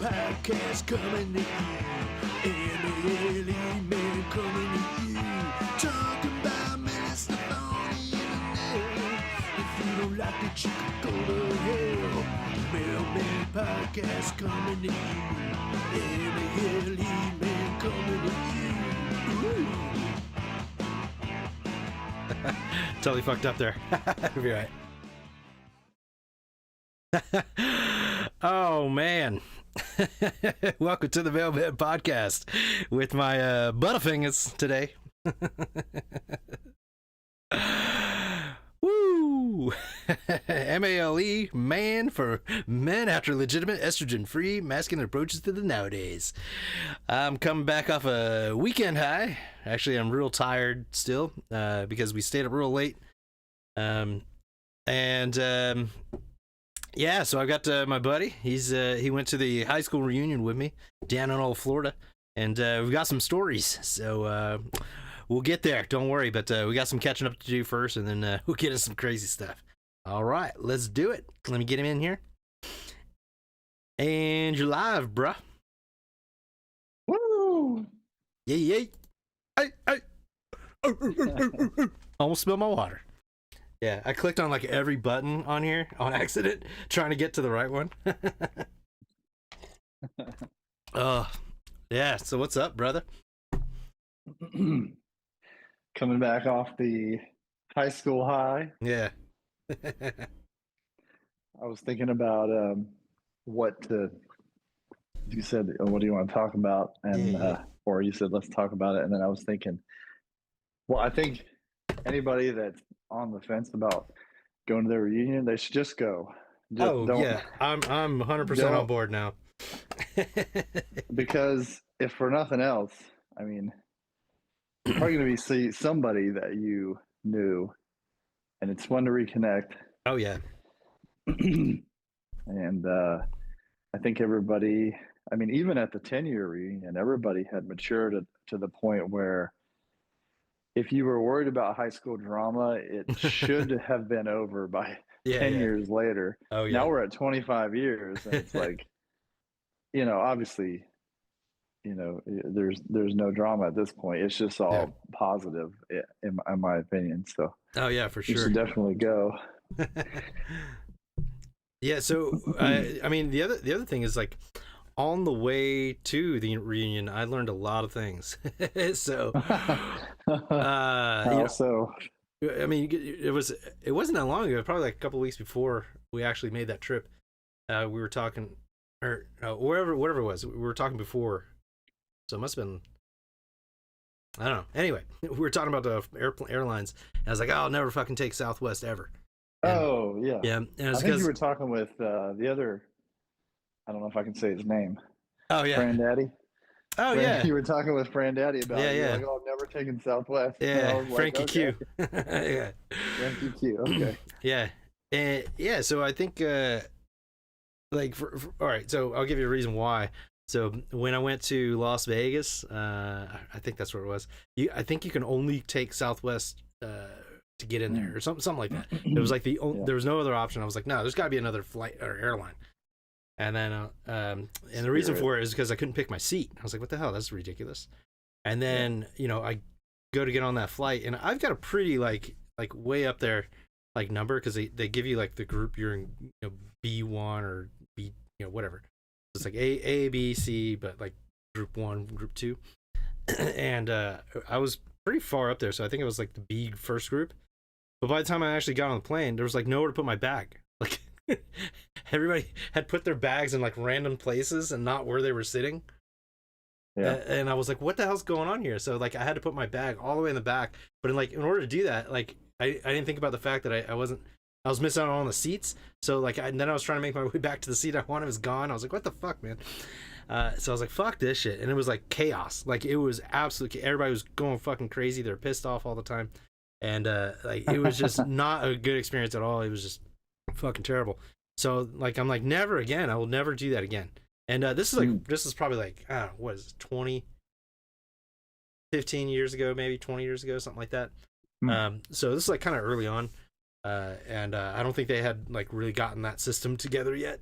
podcast coming to you. M-A-L-E man coming to you. Talking about Minnesota internet. If you don't like it, you can go to hell. Mailman podcast coming to you. M-A-L-E man coming to you. Totally fucked up there. You'll be right. Oh man. Welcome to the Mailman podcast with my Butterfingers today. Woo! MALE, man for men after legitimate estrogen-free masculine approaches to the nowadays. I'm coming back off a weekend high. Actually, I'm real tired still because we stayed up real late. Yeah, so I got my buddy. He went to the high school reunion with me down in old Florida, and we've got some stories. So we'll get there. Don't worry, but we got some catching up to do first, and then we'll get into some crazy stuff. All right, let's do it. Let me get him in here. And you're live, bruh. Woo! Yay, yay. Hey, hey. Almost spilled my water. Yeah, I clicked on like every button on here on accident, trying to get to the right one. Yeah, so what's up, brother? Coming back off the high school high. Yeah. I was thinking about you said, what do you want to talk about? And or you said, let's talk about it. And then I was thinking, well, I think anybody that's on the fence about going to their reunion, they should just go. Yeah, I'm 100% on board now. Because if for nothing else, I mean, you're probably going to see somebody that you knew, and it's fun to reconnect. Oh yeah. And I think everybody, I mean, even at the 10-year reunion, everybody had matured to the point where if you were worried about high school drama, it should have been over by 10 years later. Oh, yeah. Now we're at 25 years, and it's like, obviously, there's no drama at this point. It's just all positive, in my opinion. So, oh yeah, for sure. You should definitely go. Yeah. So, I mean, the other thing is like, on the way to the reunion, I learned a lot of things. So, so I mean, it wasn't that long ago. Probably like a couple of weeks before we actually made that trip. We were talking, or whatever it was. We were talking before, so it must have been. I don't know. Anyway, we were talking about the airlines. And I was like, I'll never fucking take Southwest ever. And, yeah. And I think you were talking with the other. I don't know if I can say his name. Oh yeah, Granddaddy. Oh yeah, you were talking with Granddaddy about it. Yeah. Like, oh, I've never taken Southwest. Yeah, Frankie like, Q. Yeah, Frankie Q. Okay. Yeah, and yeah. So I think, like, all right. So I'll give you a reason why. So when I went to Las Vegas, I think that's where it was. I think you can only take Southwest to get in there, or something like that. It was like there was no other option. I was like, no, there's got to be another flight or airline. And then, and the reason for it is because I couldn't pick my seat. I was like, what the hell? That's ridiculous. And then, I go to get on that flight, and I've got a pretty, like way up there, like, number, because they give you, like, the group you're in, B1 or B, whatever. It's like A, B, C, but, like, group 1, group 2. And I was pretty far up there, so I think it was, like, the B first group. But by the time I actually got on the plane, there was, like, nowhere to put my bag. Like, everybody had put their bags in like random places and not where they were sitting. Yeah. And I was like, what the hell's going on here? So like I had to put my bag all the way in the back. But in order to do that, like I didn't think about the fact that I was missing out on the seats. So like then I was trying to make my way back to the seat I wanted. It was gone. I was like, what the fuck, man? So I was like, fuck this shit. And it was like chaos. Like it was absolutely, everybody was going fucking crazy. They're pissed off all the time. And like it was just not a good experience at all. It was just fucking terrible. So like I'm like, never again. I will never do that again. And this is probably like, I don't know, what is it, 15 years ago, maybe 20 years ago, something like that. So this is like kind of early on. And I don't think they had like really gotten that system together yet.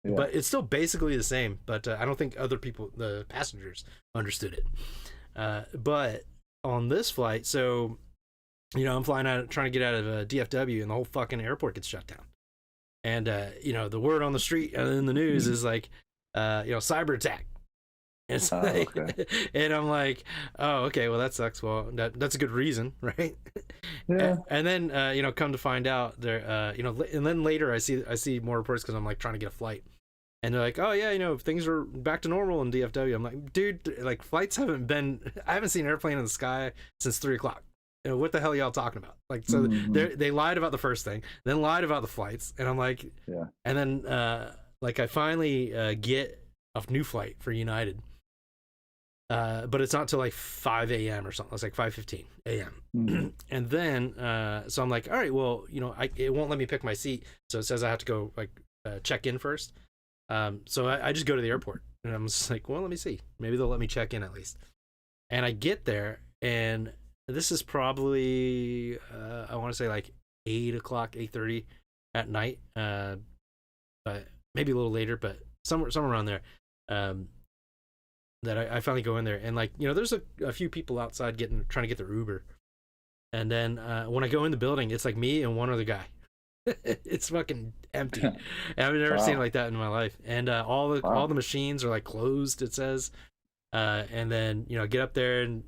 Yeah. but it's still basically the same. But I don't think other people, the passengers, understood it. But on this flight, so I'm flying out, trying to get out of DFW, and the whole fucking airport gets shut down. And the word on the street and in the news is like, cyber attack. And it's like, okay. and I'm like, oh, okay, well that sucks. Well, that's a good reason, right? Yeah. And then come to find out there, and then later I see more reports because I'm like trying to get a flight, and they're like, oh yeah, things are back to normal in DFW. I'm like, dude, like flights I haven't seen an airplane in the sky since 3 o'clock. What the hell are y'all talking about? Like, so they lied about the first thing, then lied about the flights, and I'm like, yeah. And then like I finally get a new flight for United. But it's not till like 5 a.m. or something. It's like 5:15 a.m. And then, so I'm like, all right, well, it won't let me pick my seat. So it says I have to go like check in first. So I just go to the airport, and I'm just like, well, let me see. Maybe they'll let me check in at least. And I get there, and this is probably, I want to say like 8 o'clock, 8:30 at night. But maybe a little later, but somewhere around there. That I finally go in there, and like there's a few people outside trying to get their Uber, and then when I go in the building, it's like me and one other guy. It's fucking empty. And I've never seen it like that in my life. And all the machines are like closed. It says, and then I get up there and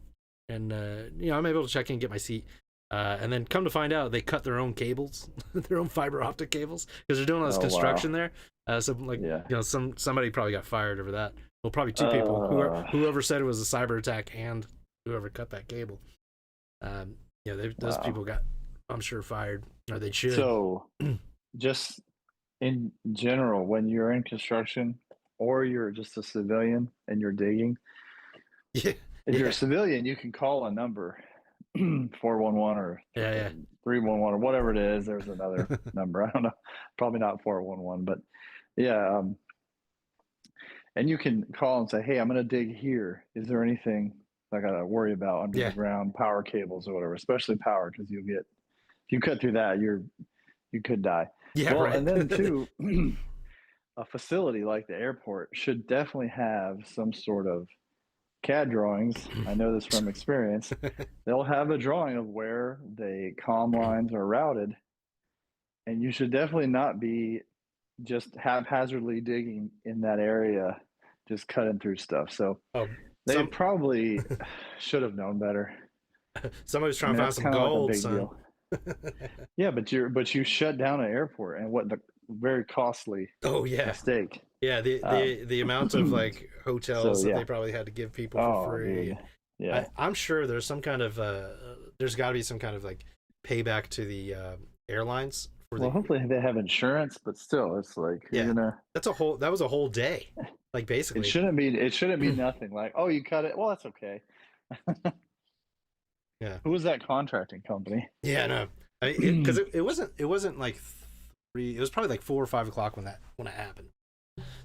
I'm able to check in and get my seat. And then come to find out, they cut their own cables, their own fiber optic cables, because they're doing all this construction there. So like somebody probably got fired over that. Well, probably two people. Whoever said it was a cyber attack and whoever cut that cable. Those people got, I'm sure, fired, or they should. So, just in general, when you're in construction or you're just a civilian and you're digging, if you're a civilian, you can call a number, 411 or 311 or whatever it is. There's another number. I don't know. Probably not 411, but yeah. And you can call and say, hey, I'm going to dig here. Is there anything I got to worry about under the ground, power cables or whatever, especially power, because if you cut through that, you could die. Yeah, well, right. And then too, a facility like the airport should definitely have some sort of CAD drawings. I know this from experience. They'll have a drawing of where the comm lines are routed, and you should definitely not be just haphazardly digging in that area, just cutting through stuff. So they probably should have known better. Somebody's trying to find some gold, son. Yeah, but you shut down an airport, and what the very costly mistake. Yeah, the amount of like hotels that they probably had to give people for free. Dude. Yeah, I'm sure there's some kind of there's got to be some kind of like payback to the airlines. Hopefully they have insurance, but still, it's like that was a whole day, like basically. It shouldn't be nothing. Like, oh, you cut it. Well, that's okay. Yeah. Who was that contracting company? Yeah, no, because it wasn't like 3. It was probably like 4 or 5 o'clock when it happened,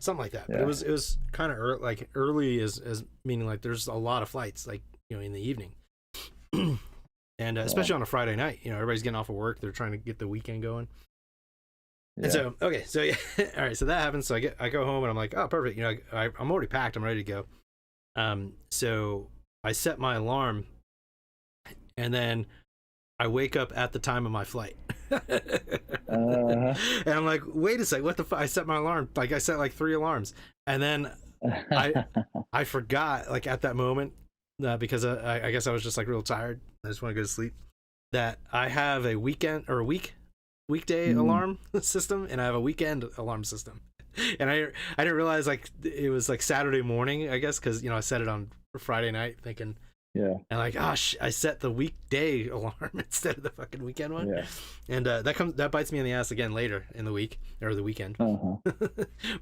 something like that. Yeah. But it was kind of early as meaning like there's a lot of flights like in the evening. And especially on a Friday night, everybody's getting off of work. They're trying to get the weekend going. And so, okay. So, yeah. All right. So that happens. So I go home and I'm like, oh, perfect. I'm already packed. I'm ready to go. So I set my alarm and then I wake up at the time of my flight. And I'm like, wait a sec. What the fuck? I set my alarm. Like I set like 3 alarms. And then I forgot like at that moment, because I guess I was just like real tired. I just want to go to sleep. That I have a weekend or weekday alarm system, and I have a weekend alarm system. And I didn't realize like it was like Saturday morning, I guess, because I set it on Friday night thinking. Yeah. And like, I set the weekday alarm instead of the fucking weekend one. Yeah. And that bites me in the ass again later in the week or the weekend.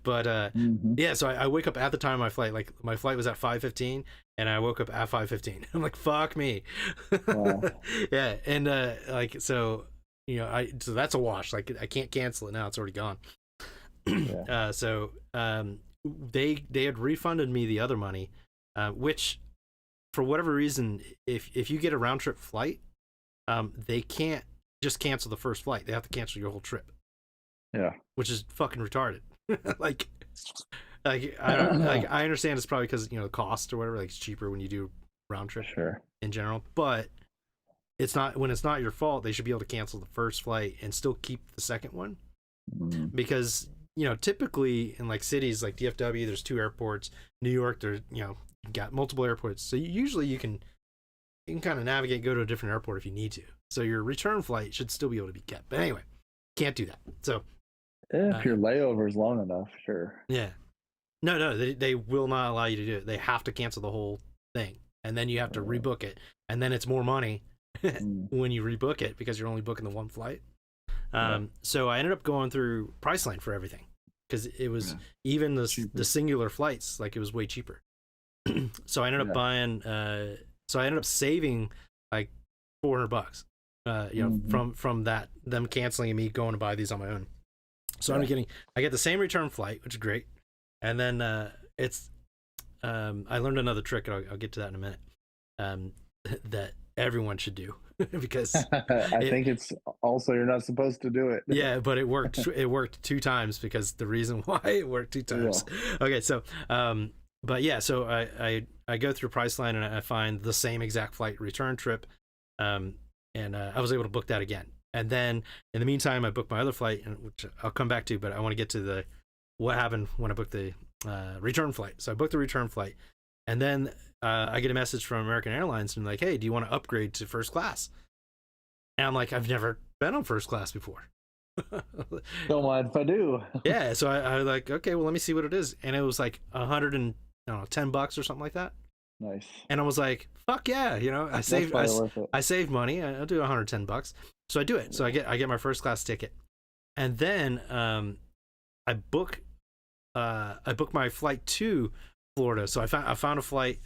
But yeah, so I wake up at the time of my flight. Like my flight was at 5:15 and I woke up at 5:15. I'm like, fuck me. Wow. Yeah. And like so that's a wash. Like I can't cancel it now. It's already gone. Yeah. So they had refunded me the other money, which for whatever reason, if you get a round trip flight, they can't just cancel the first flight. They have to cancel your whole trip. Yeah. Which is fucking retarded. like I don't like I understand it's probably because the cost or whatever, like it's cheaper when you do round trip Sure. in general, but it's not when it's not your fault. They should be able to cancel the first flight and still keep the second one, because typically in like cities like DFW, there's 2 airports. New York, there's you got multiple airports, so usually you can kind of navigate, go to a different airport if you need to. So your return flight should still be able to be kept. But anyway, can't do that. So if your layover is long enough, sure. Yeah. No, they will not allow you to do it. They have to cancel the whole thing, and then you have to rebook it, and then it's more money when you rebook it because you're only booking the one flight. So I ended up going through Priceline for everything because it was even the singular flights, like it was way cheaper. So I ended up buying. So I ended up saving like $400. From that them canceling and me going to buy these on my own. So I get the same return flight, which is great. And then I learned another trick, and I'll get to that in a minute, that everyone should do because I think it's also you're not supposed to do it. Yeah, but it worked. It worked 2 times because the reason why it worked 2 times. Yeah. Okay, so but yeah, so I go through Priceline and I find the same exact flight return trip, and I was able to book that again. And then in the meantime, I booked my other flight, which I'll come back to, but I want to get to what happened when I booked the return flight. So I booked the return flight, and then I get a message from American Airlines and like, hey, do you want to upgrade to first class? And I'm like, I've never been on first class before. Don't mind if I do. Yeah, so I was like, okay, well, let me see what it is. And it was like $10 or something like that. Nice. And I was like, fuck yeah, I saved money. I'll do $110. So I do it. So I get my first class ticket, and then I book my flight to Florida. So I found a flight,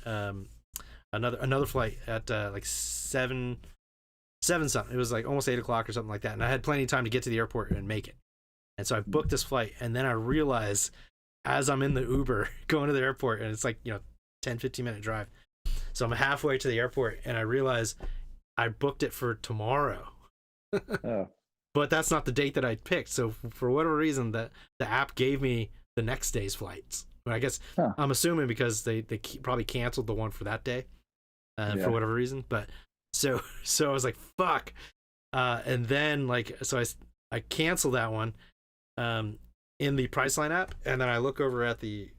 another flight at like 7 something. It was like almost 8 o'clock or something like that, and I had plenty of time to get to the airport and make it. And so I booked this flight, and then I realized as I'm in the Uber going to the airport, and it's like 10-15 minute drive, so I'm halfway to the airport, and I realize I booked it for tomorrow. But that's not the date that I picked. So for whatever reason, the app gave me the next day's flights. But I guess I'm assuming because they probably canceled the one for that day for whatever reason. But so I was like, fuck. And then so I canceled that one in the Priceline app, and then I look over at the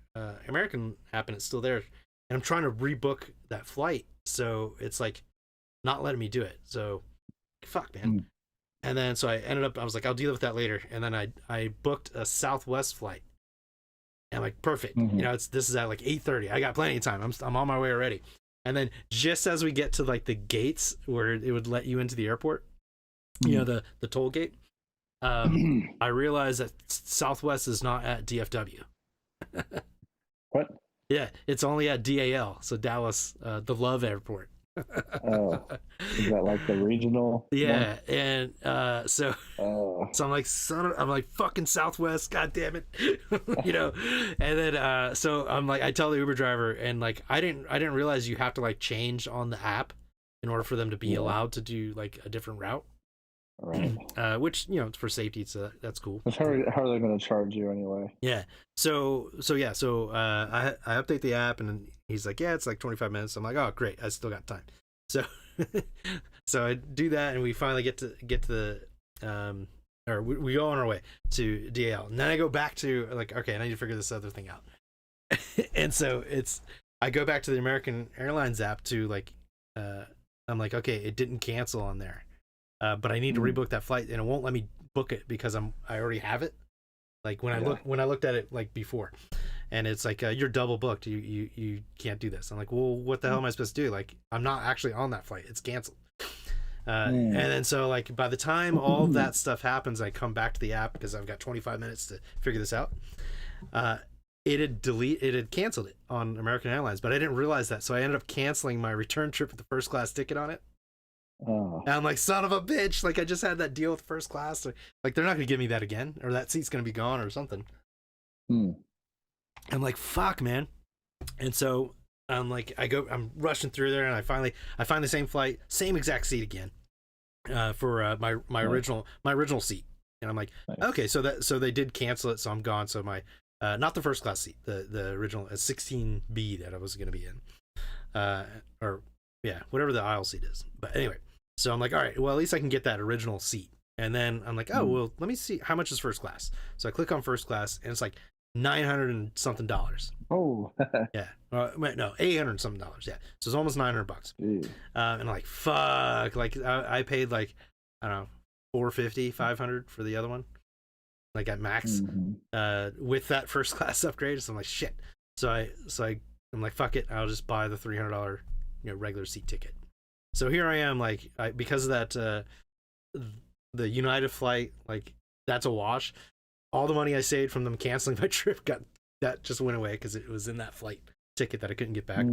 American app, and it's still there. And I'm trying to rebook that flight, so it's like not letting me do it. So fuck, man. And then so I was like, I'll deal with that later. And then I booked a Southwest flight. And I'm like, perfect. This is at like 8:30. I got plenty of time. I'm on my way already. And then just as we get to like the gates where it would let you into the airport, the toll gate, I realized that Southwest is not at DFW. What? Yeah, it's only at DAL, so Dallas, the Love Airport. Oh, is that like the regional? Yeah, one? And so I'm like, I'm like, fucking Southwest, god damn it, And then so I'm like, I tell the Uber driver, and like, I didn't realize you have to like change on the app in order for them to be allowed to do like a different route. Right. Which for safety, so that's cool. How are they going to charge you anyway? Yeah. So I update the app, and then he's like, yeah, it's like 25 minutes. I'm like, oh great, I still got time. So so I do that, and we finally get to the or we go on our way to DL, and then I go back to like, okay, I need to figure this other thing out. And so I go back to the American Airlines app to like I'm like, okay, it didn't cancel on there. But I need to rebook that flight, and it won't let me book it because I already have it. Like when I looked at it like before, and it's like you're double booked. You can't do this. I'm like, well, what the hell am I supposed to do? Like I'm not actually on that flight. It's canceled. And then so like by the time all of that stuff happens, I come back to the app because I've got 25 minutes to figure this out. It had canceled it on American Airlines, but I didn't realize that, so I ended up canceling my return trip with the first class ticket on it. And I'm like, son of a bitch, like I just had that deal with first class, like they're not gonna give me that again, or that seat's gonna be gone or something. I'm like, fuck, man. And so I'm like, I'm rushing through there, and I find the same flight, same exact seat again, for my original seat. And I'm like, Nice. okay, so they did cancel it, so I'm gone. So my not the first class seat, the original 16B that I was going to be in, or yeah, whatever the aisle seat is. But anyway, so I'm like, all right, well, at least I can get that original seat. And then I'm like, oh, well, let me see how much is first class. So I click on first class, and it's like $900 and something. Oh, Yeah, no, $800 and something. Yeah, so it's almost $900. geez. And I'm like, fuck, like I paid like, I don't know, $450, $500 for the other one, like at max, with that first class upgrade. So I'm like, shit. So I'm like, fuck it, I'll just buy the $300, regular seat ticket. So here I am, like, because of that, the United flight, like, that's a wash. All the money I saved from them canceling my trip that just went away because it was in that flight ticket that I couldn't get back.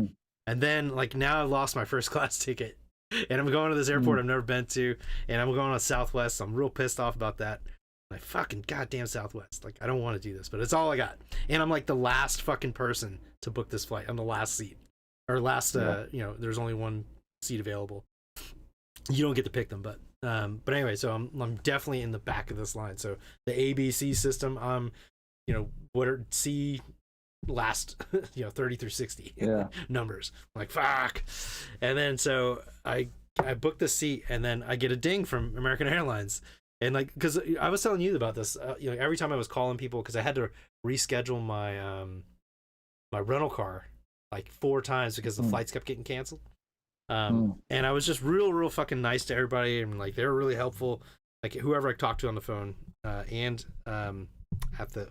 And then, like, now I've lost my first class ticket, and I'm going to this airport I've never been to, and I'm going on Southwest. So I'm real pissed off about that. Like, fucking goddamn Southwest. Like, I don't want to do this, but it's all I got. And I'm like the last fucking person to book this flight. I'm the last seat, or last. There's only one seat available. You don't get to pick them, but anyway, so I'm definitely in the back of this line. So the ABC system, what are C last 30 through 60 numbers. I'm like, fuck. And then so I booked the seat, and then I get a ding from American Airlines. And like, because I was telling you about this, every time I was calling people, because I had to reschedule my my rental car like 4 times because the flights kept getting canceled. And I was just real fucking nice to everybody, and like they were really helpful, like whoever I talked to on the phone, and at the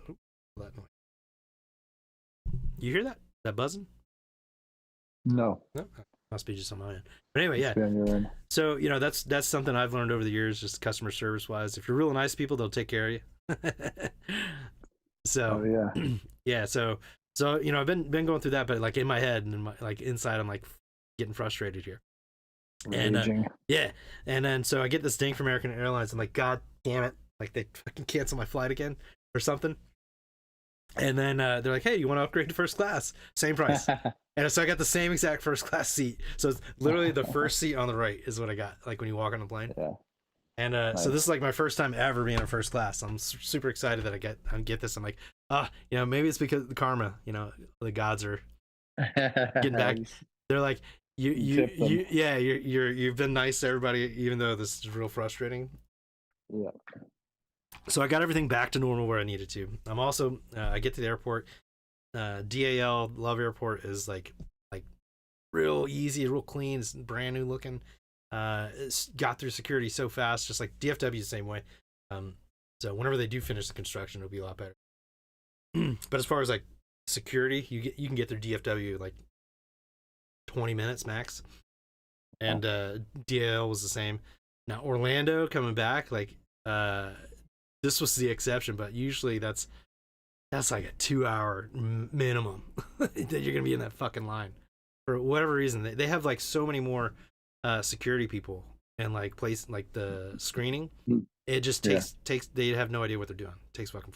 you hear that buzzing? No, must be just on my end. But anyway, yeah. So that's something I've learned over the years, just customer service wise. If you're real nice people, they'll take care of you. So yeah. So I've been going through that, but like in my head and like inside, I'm like getting frustrated here. Raging. And then so I get this ding from American Airlines. I'm like, God damn it! Like they fucking cancel my flight again or something. And then they're like, hey, you want to upgrade to first class? Same price. And so I got the same exact first class seat. So it's literally the first seat on the right is what I got, like when you walk on the plane. Yeah. And nice. So this is like my first time ever being in first class. I'm super excited that I get this. I'm like, maybe it's because the karma, the gods are getting back. They're like, you've been nice to everybody, even though this is real frustrating. Yeah. So I got everything back to normal where I needed to. I'm also I get to the airport. DAL Love Airport is like real easy, real clean, it's brand new looking. It's got through security so fast, just like DFW is the same way. So whenever they do finish the construction, it'll be a lot better. But as far as like security, you can get through DFW like 20 minutes max, and DAL was the same. Now Orlando coming back, like this was the exception, but usually that's like a 2-hour minimum that you're gonna be in that fucking line for whatever reason. They have like so many more security people and like the screening. It just takes they have no idea what they're doing. It takes fucking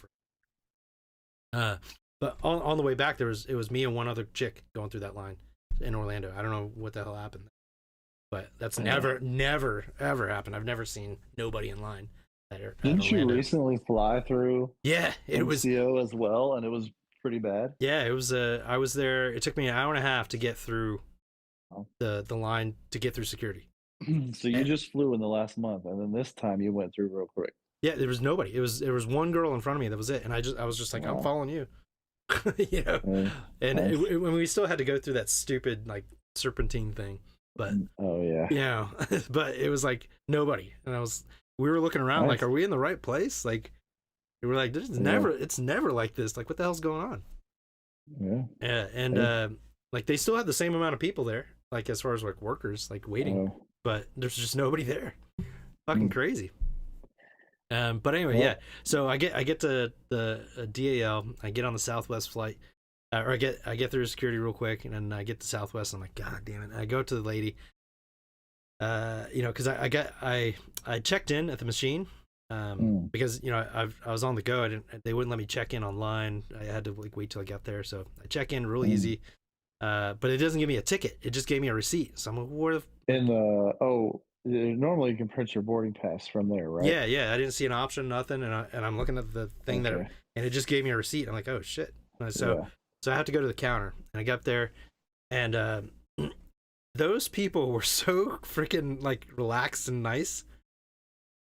forever. But on the way back, it was me and one other chick going through that line in Orlando. I don't know what the hell happened, but that's never ever happened. I've never seen nobody in line. Didn't you recently fly through? Yeah, it was MCO as well, and it was pretty bad. Yeah, it was. I was there. It took me an hour and a half to get through the line to get through security. So you just flew in the last month, and then this time you went through real quick. Yeah, there was nobody. There was one girl in front of me. That was it, and I was just like, I'm following you. And when we still had to go through that stupid like serpentine thing, but but it was like nobody, and we were looking around like, are we in the right place? Like we were like, it's never like this. Like what the hell's going on? And like they still have the same amount of people there, like as far as like workers like waiting, but there's just nobody there. Fucking crazy. But anyway, so I get to the DAL, I get on the Southwest flight, or I get through security real quick, and then I get to Southwest, and I'm like, God damn it. And I go to the lady, because I checked in at the machine, because I was on the go. They wouldn't let me check in online. I had to like wait till I got there. So I check in real easy, but it doesn't give me a ticket. It just gave me a receipt. So I'm like, where the Normally you can print your boarding pass from there, right? Yeah. I didn't see an option, nothing, and I'm looking at the thing Okay. and it just gave me a receipt. I'm like, oh shit. Yeah. So I have to go to the counter, and I got up there, and those people were so freaking like relaxed and nice,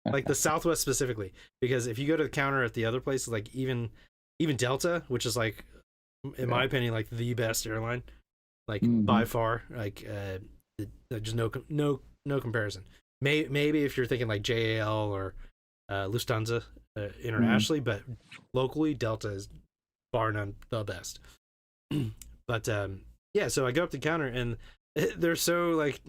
like the Southwest specifically, because if you go to the counter at the other places, like even Delta, which is like, in my opinion, like the best airline, like by far, like just no comparison. Maybe if you're thinking like JAL or Lufthansa internationally, but locally Delta is bar none the best. But yeah, so I go up to the counter and they're so like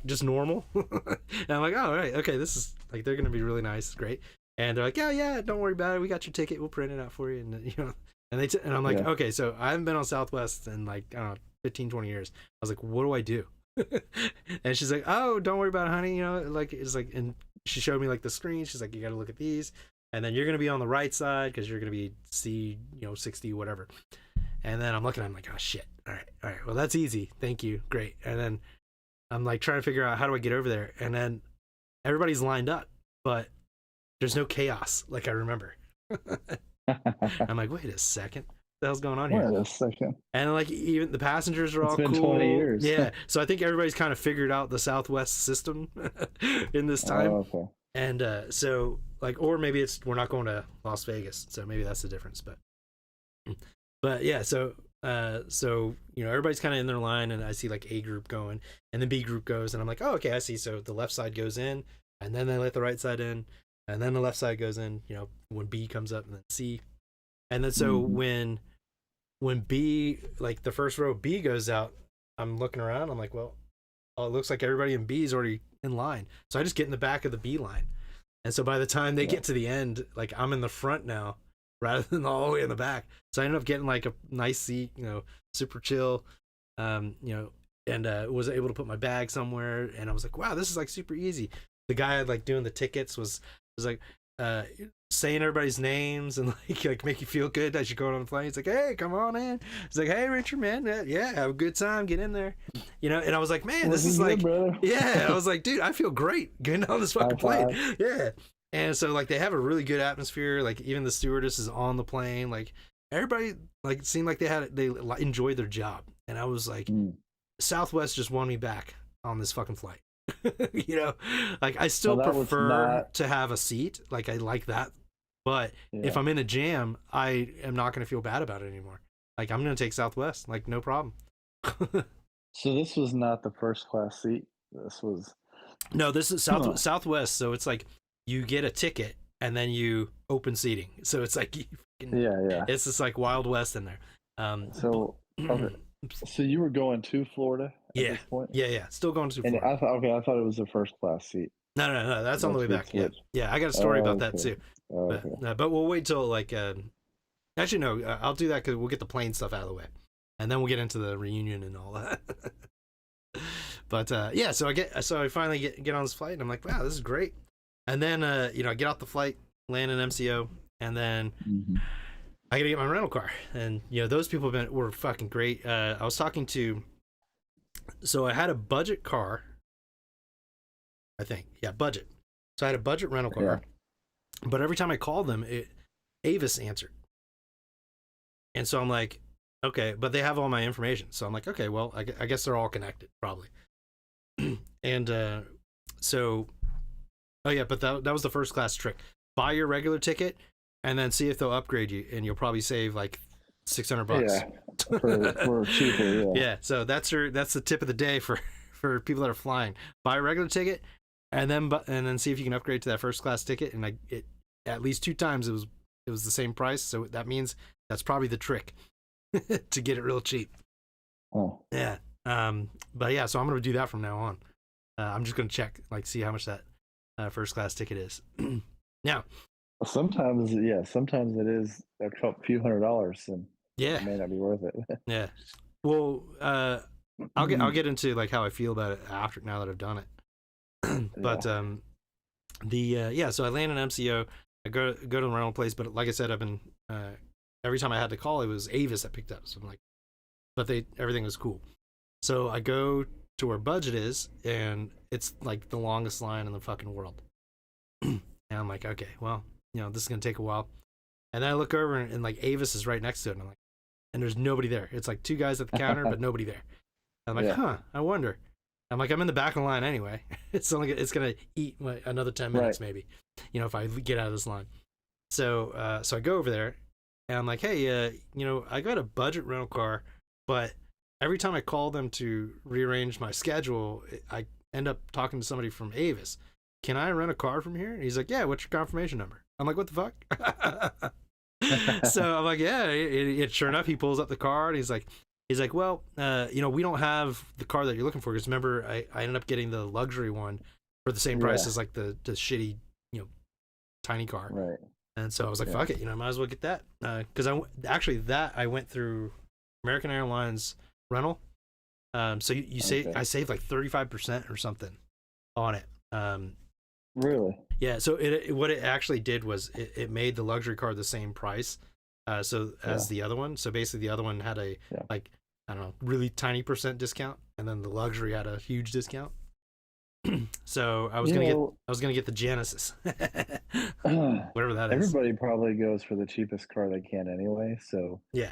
just normal. And I'm like, oh right, okay, this is like, they're gonna be really nice, great. And they're like, yeah, don't worry about it, we got your ticket, we'll print it out for you. And you know, and and I'm like, okay, so I haven't been on Southwest in like, I don't know, 15-20 years. I was like, what do I do? And she's like, oh, don't worry about it, honey, you know, like, it's like, and she showed me like the screen. She's like, you got to look at these, and then you're gonna be on the right side because you're gonna be C, 60 whatever. And then I'm looking, I'm like, oh shit, all right, well that's easy, thank you, great. And then I'm like trying to figure out, how do I get over there? And then everybody's lined up, but there's no chaos like I remember. I'm like, wait a second, what the hell's going on here? Wait a second. And like, even the passengers are all It's been cool. 20 years. Yeah, so I think everybody's kind of figured out the Southwest system in this time. Oh, okay. And so like, or maybe it's, we're not going to Las Vegas, so maybe that's the difference. But yeah, so everybody's kind of in their line, and I see like A group going, and then B group goes, and I'm like, oh okay, I see. So the left side goes in, and then they let the right side in, and then the left side goes in, when B comes up, and then C. And then so when B, like the first row B goes out, I'm looking around, I'm like, well, it looks like everybody in B is already in line. So I just get in the back of the B line. And so by the time they get to the end, like I'm in the front now rather than all the way in the back. So I ended up getting like a nice seat, super chill, and was able to put my bag somewhere. And I was like, wow, this is like super easy. The guy like doing the tickets was like saying everybody's names and like make you feel good as you go on the plane. He's like, hey, come on in. He's like, hey, Richard, man, yeah, have a good time, get in there, and I was like, man, this is like, I was like, dude, I feel great getting on this fucking plane. Yeah. And so like they have a really good atmosphere. Like even the stewardess is on the plane. Like everybody like seemed like they enjoyed their job. And I was like, Southwest just won me back on this fucking flight. Like I still prefer to have a seat. Like I like that, but if I'm in a jam, I am not going to feel bad about it anymore. Like I'm going to take Southwest, like no problem. So this was not the first class seat. This is Southwest. So it's like you get a ticket and then you open seating. So it's like it's just like Wild West in there. So you were going to Florida at this point? Yeah. Still going to Florida. I thought it was the first class seat. No. That's on the way back. Yeah. I got a story about that too. Okay. But we'll wait till like. Actually, no. I'll do that because we'll get the plane stuff out of the way, and then we'll get into the reunion and all that. But yeah. So I finally get on this flight, and I'm like, wow, this is great. And then I get off the flight, land in MCO, and then. I gotta get my rental car, and those people were fucking great. I was talking to, so I had a budget car, I think, budget. So I had a budget rental car, but every time I called them, Avis answered, and so I'm like, okay, but they have all my information, so I'm like, okay, well, I guess they're all connected, probably. And so, oh yeah, but that was the first class trick: buy your regular ticket. And then see if they'll upgrade you, and you'll probably save like $600. Yeah, for cheaper. Yeah. So that's the tip of the day for people that are flying. Buy a regular ticket, and then see if you can upgrade to that first class ticket. And at least 2 times it was the same price. So that means that's probably the trick to get it real cheap. Oh. Yeah. But yeah, so I'm gonna do that from now on. I'm just gonna check, like, see how much that first class ticket is. Now. Sometimes it is a few $100s, and it may not be worth it. Yeah. Well, I'll get into like how I feel about it after, now that I've done it. But so I land in MCO. I go to the rental place, but like I said, I've been every time I had to call, it was Avis that picked up. So I'm like, but everything was cool. So I go to where budget is, and it's like the longest line in the fucking world. And I'm like, okay, well, this is gonna take a while. And then I look over and like Avis is right next to it, and I'm like, and there's nobody there. It's like 2 guys at the counter, but nobody there. And I'm like, I wonder. I'm like, I'm in the back of the line anyway. It's gonna eat another 10 minutes maybe, if I get out of this line. So I go over there, and I'm like, hey, I got a budget rental car, but every time I call them to rearrange my schedule, I end up talking to somebody from Avis. Can I rent a car from here? And he's like, yeah, what's your confirmation number? I'm like, what the fuck? So I'm like, yeah, sure enough, he pulls up the car, and he's like, well, we don't have the car that you're looking for, because remember, I ended up getting the luxury one for the same price as like the shitty, tiny car. Right. And so I was like, fuck it, might as well get that. Because I went through American Airlines rental. So I saved like 35% or something on it. Really? Yeah. So what it actually did was it made the luxury car the same price. As the other one. So basically the other one had a like, I don't know, really tiny percent discount, and then the luxury had a huge discount. So I was gonna get the Genesis. Whatever that is. Everybody probably goes for the cheapest car they can anyway, so yeah.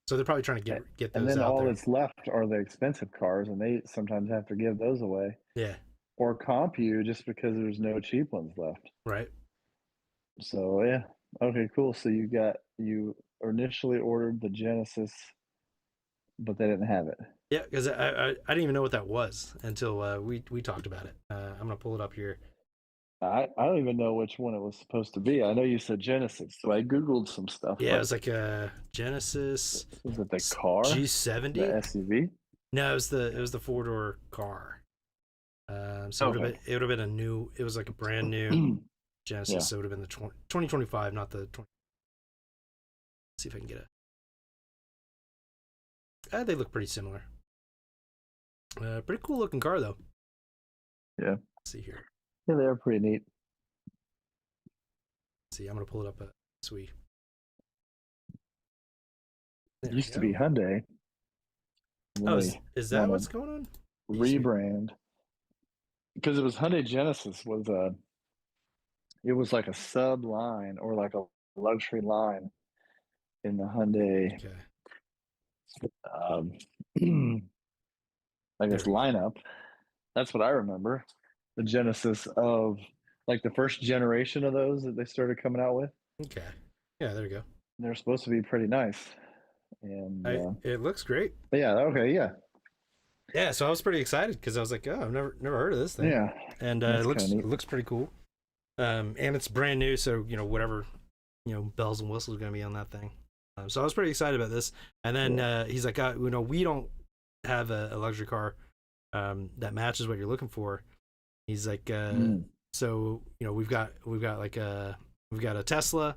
So they're probably trying to get those and then out all there. that's left are the expensive cars, and they sometimes have to give those away. Yeah. Or comp you just because there's no cheap ones left. Right. So yeah. Okay, cool. So you initially ordered the Genesis, but they didn't have it. Yeah, because I didn't even know what that was until we talked about it. I'm gonna pull it up here. I don't even know which one it was supposed to be. I know you said Genesis, so I googled some stuff. Yeah, it was like a Genesis. Was it the car? G70? The SUV? No, it was the 4-door car. So it would have been a new. It was like a brand new Genesis. Yeah. So it would have been the 2025, not the 20. Let's see if I can get it. They look pretty similar. Pretty cool looking car though. Yeah. Let's see here. Yeah, they are pretty neat. Let's see, I'm gonna pull it up. Sweet. It used to be Hyundai. Oh, is that what's going on? Rebrand. Because it was Hyundai Genesis it was like a sub line or like a luxury line in the Hyundai. Okay. I guess lineup. That's what I remember. The Genesis of like the first generation of those that they started coming out with. Okay. Yeah, there you go. They're supposed to be pretty nice. And it looks great. Yeah, okay, yeah. Yeah, so I was pretty excited because I was like, oh, I've never heard of this thing. Yeah. And it looks pretty cool. And it's brand new, so whatever, bells and whistles are gonna be on that thing. So I was pretty excited about this. And then he's like, we don't have a luxury car that matches what you're looking for. He's like, so we've got a Tesla.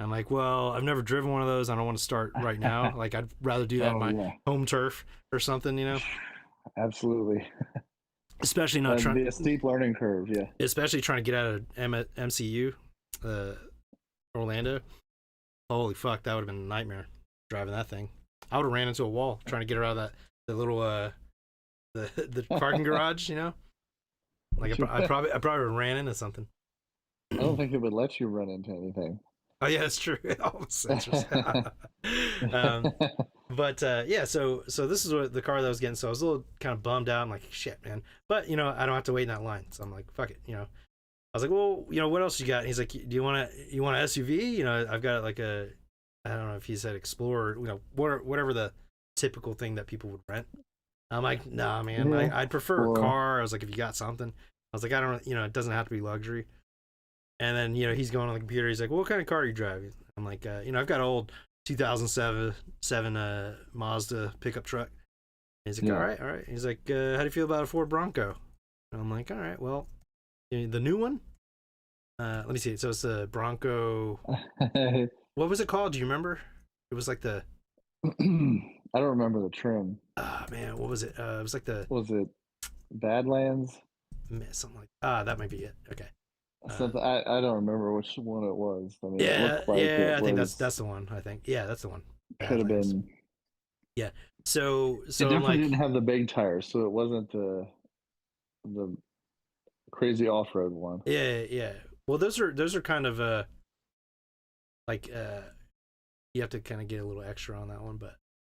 I'm like, well, I've never driven one of those. I don't want to start right now. Like, I'd rather do that on my home turf or something, Absolutely. Especially not trying to be a steep learning curve, yeah. Especially trying to get out of MCU, Orlando. Holy fuck, that would have been a nightmare driving that thing. I would have ran into a wall trying to get her out of the little the parking garage, Like I probably ran into something. I don't think it would let you run into anything. Oh yeah, that's true. All the sensors. But yeah, so this is what the car that I was getting. So I was a little kind of bummed out. I'm like, shit, man. But I don't have to wait in that line. So I'm like, fuck it. I was like, well, what else you got? And he's like, do you want an SUV? I've got like I don't know if he said Explorer. Whatever the typical thing that people would rent. I'm like, nah, man. Yeah. I'd prefer a car. I was like, if you got something. I was like, I don't. It doesn't have to be luxury. And then he's going on the computer. He's like, well, what kind of car are you driving? I'm like, I've got an old 2007 Mazda pickup truck. And he's like, all right. He's like, how do you feel about a Ford Bronco? And I'm like, all right, well, the new one. Let me see. So it's a Bronco. What was it called? Do you remember? It was like the. I don't remember the trim. Ah, man, what was it? It was like the. Was it Badlands? Something like that might be it. Okay. Something I don't remember which one it was. I mean, yeah, it looked like I think that's the one. I think that's the one. Could have been Yeah. So It I'm definitely like, didn't have the big tires, so it wasn't the crazy off-road one. yeah. Well, those are kind of like you have to kind of get a little extra on that one, but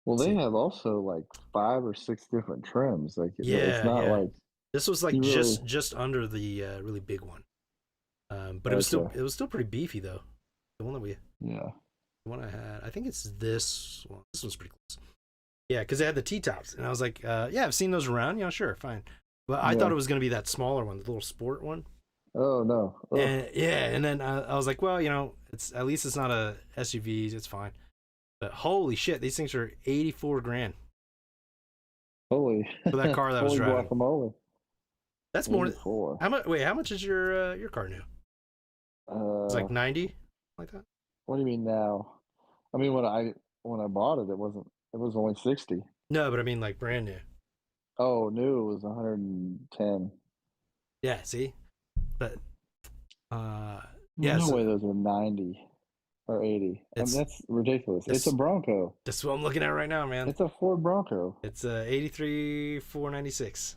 Well, let's they see. have also like 5 or 6 different trims. Like it's Yeah, not yeah. like This was like you really. just under the really big one. But Okay. it was still pretty beefy though. The one that we Yeah. the one I had, I think it's this one. This one's pretty close. Yeah, because they had the T tops, and I was like, yeah, I've seen those around. Yeah, sure, fine. But I thought Yeah. it was gonna be that smaller one, the little sport one. Oh no. Oh, And yeah, and then I was like, well, it's at least it's not a SUV. It's fine. But holy shit, these things are 84 grand holy. for that car that I was Holy driving. guacamole. That's more. 84. How much? Wait, how much is your car new? It's like 90, like that. What do you mean now? I mean when I bought it, it was only 60. No, but I mean like brand new. Oh, new it was 110. Yeah, see, but yeah, No so way those are 90 or 80. I mean, it's that's ridiculous. It's a this Bronco. that's what I'm looking at right now, man. It's a Ford Bronco. It's 83 496.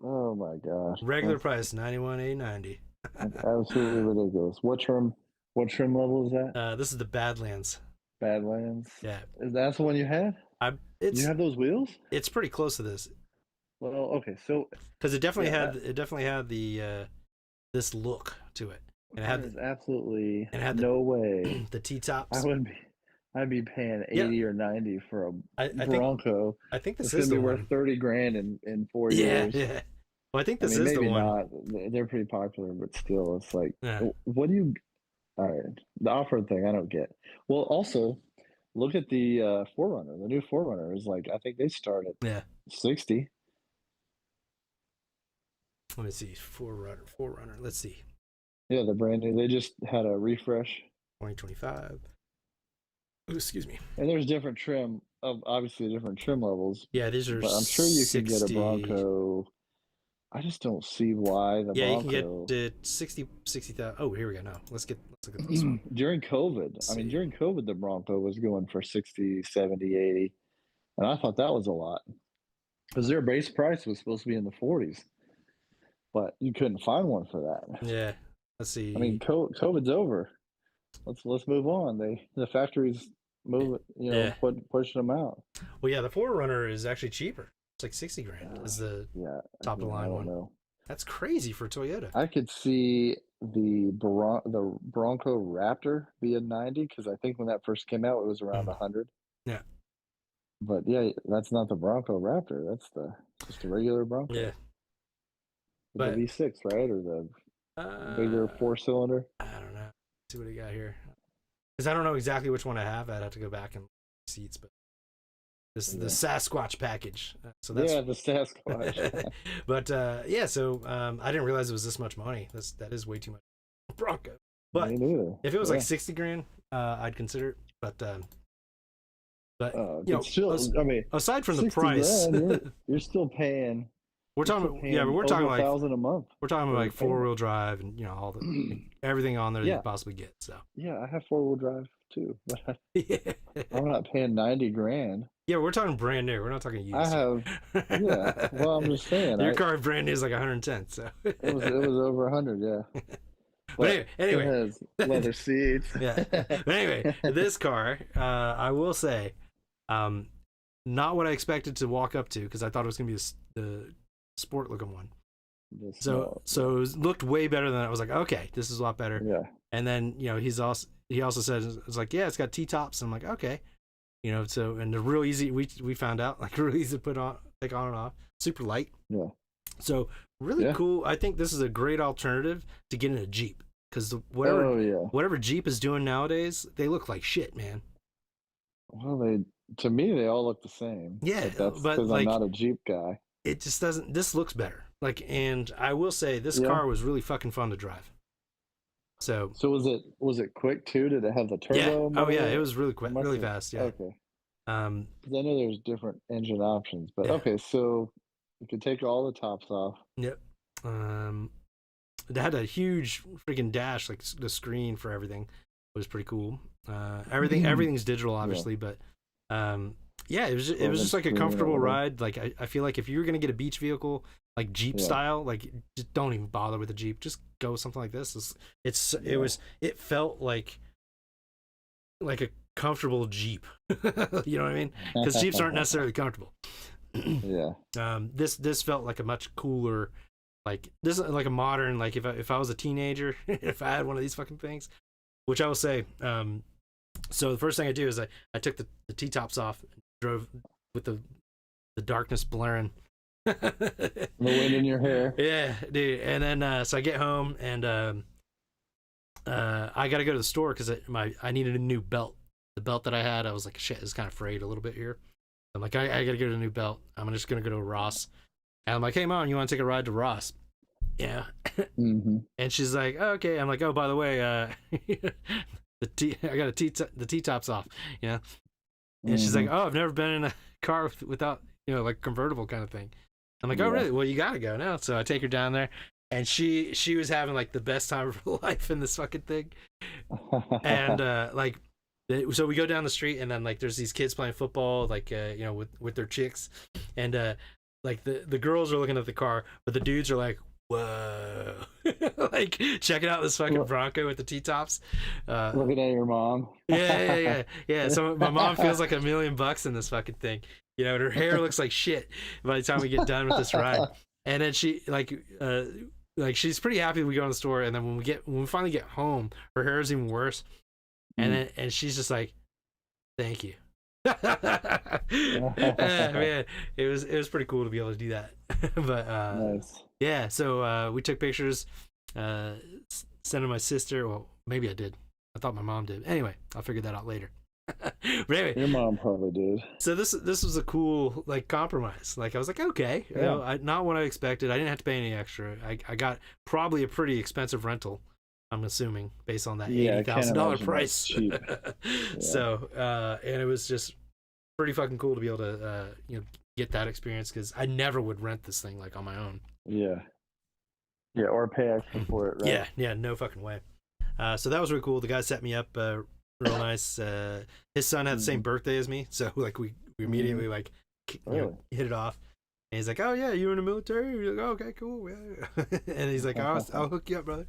Oh my gosh. Regular price 91 890. That's absolutely ridiculous. What trim level is that? This is the Badlands. Badlands. Yeah, Is that the one you had? I You have those wheels? it's pretty close to this Well, okay. So because it definitely yeah, had the this look to it, and it there's absolutely had no way the T I tops. wouldn't be. I'd be paying Yeah. 80 or 90 for a I think Bronco. I think It's this is gonna the be one. worth 30 grand in 4 Yeah, years. yeah. Well, I think I this mean, is the maybe one. not. They're pretty popular, but still, it's like, Yeah. what do you? All right, the off-road thing I don't get. Well, also, look at the Forerunner. The new Forerunner is like I think they start at Yeah. 60. Let me see. Forerunner. Let's see. Yeah, the brand new. They just had a refresh, 2025. Oh, excuse me. and there's different trim of obviously different trim levels, Yeah, these are but I'm sure you could get a 60. Bronco. I just don't see why the Yeah, you Bronco. can get 60,000. Oh, here we go. Now let's look at this one. During COVID, Let's I mean, see. during COVID, the Bronco was going for 60, 70, 80. And I thought that was a lot because their base price was supposed to be in the 40s, but you couldn't find one for that. Yeah. Let's see. I mean, COVID's over. Let's move on. The factories move, Yeah. pushing them out. Well, yeah, the Forerunner is actually cheaper. It's like 60 grand is the Yeah, top of the I line don't one. know. That's crazy for Toyota. I could see the Bronco Raptor be a 90 because I think when that first came out, it was around 100. Yeah. But yeah, that's not the Bronco Raptor. That's just a regular Bronco. Yeah. The But V6, right? Or the bigger 4-cylinder. I don't know. Let's see what he got here. Because I don't know exactly which one I have. I'd have to go back and seats, but this is the Sasquatch package. So that's Yeah, the Sasquatch. but yeah, so I didn't realize it was this much money. That is way too much Bronco. But Me neither. if it was like 60 grand, I'd consider it. But it's still, I mean, aside from the 60 price, grand, you're still paying. we're talking. Yeah, but we're talking like $1,000 a month. We're talking about like for the payment. 4-wheel drive and all the everything on there that you possibly get. So Yeah, I have 4-wheel drive too, but yeah, I'm not paying 90 grand. yeah, we're talking brand new. We're not talking used. I have, yeah. Well, I'm just saying. Your car brand new is like 110. So it was over 100, yeah. But anyway, it has leather seats. Yeah. But anyway, this car, I will say, not what I expected to walk up to because I thought it was gonna be the sport looking one. So it looked way better than I was like, okay, this is a lot better. Yeah. And then he also said it's like, yeah, it's got T tops. I'm like, okay, so and they're real easy. We found out like real easy to put on, take on and off, super light. Yeah. So really cool. I think this is a great alternative to getting a Jeep because whatever Jeep is doing nowadays, they look like shit, man. Well, to me they all look the same. Yeah, that's but because like, I'm not a Jeep guy. It just doesn't. This looks better. Like, and I will say this car was really fucking fun to drive. So was it quick too? Did it have the turbo? Yeah. Oh yeah, it was really quick, really fast. Yeah. Okay. Because I know there's different engine options, but okay, so you can take all the tops off. Yep. It had a huge freaking dash, like the screen for everything was pretty cool. Everything's digital, obviously, but Yeah, it was just like a comfortable ride. Like I feel like if you were gonna get a beach vehicle like Jeep style, like just don't even bother with a Jeep. Just go with something like this. It felt like a comfortable Jeep. You know what I mean? Because Jeeps aren't necessarily comfortable. Yeah. This felt like a much cooler, like this is like a modern, like if I was a teenager, if I had one of these fucking things, which I will say. So the first thing I do is I took the T-tops off, and drove with the darkness blaring. The wind in your hair. Yeah, dude. And then so I get home and I got to go to the store because I needed a new belt. The belt that I had, I was like, shit, it's kind of frayed a little bit here. I'm like, I got to get a new belt. I'm just gonna go to a Ross. And I'm like, hey mom, you want to take a ride to Ross? Yeah. Mm-hmm. And she's like, oh, okay. I'm like, oh, by the way, I got the T-tops off, you know. And she's like, oh, I've never been in a car without, you know, like convertible kind of thing. I'm like, oh, really? Well, you gotta go now. So I take her down there, and she was having like the best time of her life in this fucking thing. And so we go down the street, and then like there's these kids playing football, like you know, with their chicks, and like the girls are looking at the car, but the dudes are like, whoa, like checking out this fucking Bronco with the T-tops. Looking at your mom. Yeah. So my mom feels like $1 million in this fucking thing. You know, and her hair looks like shit by the time we get done with this ride. And then she like she's pretty happy we go in the store, and then when we finally get home, her hair is even worse. And she's just like, thank you. Man, it was pretty cool to be able to do that. But nice. Yeah, so we took pictures, sent to my sister. Well, maybe I did. I thought my mom did. Anyway, I'll figure that out later. But anyway, your mom probably did. So this was a cool like compromise. Like I was like, okay, you know, not what I expected. I didn't have to pay any extra. I got probably a pretty expensive rental, I'm assuming, based on that $80,000 price. Cheap. So and it was just pretty fucking cool to be able to you know, get that experience, because I never would rent this thing like on my own. Yeah, or pay extra for it, right? Yeah, no fucking way. So that was really cool. The guy set me up real nice. His son had the same birthday as me, so like we immediately like you know, hit it off. And he's like, oh yeah, you in the military? You're like, oh, okay, cool. Yeah. And he's like, I'll hook you up, brother.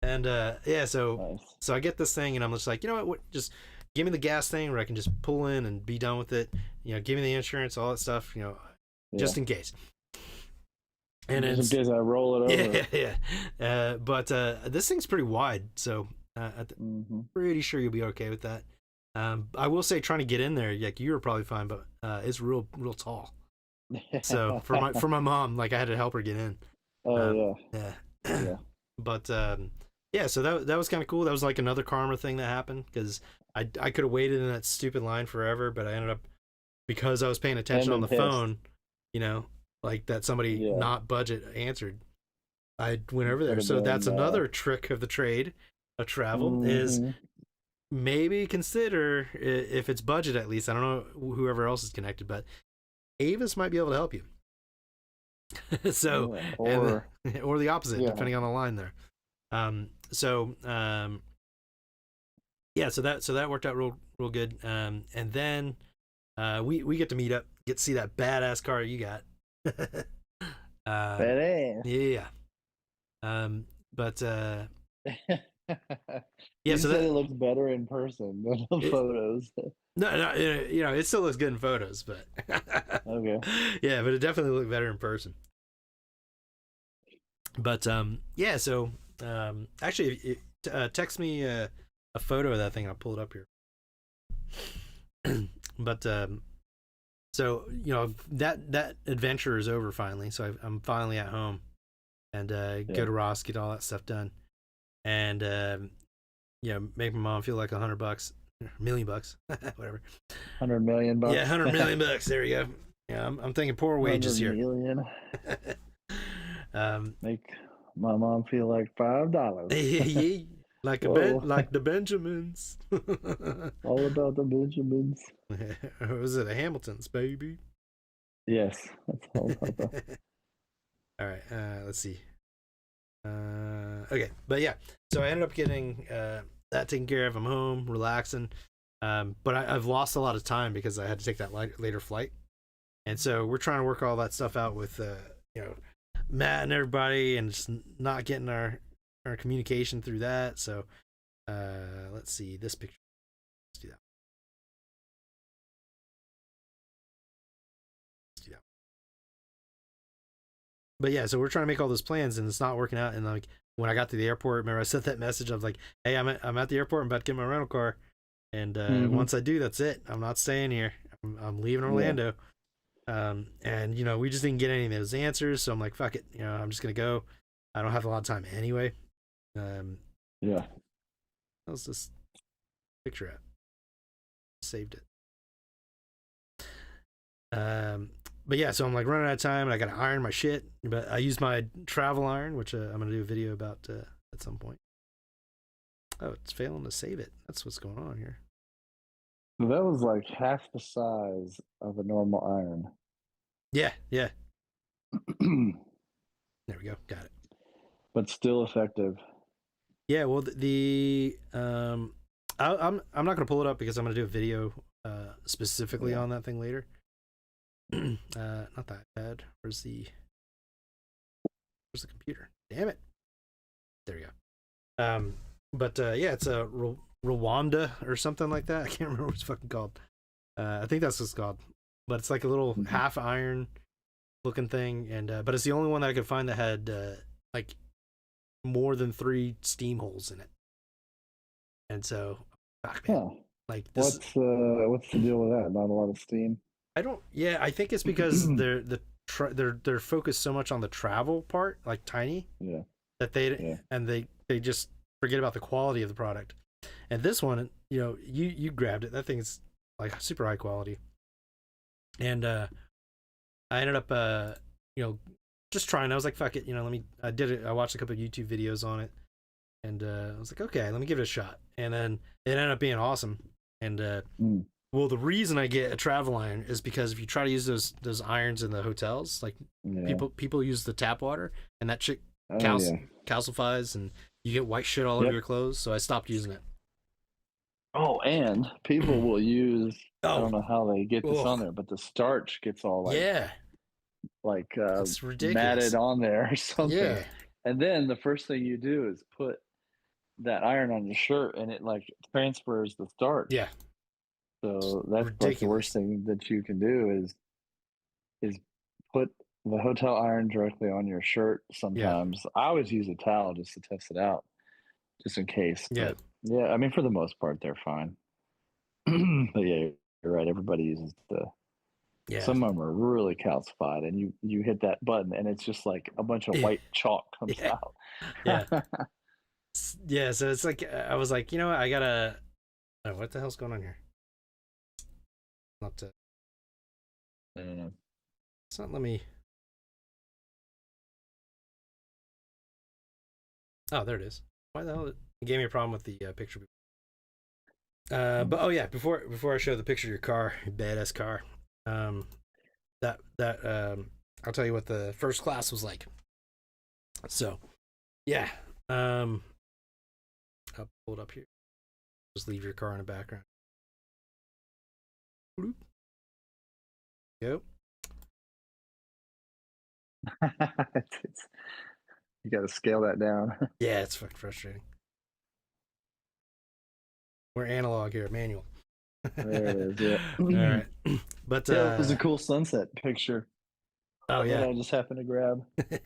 And yeah, so Nice. So I get this thing, and I'm just like, you know what, just give me the gas thing where I can just pull in and be done with it. You know, give me the insurance, all that stuff, you know, just in case. And just in case I roll it over. Yeah. But this thing's pretty wide, so I'm pretty sure you'll be okay with that. I will say, trying to get in there, like you were probably fine, but it's real tall. So for my mom, like I had to help her get in. Yeah. But yeah, so that was kind of cool. That was like another karma thing that happened, because I could have waited in that stupid line forever, but I ended up, because I was paying attention on the phone, you know, like that somebody not budget answered, I went over there. So that's another trick of the trade of travel, is maybe consider, if it's budget at least, I don't know whoever else is connected, but Avis might be able to help you. So or the opposite, depending on the line there. So that worked out real good. And then we get to meet up, get to see that badass car you got. Badass. Yeah. But yeah, so that it looks better in person than the photos. No, you know, it still looks good in photos, but okay. Yeah, but it definitely looked better in person. But yeah, so actually, text me a photo of that thing. I'll pull it up here. But so you know, that adventure is over finally. So I'm finally at home, and go to Ross, get all that stuff done, and you know, make my mom feel like $100, $1 million, whatever. $100 million. Yeah, $100 million. There you go. Yeah, I'm thinking poor wages here. Million. Make my mom feel like $5. like the Benjamins. All about the Benjamins. Was it the Hamiltons, baby? Yes, that's all about that. All right, let's see. Okay, but yeah, so I ended up getting that taken care of. I'm home, relaxing. But I've lost a lot of time because I had to take that later flight, and so we're trying to work all that stuff out with you know, Matt and everybody, and just not getting our communication through that. So let's see this picture. Let's do that. But yeah, so we're trying to make all those plans, and it's not working out. And like when I got to the airport, remember I sent that message of like, "Hey, I'm at the airport. I'm about to get my rental car, and once I do, that's it. I'm not staying here. I'm leaving Orlando." And you know, we just didn't get any of those answers, so I'm like, "Fuck it. You know, I'm just gonna go. I don't have a lot of time anyway." Yeah. How's this picture at? Saved it. But yeah, so I'm like running out of time, and I gotta iron my shit. But I use my travel iron, which I'm gonna do a video about at some point. Oh, it's failing to save it. That's what's going on here. So that was like half the size of a normal iron. Yeah. There we go. Got it. But still effective. Yeah. Well, I'm not gonna pull it up because I'm gonna do a video specifically on that thing later. Not the iPad. Where's the computer? Damn it. There we go. But yeah, it's a Rwanda or something like that. I can't remember what it's fucking called. I think that's what it's called. But it's like a little half iron looking thing, and but it's the only one that I could find that had like more than 3 steam holes in it. And so, fuck, man. Like this. What's the deal with that? Not a lot of steam. I think it's because they're focused so much on the travel part, like tiny. Yeah. That they just forget about the quality of the product. And this one, you know, you grabbed it. That thing is like super high quality. And I ended up you know, just trying. I was like, fuck it, you know, I did it. I watched a couple of YouTube videos on it, and I was like, okay, let me give it a shot. And then it ended up being awesome. And well, the reason I get a travel iron is because if you try to use those irons in the hotels, like people use the tap water, and that shit calcifies, and you get white shit all over your clothes. So I stopped using it. Oh, and people will use, I don't know how they get this on there, but the starch gets all like it's ridiculous, matted on there or something. Yeah. And then the first thing you do is put that iron on your shirt, and it like transfers the starch. Yeah. So that's like the worst thing that you can do is put the hotel iron directly on your shirt sometimes. I always use a towel just to test it out, just in case. But yeah, I mean, for the most part, they're fine. But yeah, you're right. Everybody uses some of them are really calcified, and you hit that button, and it's just like a bunch of white chalk comes out. Yeah. So it's like, I was like, you know what? I gotta, what the hell's going on here? Not I don't know. It's not let me. Oh, there it is. Why the hell? It gave me a problem with the picture. But oh yeah, before I show the picture of your car, your badass car, I'll tell you what the first class was like. So, yeah, I'll pull it up here. Just leave your car in the background. Bloop. Go. You got to scale that down. Yeah, it's fucking frustrating. We're analog here, manual. There it is. Yeah. All right, but it was a cool sunset picture. Oh yeah, I just happened to grab. Yeah,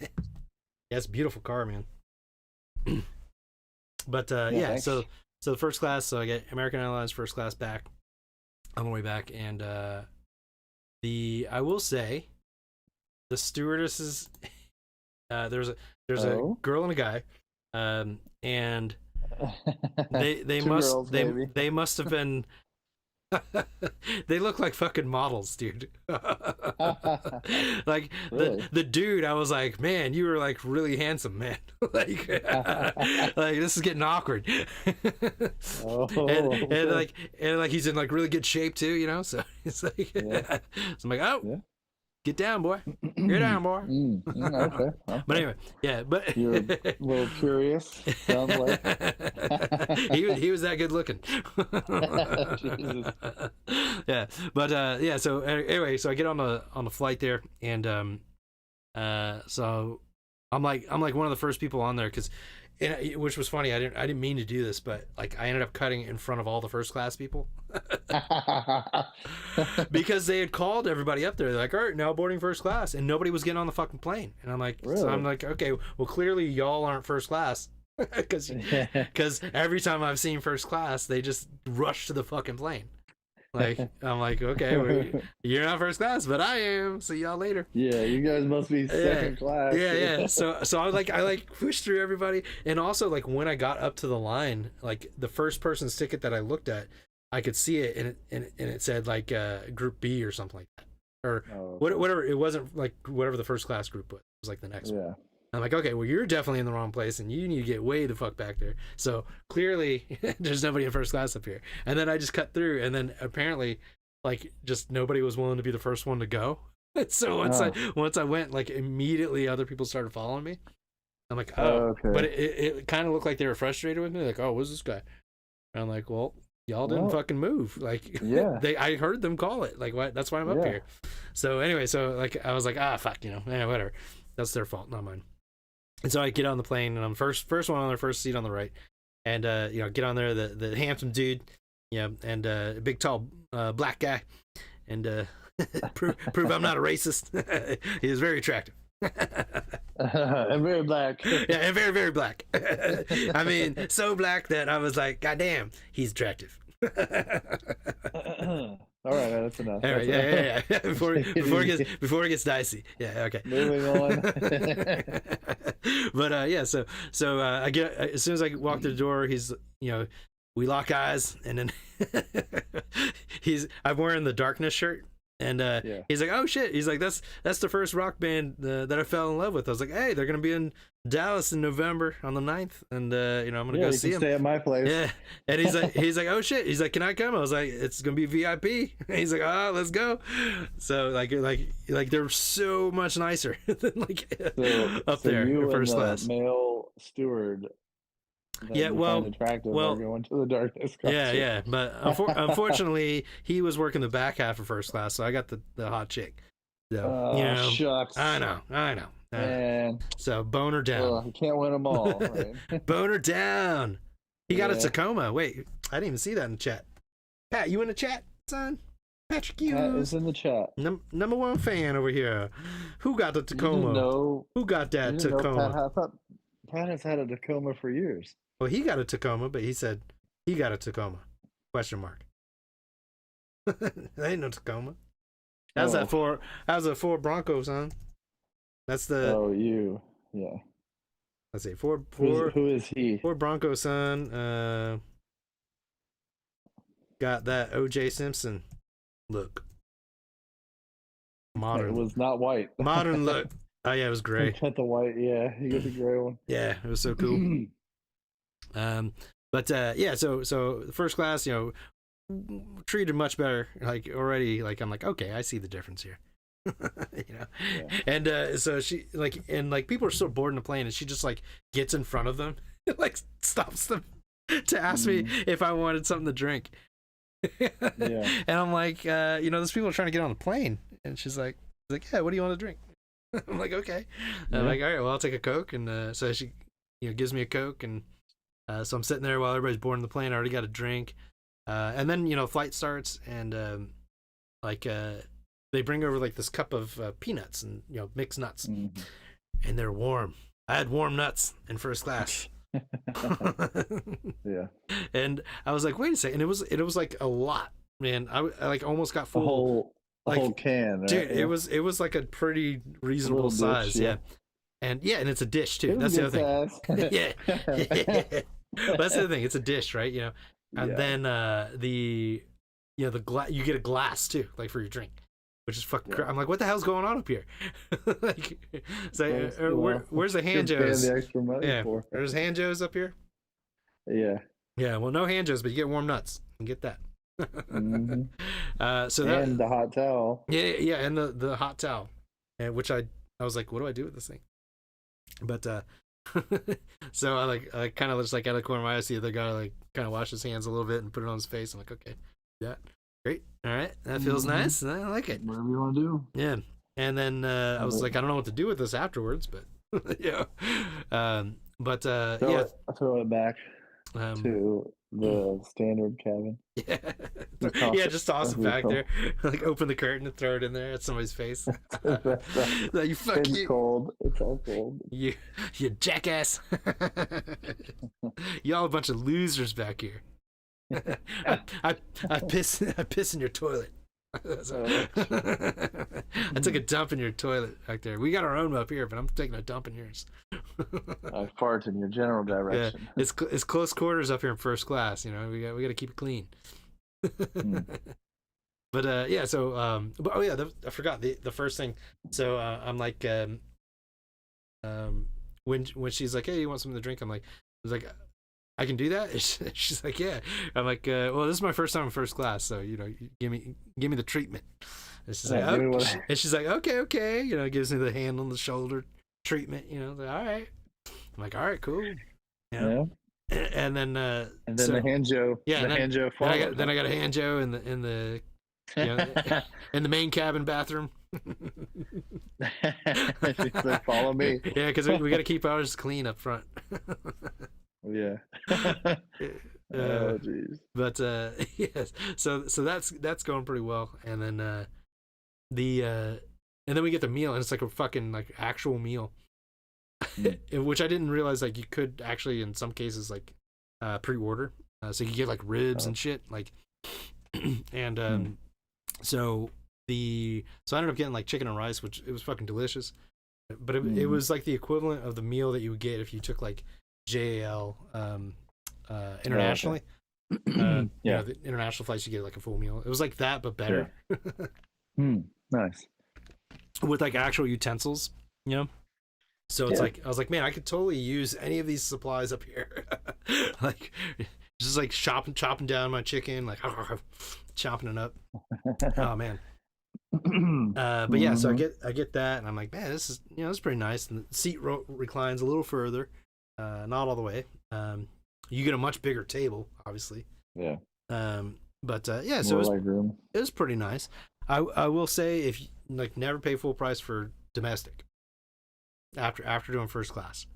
it's a beautiful car, man. But yeah, so the first class, so I get American Airlines first class back on the way back, and I will say, the stewardesses, there's a girl and a guy, and they must have been. They look like fucking models, dude. Like really? the dude, I was like, man, you were like really handsome, man. Like this is getting awkward. And like he's in like really good shape too, you know. So it's like, so I'm like, oh, get down, boy. Get down, boy. Okay. But anyway, yeah, but You're a little curious, sounds like. he was that good looking. Jesus. Yeah, but yeah. So anyway, so I get on the flight there, and so I'm like one of the first people on there, because, which was funny. I didn't mean to do this, but like I ended up cutting in front of all the first class people because they had called everybody up there. They're like, all right, now boarding first class, and nobody was getting on the fucking plane. And I'm like, really? So I'm like, okay, well clearly y'all aren't first class. Because every time I've seen first class, they just rush to the fucking plane. Like, I'm like, okay, well, you're not first class, but I am. See y'all later. Yeah, you guys must be second class. Yeah. So I pushed through everybody, and also like when I got up to the line, like the first person's ticket that I looked at, I could see it, and it said like Group B or something like that, or whatever. It wasn't like whatever the first class group was. It was like the next one. I'm like, okay, well, you're definitely in the wrong place, and you need to get way the fuck back there. So clearly, there's nobody in first class up here. And then I just cut through, and then apparently, like, just nobody was willing to be the first one to go. So once I went, like, immediately other people started following me. I'm like, oh, okay. But it kind of looked like they were frustrated with me, like, oh, what's this guy? And I'm like, well, y'all didn't fucking move. Like, yeah, I heard them call it. Like, what? That's why I'm up here. So anyway, so like, I was like, fuck, whatever. That's their fault, not mine. And so I get on the plane, and I'm first one on the first seat on the right, and get on there, the handsome dude, and a big tall black guy, and prove I'm not a racist. He is very attractive. And very black. Yeah, and very, very black. I mean, so black that I was like, God damn, he's attractive. All right, man, that's enough. All right, yeah. Before it gets dicey. Yeah, okay. Moving on. But yeah, so I get, as soon as I walk through the door, he's, we lock eyes, and then I'm wearing the Darkness shirt, and he's like, oh shit, he's like, that's the first rock band that I fell in love with. I was like, hey, they're gonna be in Dallas in November on the 9th, and I'm gonna go see him. Stay at my place. Yeah, and he's like, oh shit, he's like, can I come? I was like, it's gonna be VIP. And he's like, oh, let's go. So like they're so much nicer than up there you first and class. The male steward. Yeah, well, going to the Darkness concert. Yeah, but unfortunately, he was working the back half of first class, so I got the hot chick. So, shucks. I know. Man. So boner down. You can't win them all, right? Boner down. He got a Tacoma. Wait, I didn't even see that in the chat. Pat, you in the chat, son? Patrick Hughes. Pat is in the chat. Number one fan over here. Who got the Tacoma? Who got that Tacoma? I thought Pat has had a Tacoma for years. Well, he got a Tacoma, but he said he got a Tacoma. Question mark. That ain't no Tacoma. How's that Ford Bronco, son? That's the. Oh, you. Yeah. Let's see. Ford. Who is he? Ford Bronco, son. Got that O.J. Simpson look. Modern. It was not white. Modern look. Oh yeah, it was gray. Cut the white. Yeah, he got the gray one. Yeah, it was so cool. But yeah, so the first class, treated much better. Like already, like I'm like, okay, I see the difference here. Yeah. And so she people are still boarding the plane, and she just like gets in front of them, like stops them to ask me if I wanted something to drink. Yeah. And I'm like, those people are trying to get on the plane, and she's like, yeah, what do you want to drink? I'm like, okay. I'm like, all right, well, I'll take a Coke. And so she, gives me a Coke, and so I'm sitting there while everybody's boarding the plane. I already got a drink, and then flight starts, and they bring over like this cup of peanuts and mixed nuts, and they're warm. I had warm nuts in first class. Yeah. And I was like, wait a second. It was like a lot, man. I like almost got full. A whole can, right? Dude. Yeah. It was like a pretty reasonable size, dish, yeah. And it's a dish too. That's the other thing. Yeah. That's the other thing. It's a dish, right? And then the you get a glass too, like for your drink, which is fucking. I'm like, what the hell's going on up here? Where's the hand joes? The extra money for. There's hand joes up here. Yeah. Yeah. Well, no hand joes, but you get warm nuts. You can get that. Mm-hmm. So that, and the hot towel. Yeah, and the hot towel. and which I was like, what do I do with this thing? But so I kind of just like out of the corner of my eye see the guy like kind of wash his hands a little bit and put it on his face. I'm like, okay, yeah, great, all right, that feels nice. I like it. Whatever you want to do. Yeah, and then I was like, I don't know what to do with this afterwards, but yeah, yeah, Throw it back to the standard cabin. Yeah, yeah, just toss it back there, like open the curtain and throw it in there at somebody's face. Like, you fuck It's you. cold. It's all cold. You jackass. Y'all a bunch of losers back here. I piss in your toilet. I took a dump in your toilet back there. We got our own up here, but I'm taking a dump in yours. I fart in your general direction. Yeah, it's close quarters up here in first class. You know, we got to keep it clean. But yeah, so but oh yeah, I forgot the first thing. So I'm like when she's like, hey, you want something to drink? I was like, I can do that. She's like, yeah. I'm like, well, this is my first time in first class, so you know, give me the treatment. And she's like, and she's like, okay, you know, gives me the hand on the shoulder treatment. You know, like, all right. I'm like, all right, cool. You know? Yeah. And then the hand Joe. Yeah, hand Joe. Then I got a hand Joe in the you know, in the main cabin bathroom. Follow me. Yeah, because we got to keep ours clean up front. Yeah. Oh jeez. But yes, so that's going pretty well, and then and then we get the meal, and it's like a fucking like actual meal, which I didn't realize like you could actually in some cases like pre-order, so you could get like ribs and shit like, and so I ended up getting like chicken and rice, which it was fucking delicious, but it was like the equivalent of the meal that you would get if you took like JAL internationally. Yeah, you know, the international flights you get like a full meal. It was like that but better. Nice. With like actual utensils, you know. So it's like I was like, man, I could totally use any of these supplies up here. Like just like chopping down my chicken, like chopping it up. Oh man. But yeah, so I get that, and I'm like, man, this is, you know, this is pretty nice. And the seat reclines a little further, not all the way. You get a much bigger table, obviously. Yeah. But yeah, so it was pretty nice. I will say, if you, like, never pay full price for domestic after doing first class.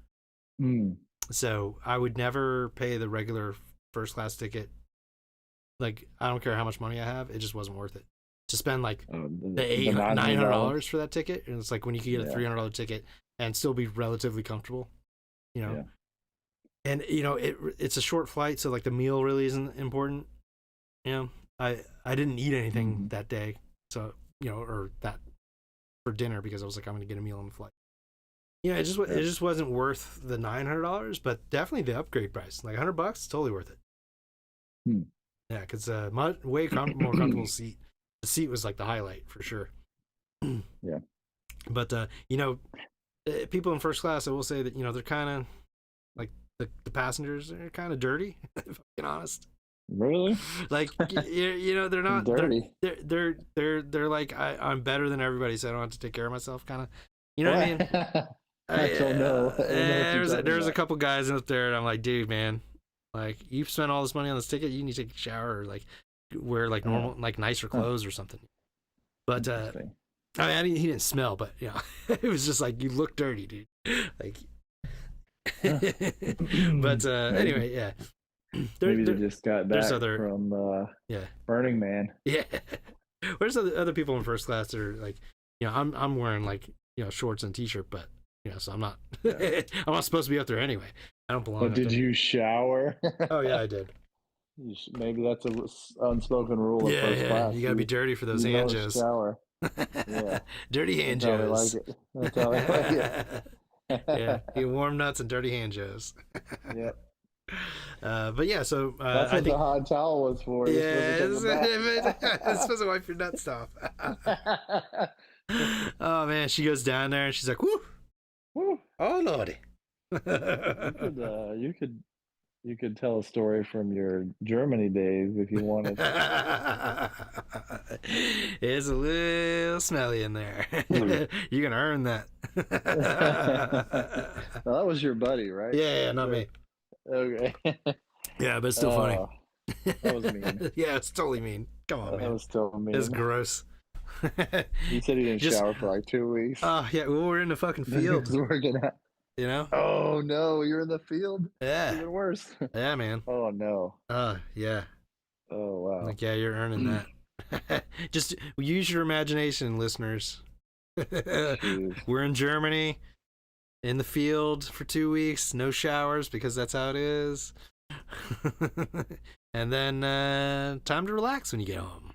So I would never pay the regular first class ticket. Like, I don't care how much money I have, it just wasn't worth it to spend like the $900 for that ticket. And it's like when you can get a $300 ticket and still be relatively comfortable, you know. And you know, it's a short flight, so like the meal really isn't important. You know, I didn't eat anything that day, so you know, or that for dinner, because I was like, I'm gonna get a meal on the flight. You know, it just wasn't worth the $900, but definitely the upgrade price, like $100, totally worth it. Yeah, because more comfortable seat. The seat was like the highlight for sure. Yeah, but you know, people in first class, I will say that, you know, they're kind of like the passengers are kind of dirty. If I'm being honest. Really? Like you know, they're not dirty. They're like, I'm better than everybody, so I don't have to take care of myself. Kind of, you know what I mean? I don't know. There's a couple guys up there, and I'm like, dude, man, like, you've spent all this money on this ticket, you need to take a shower, or like wear like normal, like nicer clothes or something. But I mean, he didn't smell, but you know, it was just like, you look dirty, dude. Like, but anyway, yeah. Maybe they just got back from Burning Man. Yeah. There's other people in first class that are like, you know, I'm wearing like, you know, shorts and t-shirt, but you know, so I'm not I'm not supposed to be up there anyway. I don't belong. But did you shower? Oh yeah, I did. Maybe that's an unspoken rule of first class. You gotta be dirty for those hand joes. Shower. Yeah. Dirty hand joes. That's how I like it. Yeah, you warm nuts and dirty hand joes. Yep. But yeah, so that's what the hot towel was for. Yeah, it's supposed to wipe your nuts off. Oh man, she goes down there and she's like, "Woo, woo, oh lordy." You could tell a story from your Germany days if you wanted. It's a little smelly in there. You're gonna earn that. Well, that was your buddy, right? Yeah, not me. Okay. Yeah, but it's still funny. That was mean. Yeah, it's totally mean. Come on, That man. was still mean. It's gross. He said he didn't Just- shower for like 2 weeks. Oh yeah, well, we're in the fucking He field. was working out. You know? Oh no, you're in the field. Yeah. Even worse. Yeah, man. Oh no. Yeah. Oh wow. Like, yeah, you're earning that. Just use your imagination, listeners. Jeez. We're in Germany, in the field for 2 weeks, no showers because that's how it is. And then time to relax when you get home.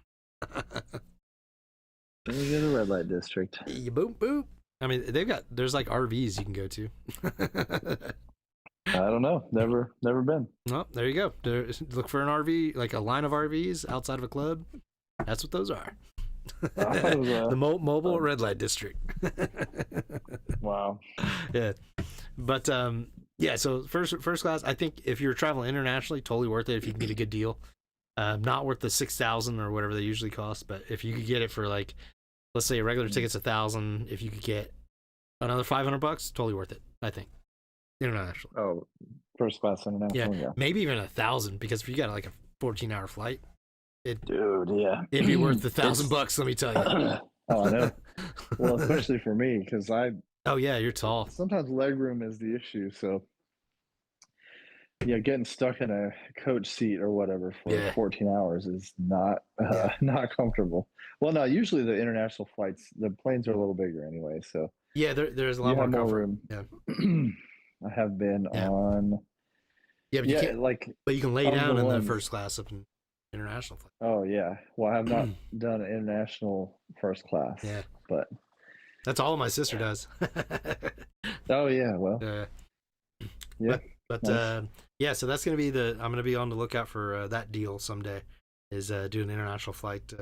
Let me go to the red light district. You boop boop. I mean, there's like RVs you can go to. I don't know. Never been. Well, there you go. Look for an RV, like a line of RVs outside of a club. That's what those are. I thought it was The mobile red light district. Wow. Yeah, but yeah. So first class, I think if you're traveling internationally, totally worth it if you can get a good deal. Not worth the 6,000 or whatever they usually cost, but if you could get it for like, let's say a regular ticket's 1,000, if you could get another $500, totally worth it. I think international. Oh, first class international. Yeah, maybe even 1,000 because if you got like a 14-hour flight, Dude, yeah. it'd be worth the $1,000. Let me tell you. Oh, I know. Well, especially for me, because Oh yeah, you're tall. sometimes leg room is the issue. So, yeah, getting stuck in a coach seat or whatever for Yeah. 14 hours is not Yeah. not comfortable. Well, no, usually the international flights, the planes are a little bigger anyway, so Yeah, there's a you lot more have more comfort. room. Yeah. I have been Yeah. on, Yeah, but you yeah, can't. like, But you can lay of the down in the ones- first class up in international flight. oh yeah. Well, I have not done international first class. Yeah. But That's all my sister does. oh yeah, well, Yeah. yeah. But Nice. yeah, so that's gonna be I'm gonna be on the lookout for that deal someday. Is do an international flight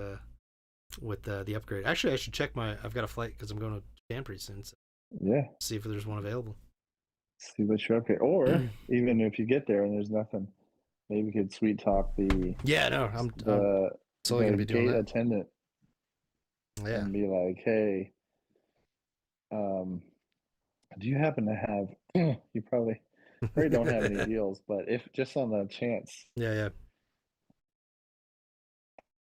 with the upgrade. Actually, I should check I've got a flight because I'm going to Japan pretty soon. So Yeah. see if there's one available. See what you're okay. Or even if you get there and there's nothing, maybe you could sweet talk the Yeah, no, I'm the, totally gonna be doing gate that. attendant Yeah. and be like, hey, do you happen to have you probably don't have any deals, but if just on the chance, Yeah.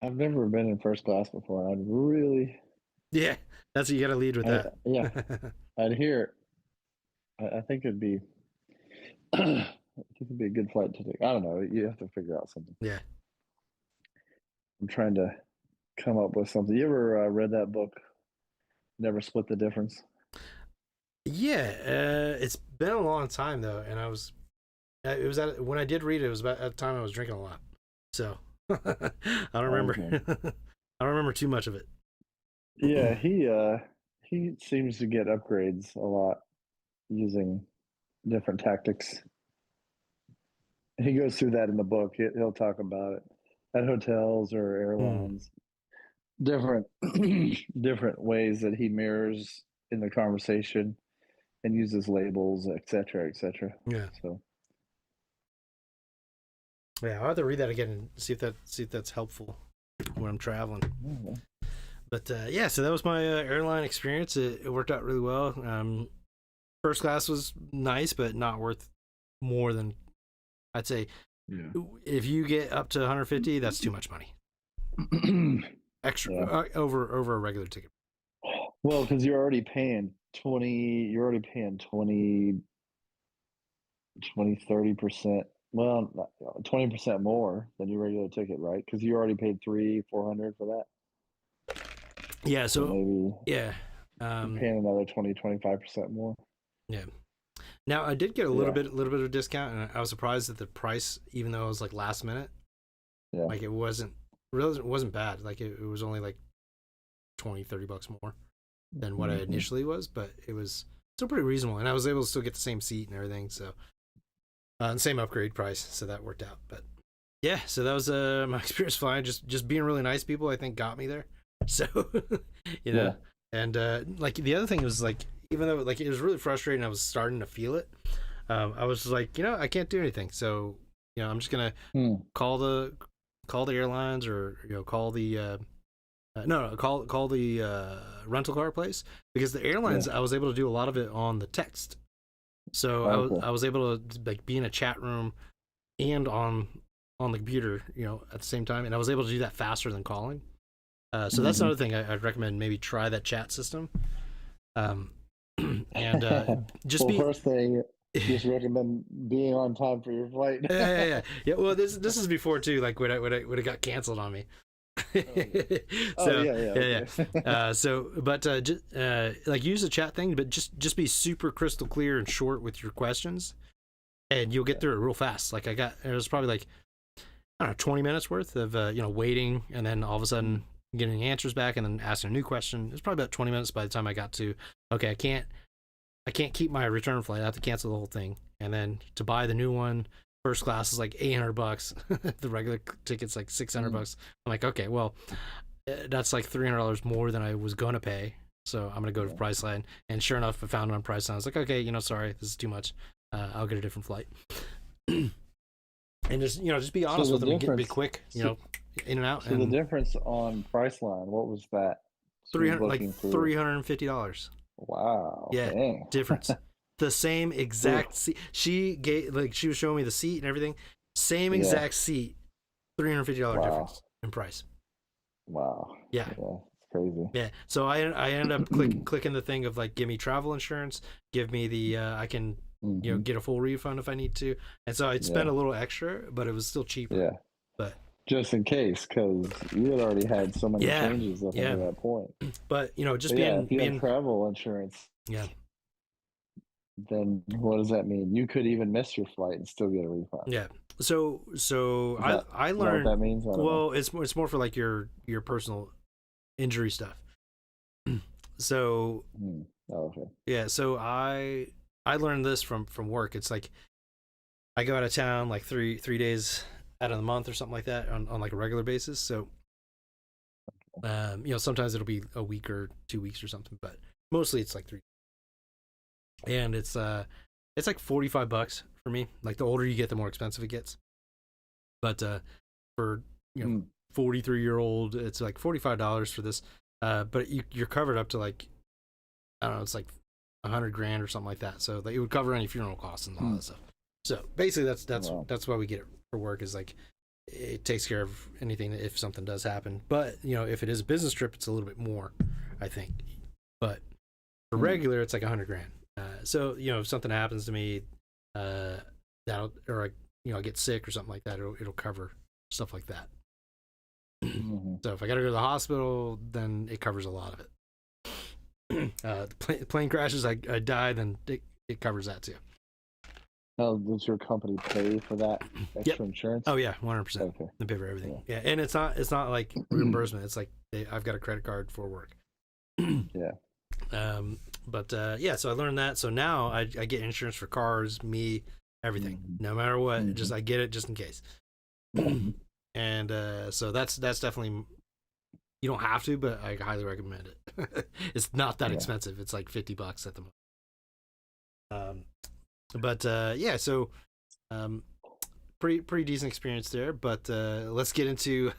I've never been in first class before. I'd really Yeah. That's you got to lead with that. yeah, I'd hear I think it'd be I think it'd be a good flight to take. I don't know. You have to figure out something. Yeah. I'm trying to come up with something. You ever read that book, Never Split the Difference? Yeah, it's been a long time though, and it was when I did read it was about at the time I was drinking a lot, so I don't remember. Okay. I don't remember too much of it. Yeah, he seems to get upgrades a lot using different tactics. He goes through that in the book. He'll talk about it at hotels or airlines. Different different ways that he mirrors in the conversation and uses labels, etc., etc. Yeah, So yeah. I'll have to read that again and see if that's helpful when I'm traveling. But yeah, so that was my airline experience. It worked out really well. First class was nice, but not worth more than I'd say. yeah. If you get up to 150, that's too much money. Extra Yeah. over a regular ticket. Well, because you're already paying 20, 30%. Well, 20% more than your regular ticket, right? Because you already paid 300-400 for that. Yeah. So So maybe yeah. you're paying another 20-25% more. Yeah. Now I did get a little bit of a discount, and I was surprised at the price, even though it was like last minute. Yeah. Like it wasn't bad. Like it was only like $20-$30 more than what I initially was, but it was still pretty reasonable, and I was able to still get the same seat and everything. So and same upgrade price, so that worked out. But yeah, so that was my experience flying. Just being really nice people, I think, got me there. So you know, and like the other thing was like, even though like it was really frustrating, I was starting to feel it. I was like, I can't do anything, so I'm just gonna call the airlines or call the no, call the rental car place, because the airlines, I was able to do a lot of it on the text. So I was able to like be in a chat room and on the computer, at the same time, and I was able to do that faster than calling. So that's another thing I'd recommend. Maybe try that chat system. And just be. First thing, just recommend being on time for your flight. Yeah. Well, this is before too, like when it got canceled on me. Like use the chat thing, but just be super crystal clear and short with your questions, and you'll get through it real fast. Like it was probably like, I don't know, 20 minutes worth of waiting, and then all of a sudden getting answers back, and then asking a new question. It was probably about 20 minutes by the time I got to, okay, I can't keep my return flight. I have to cancel the whole thing, and then to buy the new one. First class is like $800. The regular ticket's like $600. I'm like, okay, well, that's like $300 more than I was gonna pay. So I'm gonna go to Priceline, and sure enough, I found it on Priceline. I was like, okay, sorry, this is too much. I'll get a different flight. And just be honest with them and be quick. In and out. So the difference on Priceline, what was that? $350. Wow. Yeah, dang. Difference. The same exact seat. She was showing me the seat and everything. Same exact seat. $350 difference in price. Wow. Yeah. It's crazy. Yeah. So I ended up clicking the thing of like, give me travel insurance, give me the I can get a full refund if I need to. And so I'd spend a little extra, but it was still cheaper. Yeah. But just in case, because you had already had so many changes up until that point. But just if you have travel insurance. Yeah. Then what does that mean? You could even miss your flight and still get a refund. Yeah. So I learned what that means. Well, it's more for like your personal injury stuff. So okay. Yeah, so I learned this from work. It's like I go out of town like three days out of the month or something like that on like a regular basis. So sometimes it'll be a week or 2 weeks or something, but mostly it's like 3. And it's like $45 for me. Like the older you get, the more expensive it gets. But for 43-year-old, it's like $45 for this. But you're covered up to like, I don't know, it's like $100,000 or something like that. So it would cover any funeral costs and all that stuff. So basically, that's why we get it for work, is like it takes care of anything if something does happen. But if it is a business trip, it's a little bit more, I think. But for regular, it's like $100,000. So if something happens to me, I get sick or something like that, it'll cover stuff like that. So if I gotta go to the hospital, then it covers a lot of it. The plane crashes, I die, then it covers that too. Oh, does your company pay for that extra insurance? Oh yeah, 100%. Okay. They pay for everything. Yeah, and it's not like reimbursement. It's like I've got a credit card for work. Yeah. So I learned that. So now I get insurance for cars, me, everything, no matter what. Just I get it just in case. And so that's definitely, you don't have to, but I highly recommend it. It's not that expensive. It's like $50 at the moment. So pretty decent experience there. But let's get into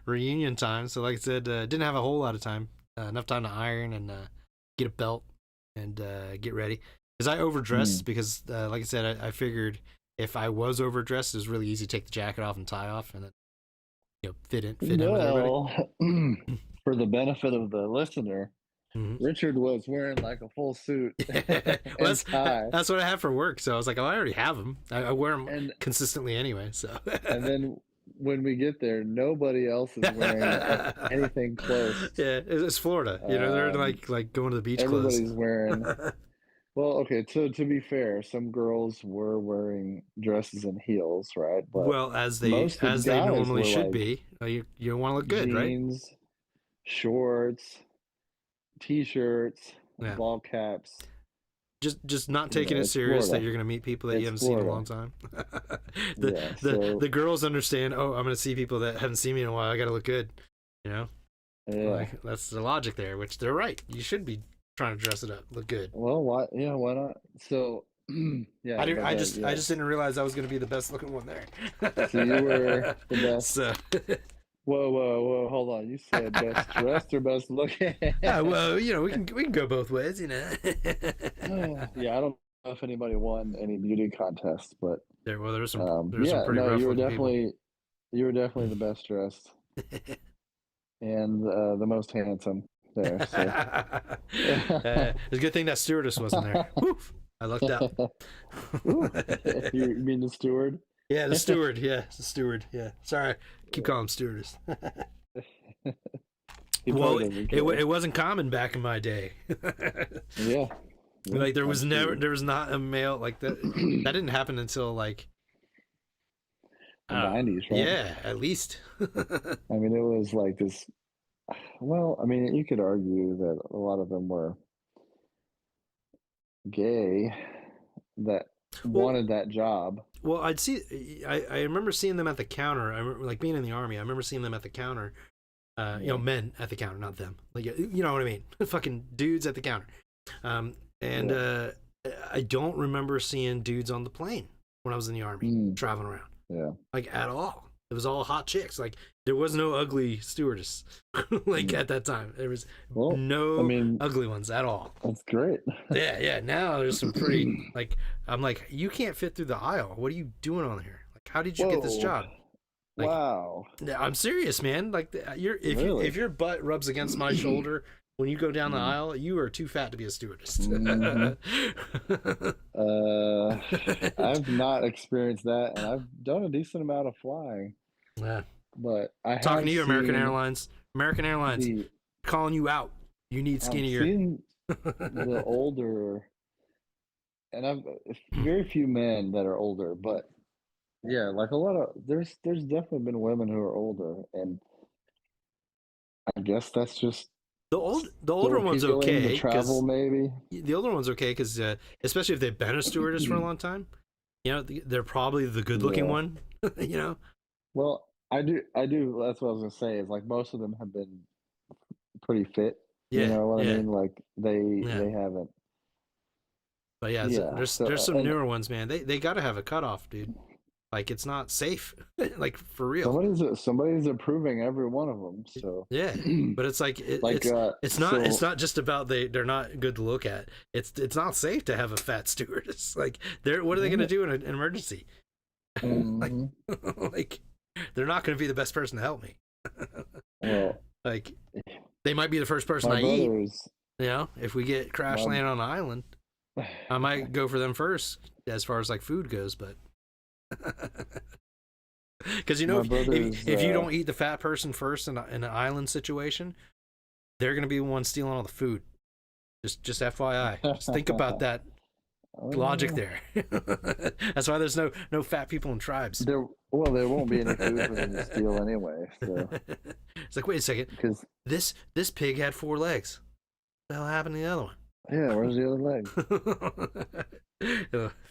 reunion time. So like I said, didn't have a whole lot of time. Enough time to iron and get a belt and get ready, because I overdressed because like I said, I figured if I was overdressed, it was really easy to take the jacket off and tie off and then fit in with everybody. For the benefit of the listener, Richard was wearing like a full suit and tie. That's what I have for work, so I was like, I already have them. I wear them consistently anyway. So and then when we get there, nobody else is wearing anything close. Yeah, it's Florida. They're like going to the beach everybody's clothes. Wearing. Well, okay. So to be fair, some girls were wearing dresses and heels, right? But as they normally should be. You want to look good, jeans, right? Shorts, t-shirts, ball caps. Just not taking it serious that you're going to meet people that you haven't seen in a long time. The girls understand, I'm going to see people that haven't seen me in a while. I got to look good, Yeah. Like, that's the logic there, which they're right. You should be trying to dress it up, look good. Well, why? Yeah, why not? So, yeah. I just didn't realize I was going to be the best looking one there. So you were the best. So, Whoa! Hold on. You said best dressed or best looking? Well, we can go both ways, Yeah, I don't know if anybody won any beauty contests, but there's some yeah, pretty no, rough looking people. you were definitely the best dressed and the most handsome there. So It's a good thing that stewardess wasn't there. Whew, I lucked out. Ooh, you mean the steward? Yeah, the steward. Yeah, the steward. Yeah. Sorry, keep calling him stewardess. He Well, probably doesn't care. it wasn't common back in my day. Yeah. Like there was I'm never sure. there was not a male like that. That didn't happen until like The 90s, right? yeah, at least. I mean, it was like this. Well, I mean, you could argue that a lot of them were gay that Well, wanted that job. well, I'd see. I remember seeing them at the counter. I remember like being in the army. I remember seeing them at the counter. Men at the counter, not them. Like you know what I mean? Fucking dudes at the counter. And I don't remember seeing dudes on the plane when I was in the army traveling around. Yeah. Like at all. It was all hot chicks. Like there was no ugly stewardess. Like at that time, there was no ugly ones at all. That's great. Yeah. Now there's some pretty like I'm like you can't fit through the aisle. What are you doing on here? Like how did you get this job? Like, wow. I'm serious, man. Like if your butt rubs against my shoulder when you go down the aisle, you are too fat to be a stewardess. I've not experienced that, and I've done a decent amount of flying. Yeah. But I Talking to you, American seen Airlines. American Airlines calling you out. You need skinnier. I've seen the older, and I've very few men that are older, but yeah, like a lot of there's definitely been women who are older, and I guess that's just the older one's appealing to okay. travel, maybe. The older one's okay because especially if they've been a stewardess for a long time, they're probably the good looking one. Well, I do. That's what I was gonna say. Is like most of them have been pretty fit. Yeah, you know what I yeah. mean? Like they haven't. But yeah, there's some newer ones, man. They got to have a cutoff, dude. Like it's not safe, like for real. Somebody's approving every one of them. So yeah, but it's like it's not just about they're not good to look at. It's not safe to have a fat stewardess. Like what are they gonna do in an emergency? like they're not gonna be the best person to help me. Well, like they might be the first person I eat. If we get crash land on an island, I might go for them first as far as like food goes, but. Because if you don't eat the fat person first in an island situation, they're gonna be the ones stealing all the food. Just FYI. Just think about that logic there. That's why there's no fat people in tribes. There won't be any food for them to steal anyway. So it's like, wait a second, because this pig had 4 legs. What the hell happened to the other one? Yeah, where's the other leg?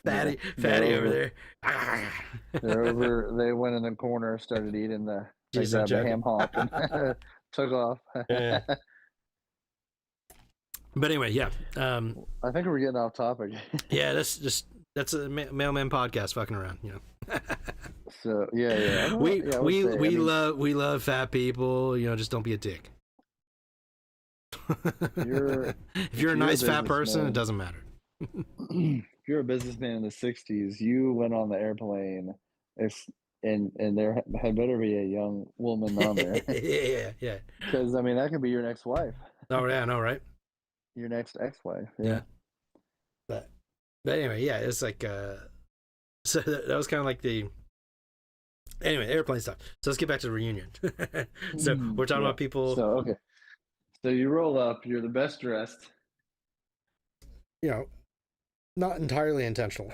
Fatty over there. They're over. They went in the corner, started eating the ham hock, and took off. Yeah. But anyway, yeah. I think we're getting off topic. Yeah, that's a mailman podcast fucking around, So yeah. We love fat people. Just don't be a dick. If you're a nice fat person, it doesn't matter. If you're a businessman in the 60s, you went on the airplane, and there had better be a young woman on there. Yeah. Because I mean, that could be your next wife. Oh yeah, I know, right? Your next ex-wife. Yeah. But anyway, yeah, it's like so that was kind of like the anyway airplane stuff. So let's get back to the reunion. So we're talking about people. So okay. So you roll up. You're the best dressed. Not entirely intentional.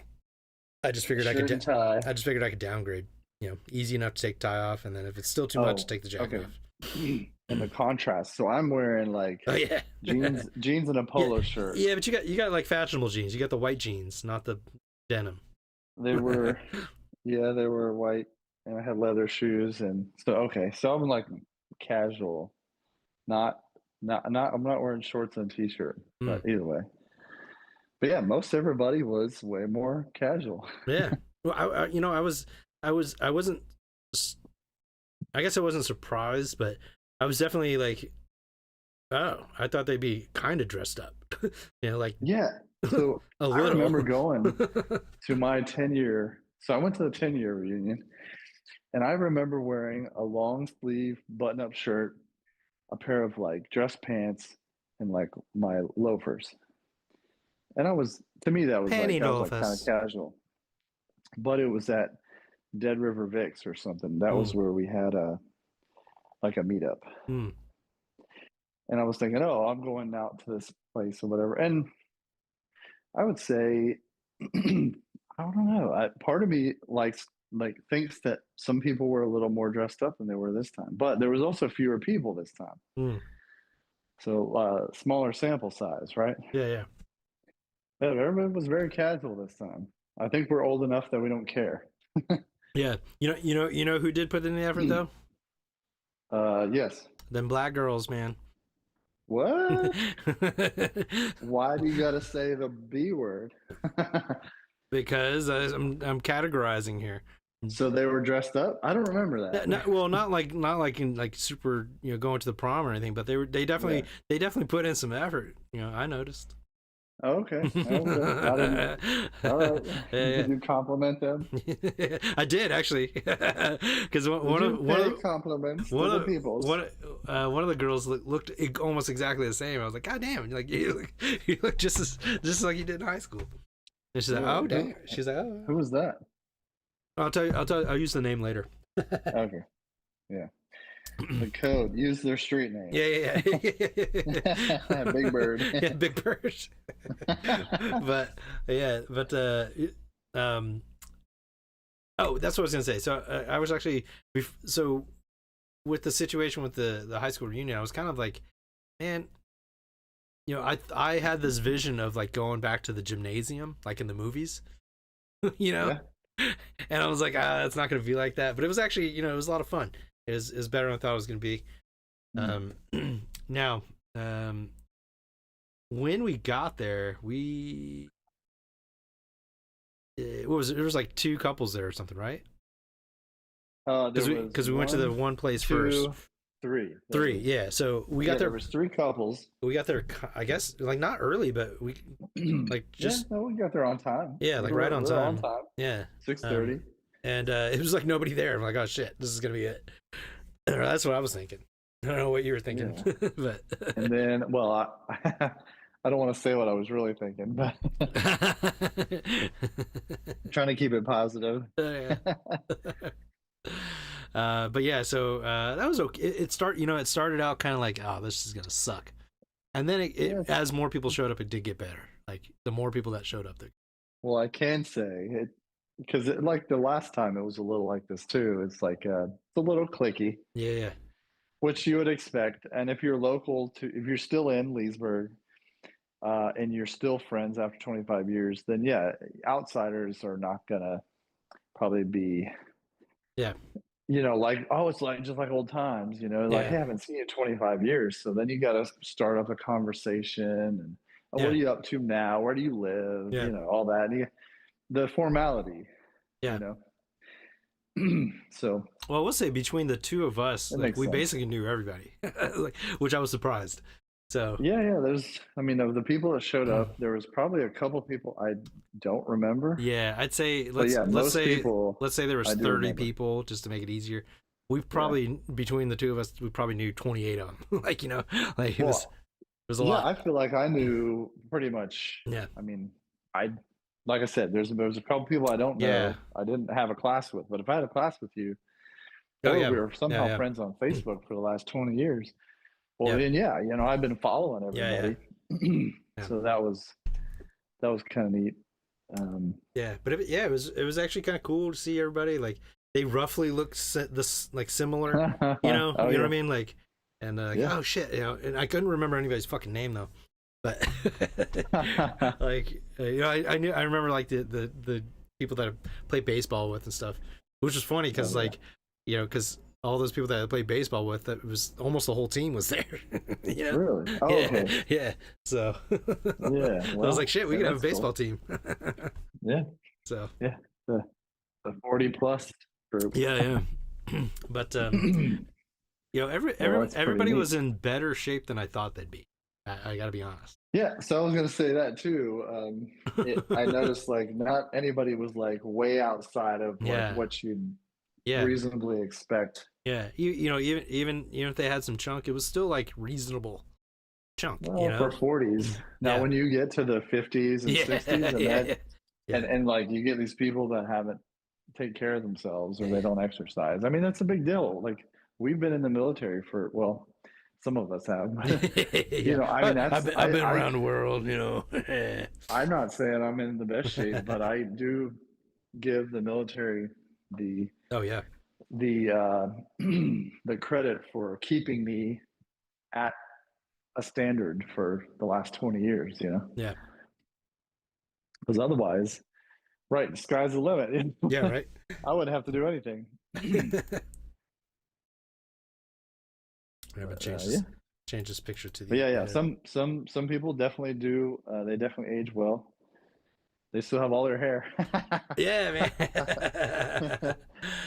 I just figured I could downgrade. Easy enough to take tie off, and then if it's still too much, take the jacket off. And the contrast. So I'm wearing like jeans and a polo shirt. Yeah, but you got like fashionable jeans. You got the white jeans, not the denim. They were, they were white, and I had leather shoes, and so I'm like casual, I'm not wearing shorts and a t-shirt, but either way. But yeah, most everybody was way more casual. Yeah, well, I wasn't I guess I wasn't surprised, but I was definitely like, oh, I thought they'd be kind of dressed up, like Yeah. So a I little. remember going to my 10-year. So I went to the 10-year reunion, and I remember wearing a long sleeve button up shirt, a pair of like dress pants, and like my loafers. And to me, that was like kind of Pantyhose. casual. But it was at Dead River Vic's or something. That was where we had a meetup. Mm. And I was thinking, oh, I'm going out to this place or whatever. And I would say, I don't know. Part of me thinks that some people were a little more dressed up than they were this time, but there was also fewer people this time. Mm. So smaller sample size, right? Yeah. Yeah, everybody was very casual this time. I think we're old enough that we don't care. Yeah. You know who did put in the effort though? Yes. Them black girls, man. What? Why do you gotta say the B word? Because I'm categorizing here. So they were dressed up? I don't remember that. Not like in like super, going to the prom or anything, but they definitely put in some effort. I noticed. Oh, okay. I didn't. All right. Did you compliment them? I did actually, because one of compliments to the people. One of the girls looked almost exactly the same. I was like, God damn! Like you look just like you did in high school. And she's like, oh damn. She's like, oh. Who was that? I'll tell you. I'll use the name later. Okay. Yeah. The code. Use their street name. Yeah. Big Bird. Yeah, Big Bird. Oh, that's what I was gonna say. So I was actually with the situation with the high school reunion, I was kind of like, man, I had this vision of like going back to the gymnasium, like in the movies, Yeah. And I was like, it's not gonna be like that. But it was actually, it was a lot of fun. It was better than I thought it was gonna be. Now, when we got there, it was like 2 couples there or something, right? Because we went to the one place first. 3. 3, yeah. So we got there. There was 3 couples. We got there, I guess, like not early, but we like just. Yeah, no, we got there on time. Yeah, like right on time. On time. Yeah, 6:30. And it was like nobody there. I'm like, oh shit, this is gonna be it. That's what I was thinking. I don't know what you were thinking, yeah. But. And then, well, I don't want to say what I was really thinking, but I'm trying to keep it positive. But yeah, so that was okay. It started out kind of like, oh, this is gonna suck, and then as more people showed up, it did get better. Like the more people that showed up, well, I can say it because like the last time it was a little like this too. It's like it's a little cliquey. Yeah. Which you would expect, and if you're still in Leesburg, and you're still friends after 25 years, then yeah, outsiders are not gonna probably be. Yeah. Like, oh, it's like just like old times, like, hey, I haven't seen you in 25 years. So then you got to start up a conversation and what are you up to now? Where do you live? All that. The formality. Yeah. So. Well, we'll say between the 2 of us, like we sense. basically knew everybody, which I was surprised. So. Yeah. Of the people that showed up, there was probably a couple people I don't remember. Yeah, I'd say let's say there was 30 people just to make it easier. We probably between the 2 of us, we probably knew 28 of them. It was a lot. I feel like I knew pretty much. Yeah. I mean, like I said, there's a couple people I don't know. Yeah. I didn't have a class with, but if I had a class with you, we were somehow friends on Facebook for the last 20 years. Well, then I've been following everybody. Yeah. So that was kind of neat. But it was actually kind of cool to see everybody. Like they roughly look similar. You know what I mean? Like, and oh shit, and I couldn't remember anybody's fucking name though. But like I remember like the people that I played baseball with and stuff, which was funny because because all those people that I played baseball with, that was almost the whole team was there. Really? Oh, okay. Yeah. So yeah, I was like, shit, we could have a baseball team. Yeah. So the 40 plus group. Yeah. But Well, that's pretty everybody neat. was in better shape than I thought they'd be. I got to be honest. Yeah, so I was gonna say that too. I noticed like not anybody was like way outside of like Yeah. what you'd Yeah. reasonably expect. Yeah. You know, even if they had some chunk, it was still like reasonable chunk. Well, You know, for 40s. Now, Yeah. when you get to the 50s and Yeah. 60s, and Yeah. that, Yeah. and like you get these people that haven't take care of themselves or Yeah. they don't exercise. I mean, that's a big deal. Like we've been in the military for well, some of us have. But, Yeah. I mean, that's I've been around the world. You know. I'm not saying I'm in the best shape, but I do give the military the Oh yeah. the credit for keeping me at a standard for the last 20 years. Yeah. Because otherwise, right, the sky's the limit. Yeah. Right. I wouldn't have to do anything. But Yeah. change this picture to the. But yeah. Some people definitely do. They definitely age well. They still have all their hair. Yeah, man.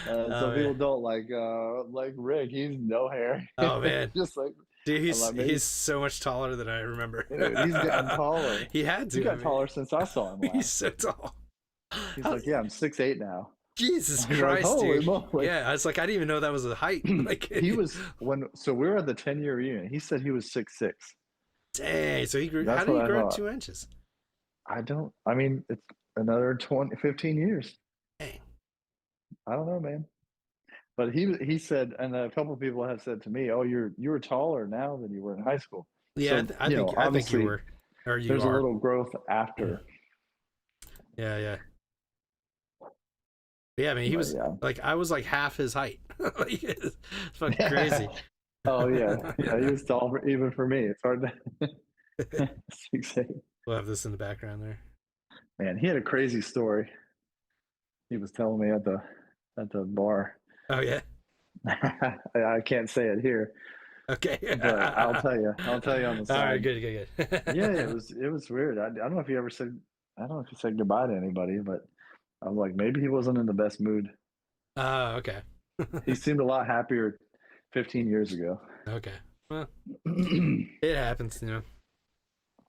Some people don't like Rick. He's no hair. Oh man, Just like dude, maybe, he's so much taller than I remember. dude, he's gotten taller. He had to. He got taller since I saw him last. He's so tall. He's like, yeah, I'm 6'8" now. Jesus I'm like, Christ, holy dude. moly. Yeah, I was like, I didn't even know that was a height. Like He was so we were at the 10-year reunion. He said he was 6'6". Dang, so he grew. That's How did he what I grow thought. 2 inches? I mean, it's another 15 years. Dang. I don't know, man. But he said, and a couple of people have said to me, "Oh, you were taller now than you were in high school." Yeah, So, I think you obviously, were, or you there's are. a little growth after. Yeah, yeah. Yeah, I mean, he was like, I was like half his height. Like, it's fucking crazy. Oh yeah, he was tall even for me. It's hard to 6'8". We'll have this in the background there. Man, he had a crazy story. He was telling me at the bar. Oh yeah. I can't say it here. Okay. But I'll tell you on the side. All right, good. Yeah, it was weird. I don't know if he ever said. I don't know if he said goodbye to anybody, but I was like, maybe he wasn't in the best mood. Oh, okay. He seemed a lot happier 15 years ago. Okay. Well, it happens, you know.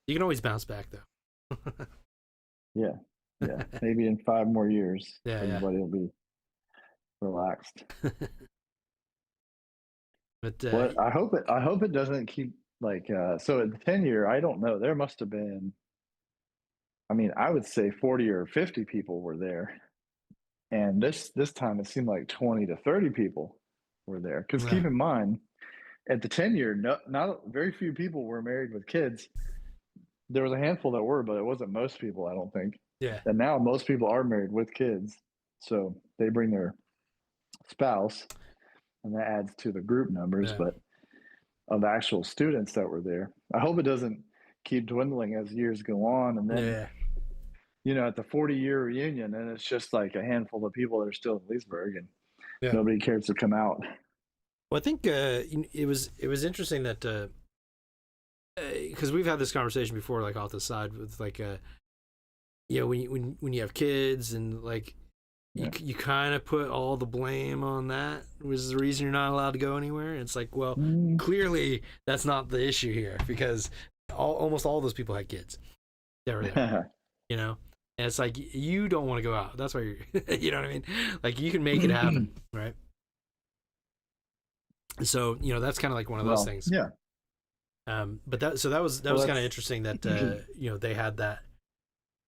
You can always bounce back though. Yeah. Maybe in 5 more years, Yeah, everybody will be relaxed. But I hope it doesn't keep like so at the 10-year, I don't know. There must have been, I mean, I would say 40 or 50 people were there. And this time it seemed like 20 to 30 people were there. Because keep in mind, at the 10-year, not very few people were married with kids. There was a handful that were, but it wasn't most people, I don't think. yeah. And now most people are married with kids. So they bring their spouse, and that adds to the group numbers. Yeah. But of the actual students that were there, I hope it doesn't keep dwindling as years go on. And then, at the 40-year reunion, and it's just like a handful of people that are still in Leesburg, and nobody cares to come out. Well, I think it was interesting that because we've had this conversation before, like off the side with like when you have kids and like you kind of put all the blame on that was the reason you're not allowed to go anywhere. It's like, well, clearly that's not the issue here because almost all those people had kids. They were there, and it's like you don't want to go out. That's why you're, you know what I mean? Like you can make it happen, right? So that's kind of like one of those things. Yeah. But that was kind of interesting that they had that,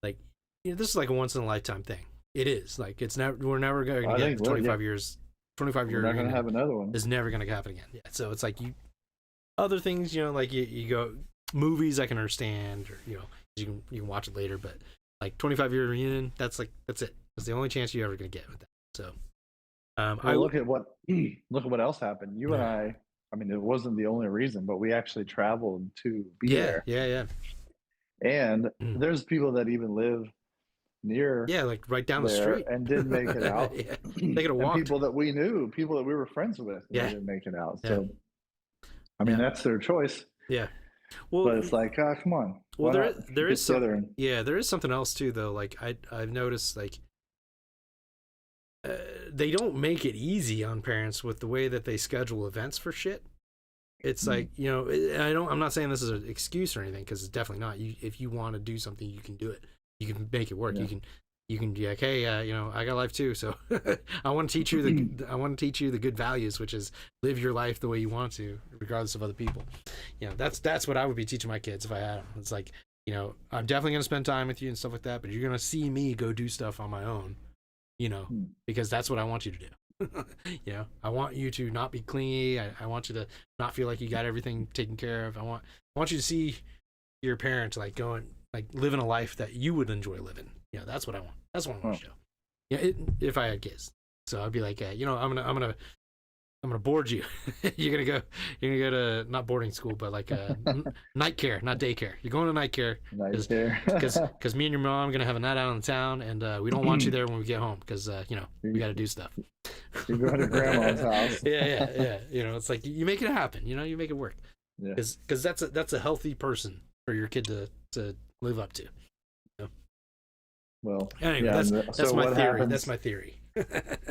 like this is like a once in a lifetime thing. It is like we're never going to get 25 years. 25 years. We're not going to have another one. Is never going to happen again. Yeah. So it's like other things, like you go movies I can understand, or you can watch it later, but like 25-year reunion, that's it. That's the only chance you're ever going to get with that. So look at what else happened. You and I mean, it wasn't the only reason, but we actually traveled to be there. Yeah. And there's people that even live near, like right down the street, and didn't make it out. They could have walked. People that we knew, people that we were friends with, didn't make it out. So, I mean, that's their choice. Yeah. Well, but it's like, come on. Well, there is there is something else too, though. Like I've noticed, like they don't make it easy on parents with the way that they schedule events for shit. It's like, you know, I'm not saying this is an excuse or anything, because it's definitely not. If you want to do something, you can do it. You can make it work. You can be like, hey, you know, I got life too, so I want to teach you the good values, which is live your life the way you want to, regardless of other people. You know, that's what I would be teaching my kids if I had them. It's like, you know, I'm definitely gonna spend time with you and stuff like that, but you're gonna see me go do stuff on my own, you know, because that's what I want you to do. You know, I want you to not be clingy. I want you to not feel like you got everything taken care of. I want you to see your parent like living a life that you would enjoy living. You know, that's what I want. That's what I want to show. Yeah, if I had kids, so I'd be like, you know, I'm gonna board you. You're gonna go to not boarding school, but like night care, not daycare. You're going to night care. Because me and your mom are gonna have a night out in town, and we don't want you there when we get home, because you know, we got to do stuff. You're going to grandma's house. yeah. You know, it's like you make it happen. You know, you make it work. Yeah. Because that's a healthy person for your kid to live up to. You know? Well, anyway, yeah, that's my theory. Happens, that's my theory.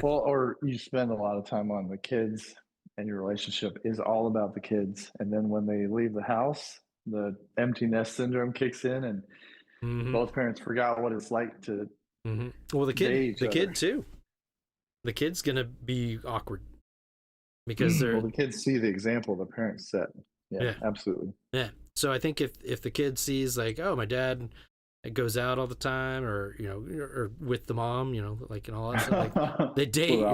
Well, or you spend a lot of time on the kids, and your relationship is all about the kids, and then when they leave the house, the empty nest syndrome kicks in, and both parents forgot what it's like to. Well, the kid too. The kid's gonna be awkward because the kids see the example the parents set. Yeah, absolutely. Yeah. So I think if the kid sees like, oh, my dad goes out all the time, or you know, or with the mom, you know, like, and all that stuff, like they date.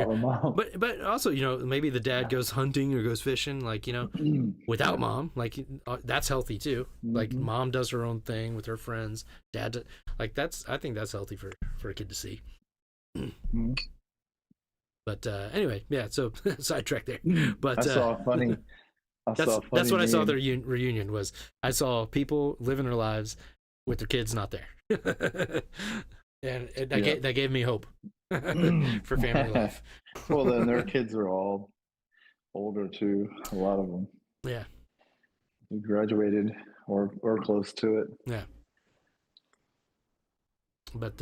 But also, you know, maybe the dad goes hunting or goes fishing, like, you know, without mom, like that's healthy too. Like mom does her own thing with her friends, dad, like I think that's healthy for a kid to see. But anyway, yeah. So sidetrack there. But I saw a funny. That's what I saw at their reunion was. I saw people living their lives with their kids not there, and that gave me hope for family life. Well, then their kids are all older too. A lot of them. Yeah. They graduated or close to it. Yeah. But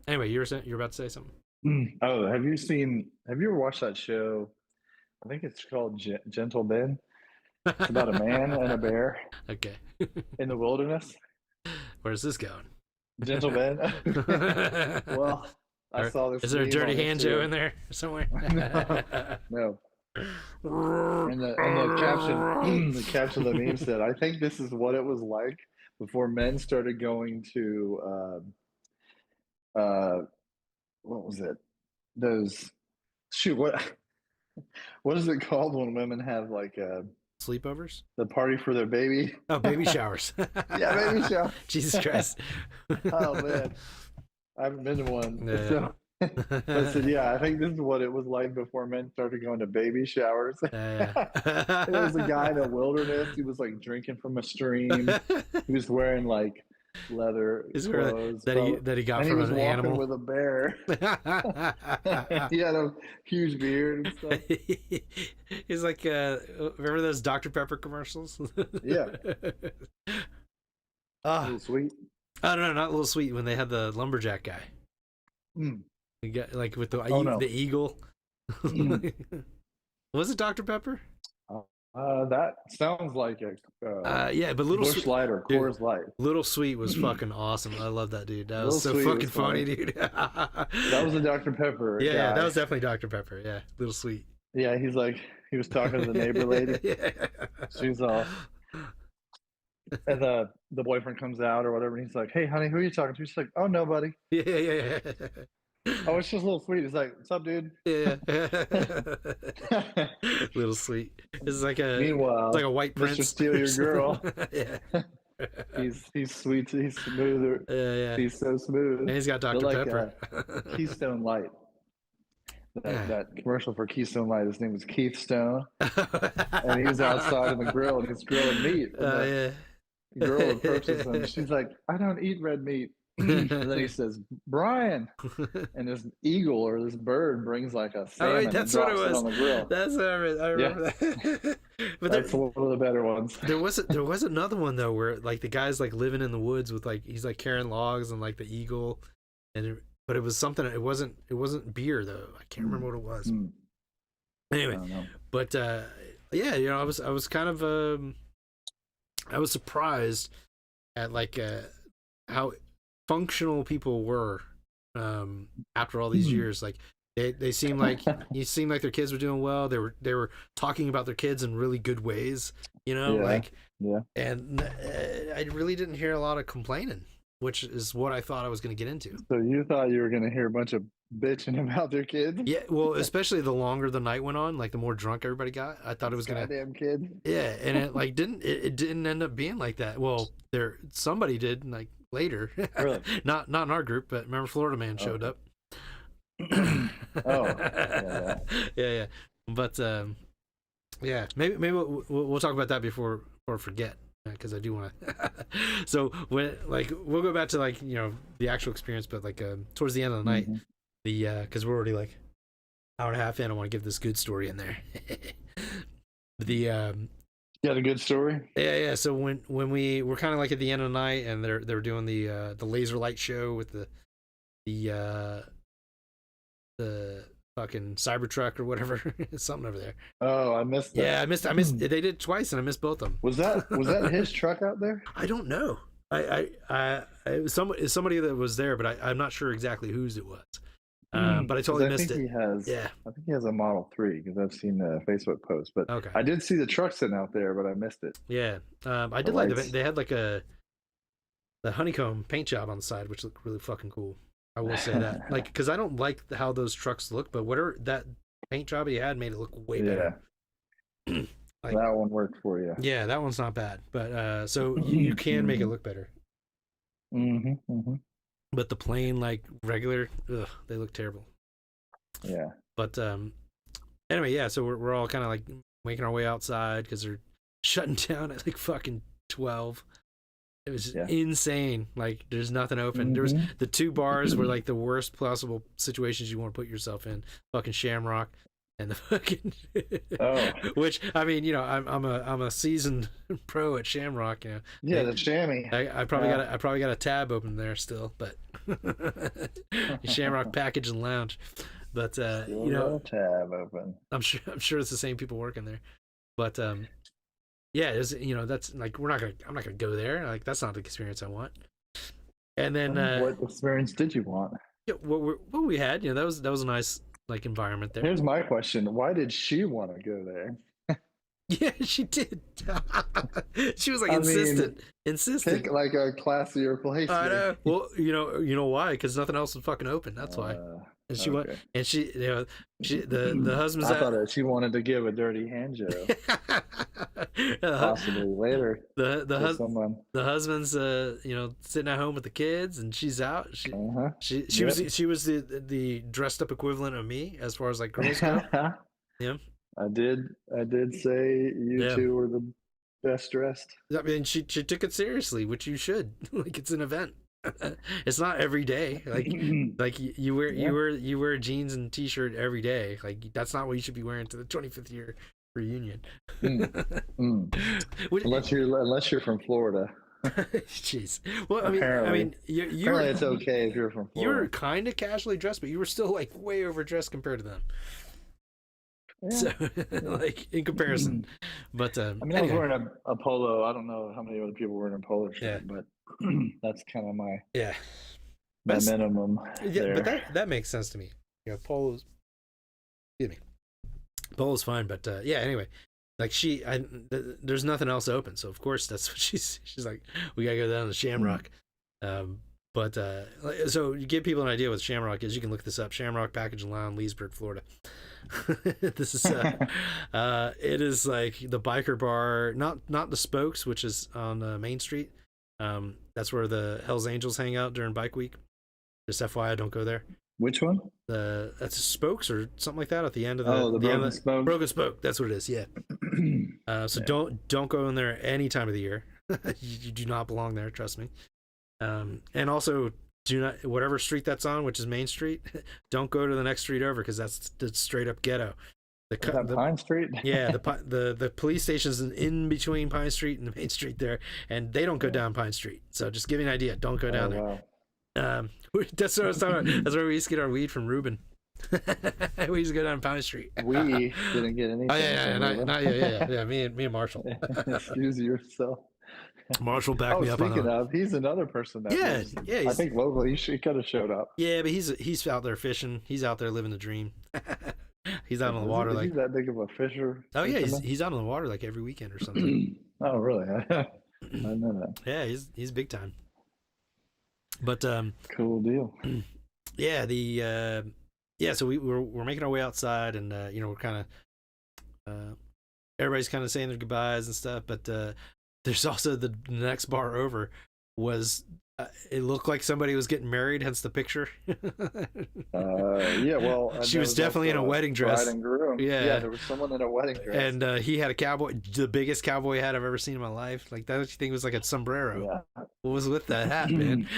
anyway, you're about to say something. Oh, have you ever watched that show? I think it's called Gentle Ben. It's about a man and a bear. Okay. In the wilderness. Where's this going? Gentle Ben. Well, I saw this. Is there a dirty hand Joe in there somewhere? No. And the caption of the meme said, "I think this is what it was like before men started going to what was it? What is it called when women have like sleepovers? The party for their baby? Oh, baby showers. Yeah, baby shower. Jesus Christ. Oh man, I haven't been to one. Yeah. So, I said, yeah, I think this is what it was like before men started going to baby showers. Yeah. There was a guy in the wilderness. He was like drinking from a stream. He was wearing like leather clothes that he got from an animal with a bear. He had a huge beard and stuff. He's like remember those Dr. Pepper commercials? Yeah. Little Sweet. Oh no, not Little Sweet, when they had the lumberjack guy. The guy, like with the eagle. Was it Dr. Pepper? That sounds like a yeah, but Little Busch Light or Coors Light. Little Sweet was fucking awesome. I love that dude. That was so fucking funny, dude. That was a Dr. Pepper. Yeah, that was definitely Dr. Pepper. Yeah, Little Sweet. Yeah, he was talking to the neighbor lady. Yeah. She's all, and the boyfriend comes out or whatever, and he's like, "Hey, honey, who are you talking to?" She's like, "Oh, nobody." Yeah. Oh, it's just Little Sweet. He's like, "What's up, dude?" Yeah. Little Sweet. It's like a white prince. Mr. Steal Your Girl. Yeah. He's sweet. He's smoother. Yeah. He's so smooth. And he's got Dr. Pepper. Keystone Light. That commercial for Keystone Light. His name was Keith Stone, and he was outside on the grill, and he's grilling meat. And the girl approaches him. She's like, "I don't eat red meat." And then he says, "Brian," and this eagle or this bird brings like a salmon and drops it on the grill. That's what I remember that. But that's one of the better ones. There was another one though where like the guy's like living in the woods with like he's like carrying logs and like the eagle, but it was something. It wasn't beer though. I can't remember what it was. I Anyway, don't know. but yeah, you know, I was kind of I was surprised at like how functional people were after all these years. Like they seem like you seemed like their kids were doing well. They were talking about their kids in really good ways, you know, like and I really didn't hear a lot of complaining, which is what I thought I was going to get into. So you thought you were going to hear a bunch of bitching about their kids? Yeah, well, especially the longer the night went on, like the more drunk everybody got. I thought it was gonna goddamn kids. Yeah, and it like didn't end up being like that. Well, somebody did like later. Really? Not in our group, but remember Florida Man showed up. Yeah. But yeah, maybe we'll talk about that before or forget, because I do want to. So when like we'll go back to like, you know, the actual experience, but like towards the end of the night, the because we're already like hour and a half in, I want to give this good story in there. You got a good story? Yeah. So when we were kind of like at the end of the night, and they were doing the laser light show with the fucking Cybertruck or whatever, something over there. Oh, I missed that. Yeah, I missed. They did it twice, and I missed both of them. Was that his truck out there? I don't know. It was somebody that was there, but I'm not sure exactly whose it was. But I totally missed it. I think he has a Model 3 because I've seen the Facebook post. But okay. I did see the truck sitting out there, but I missed it. Yeah, I did like they had like the honeycomb paint job on the side, which looked really fucking cool. I will say that, like, because I don't like how those trucks look, but whatever that paint job he had made it look way better. Like, that one worked for you. Yeah, that one's not bad, but so you can make it look better. But the plain, like, regular, they look terrible. Yeah. But anyway, yeah, so we're all kind of like making our way outside because they're shutting down at like fucking 12. It was insane. Like, there's nothing open. There was the two bars were like the worst possible situations you want to put yourself in. Fucking Shamrock and the fucking which, I mean, you know, I'm a seasoned pro at Shamrock, you know. Yeah, the chamois. I probably got a tab open there still, but Shamrock Package and Lounge. But you know, tab open. I'm sure it's the same people working there. But yeah, it's, you know, that's like I'm not gonna go there. Like, that's not the experience I want. And then what experience did you want? Yeah, what we had, you know, that was a nice like environment there. Here's my question: why did she want to go there? Yeah, she did. She was like insistent. Pick like a classier place. I know. Well, you know why? Because nothing else was fucking open. That's why. And she went, and she, you know, the husband's. I thought that she wanted to give a dirty hand job. Possibly later. The husband's you know, sitting at home with the kids, and she's out. She was the dressed up equivalent of me as far as like girls go. Yeah. I did say you two were the best dressed. I mean, she took it seriously, which you should. Like, it's an event. It's not every day. Like you wear jeans and t-shirt every day. Like, that's not what you should be wearing to the 25th year reunion. Unless you're from Florida. Jeez. Well, I mean, apparently it's okay if you're from Florida. You were kind of casually dressed, but you were still like way overdressed compared to them. Yeah. So, like, in comparison, but I mean, I was wearing a polo. I don't know how many other people were in a polo shirt, but that's kind of my minimum. Yeah, but that makes sense to me. You know, polos. Excuse me. Polo's fine, but yeah. Anyway, like there's nothing else open, so of course that's what she's like. We gotta go down to Shamrock. But so you give people an idea what Shamrock is. You can look this up. Shamrock Package and Lounge, Leesburg, Florida. This is it is like the biker bar, not the Spokes, which is on Main Street. That's where the Hells Angels hang out during Bike Week. Just FYI, don't go there. Which one? That's Spokes or something like that at the end of the Broken Spoke. Broken Spoke. That's what it is. Yeah. So don't go in there any time of the year. You do not belong there. Trust me. And also, do not, whatever street that's on, which is Main Street, don't go to the next street over, because that's the straight up ghetto. The Pine Street. Yeah, the police station's in between Pine Street and the Main Street there, and they don't go down Pine Street. So just give you an idea, don't go down there. That's what I was talking about. That's where we used to get our weed from Ruben. We used to go down Pine Street. We didn't get anything. Oh yeah. Me and Marshall. Excuse yourself. Marshall backed me up on speaking that. of, he's another person that lives, I he's, think locally he could have showed up. yeah, but he's out there fishing. He's out there living the dream. He's out on the water He's that big of a fisher. Oh yeah, he's out on the water like every weekend or something. Oh really? I know that. Yeah, he's big time. But cool deal. Yeah, so we're making our way outside, and we're kind of everybody's kind of saying their goodbyes and stuff, but there's also the next bar over was it looked like somebody was getting married, hence the picture. Yeah, well, she was definitely in a wedding dress. Bride and groom. Yeah, there was someone in a wedding dress, and he had the biggest cowboy hat I've ever seen in my life. Like that, what you think was like a sombrero? Yeah. What was with that hat, man?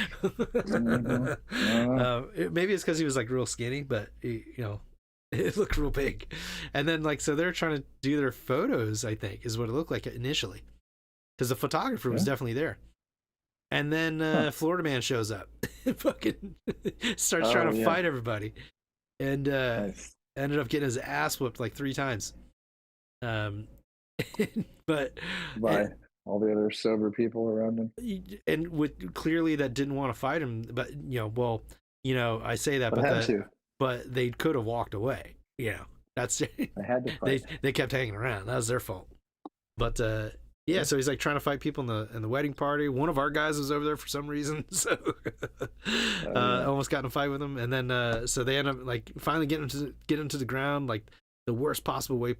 Maybe it's because he was like real skinny, but it looked real big. And then so they're trying to do their photos, I think, is what it looked like initially, because the photographer was definitely there. And then Florida Man shows up, fucking starts trying to fight everybody, and nice. Ended up getting his ass whooped like 3 times. But by all the other sober people around him, and with clearly that didn't want to fight him. But I say that, but they could have walked away. That's they had to fight. They kept hanging around. That was their fault. But yeah, so he's like trying to fight people in the wedding party. One of our guys was over there for some reason, so almost got in a fight with him. And then so they end up finally get into the ground, like the worst possible way.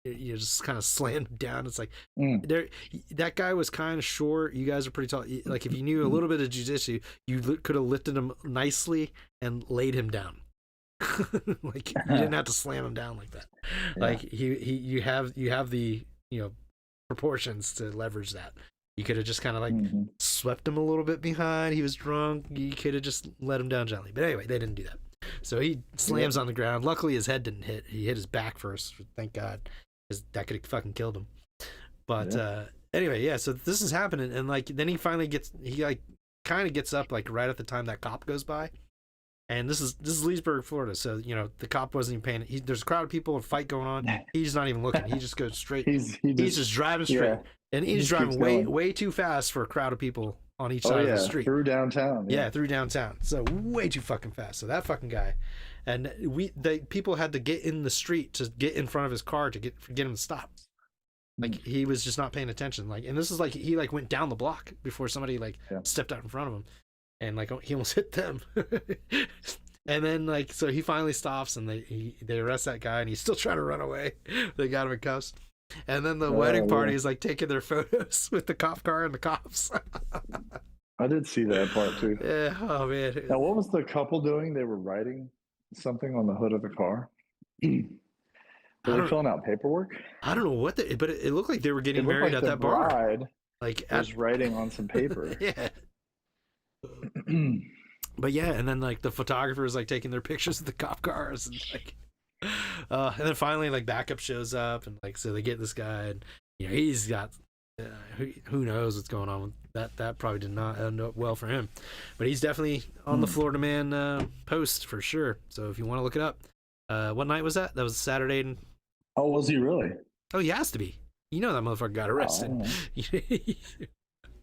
Just kind of slammed him down. It's like that guy was kind of short. You guys are pretty tall. Like if you knew a little bit of jiu-jitsu, you could have lifted him nicely and laid him down. Like you didn't have to slam him down like that. Yeah. Like you have the proportions to leverage that. You could have just kind of swept him a little bit behind. He was drunk. You could have just let him down gently. But anyway, they didn't do that. So he slams on the ground. Luckily, his head didn't hit. He hit his back first. Thank God, because that could have fucking killed him. But anyway, yeah. So this is happening, and then he finally kind of gets up right at the time that cop goes by. And this is Leesburg, Florida. So the cop wasn't even paying. There's a crowd of people, a fight going on. He's not even looking. He just goes straight. He's just driving straight, and he's driving way too fast for a crowd of people on each side of the street through downtown. Yeah, through downtown. So way too fucking fast. So that fucking guy, and people had to get in the street to get in front of his car to get him to stop. He was just not paying attention. And this is he went down the block before somebody stepped out in front of him. And he almost hit them. And then so he finally stops, and they arrest that guy, and he's still trying to run away. They got him in cuffs. And then the wedding party is taking their photos with the cop car and the cops. I did see that part too. Yeah. Oh man. Now, what was the couple doing? They were writing something on the hood of the car. Were they filling out paperwork? I don't know but it looked like they were getting married at that bar. Bride was writing on some paper. Yeah. But yeah, and then the photographer is taking their pictures of the cop cars, and and then finally backup shows up, and so they get this guy, and he's got who knows what's going on with that probably did not end up well for him, but he's definitely on the Florida Man post for sure. So if you want to look it up, what night was that? That was Saturday. Oh, was he really? Oh, he has to be. That motherfucker got arrested.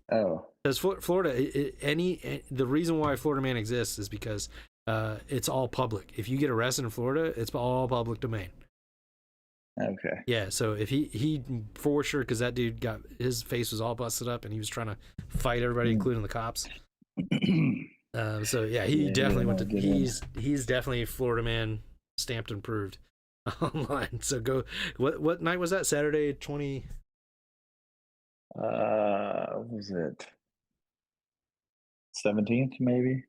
Oh, because Florida, the reason why Florida Man exists is because it's all public. If you get arrested in Florida, it's all public domain. Okay. Yeah, so if he for sure, because that dude his face was all busted up, and he was trying to fight everybody, including the cops. So yeah, he definitely went to. He's definitely Florida Man stamped and proved online. So go. What night was that? Saturday 20. What was it? 17th, maybe.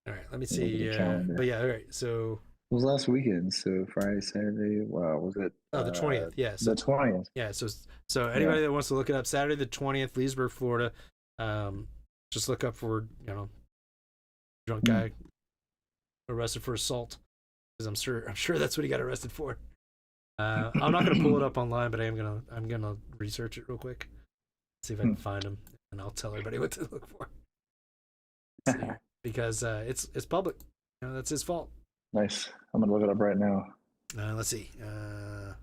All right, let me see. But yeah, all right. So it was last weekend. So Friday, Saturday. Wow, was it? Oh, the 20th. Yeah, so the 20th. Yeah, so anybody that wants to look it up, Saturday the 20th, Leesburg, Florida. Just look up for drunk guy arrested for assault, because I'm sure that's what he got arrested for. I'm not gonna pull it up online, but I'm gonna research it real quick. See if I can find him, and I'll tell everybody what to look for. because it's public. That's his fault. Nice. I'm gonna look it up right now. Let's see.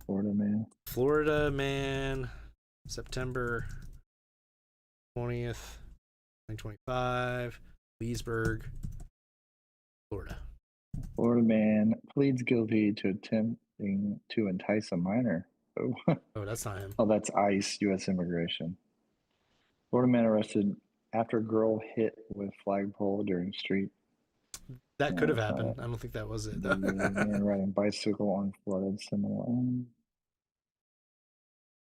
Florida man. Florida man, September 20th, 2025, Leesburg, Florida. Florida man pleads guilty to attempting to entice a minor. Oh, Oh, that's not him. oh, that's ICE, U.S. Immigration. Florida man arrested after girl hit with flagpole during street. That could have happened. I don't think that was it. Man riding bicycle on flooded similar.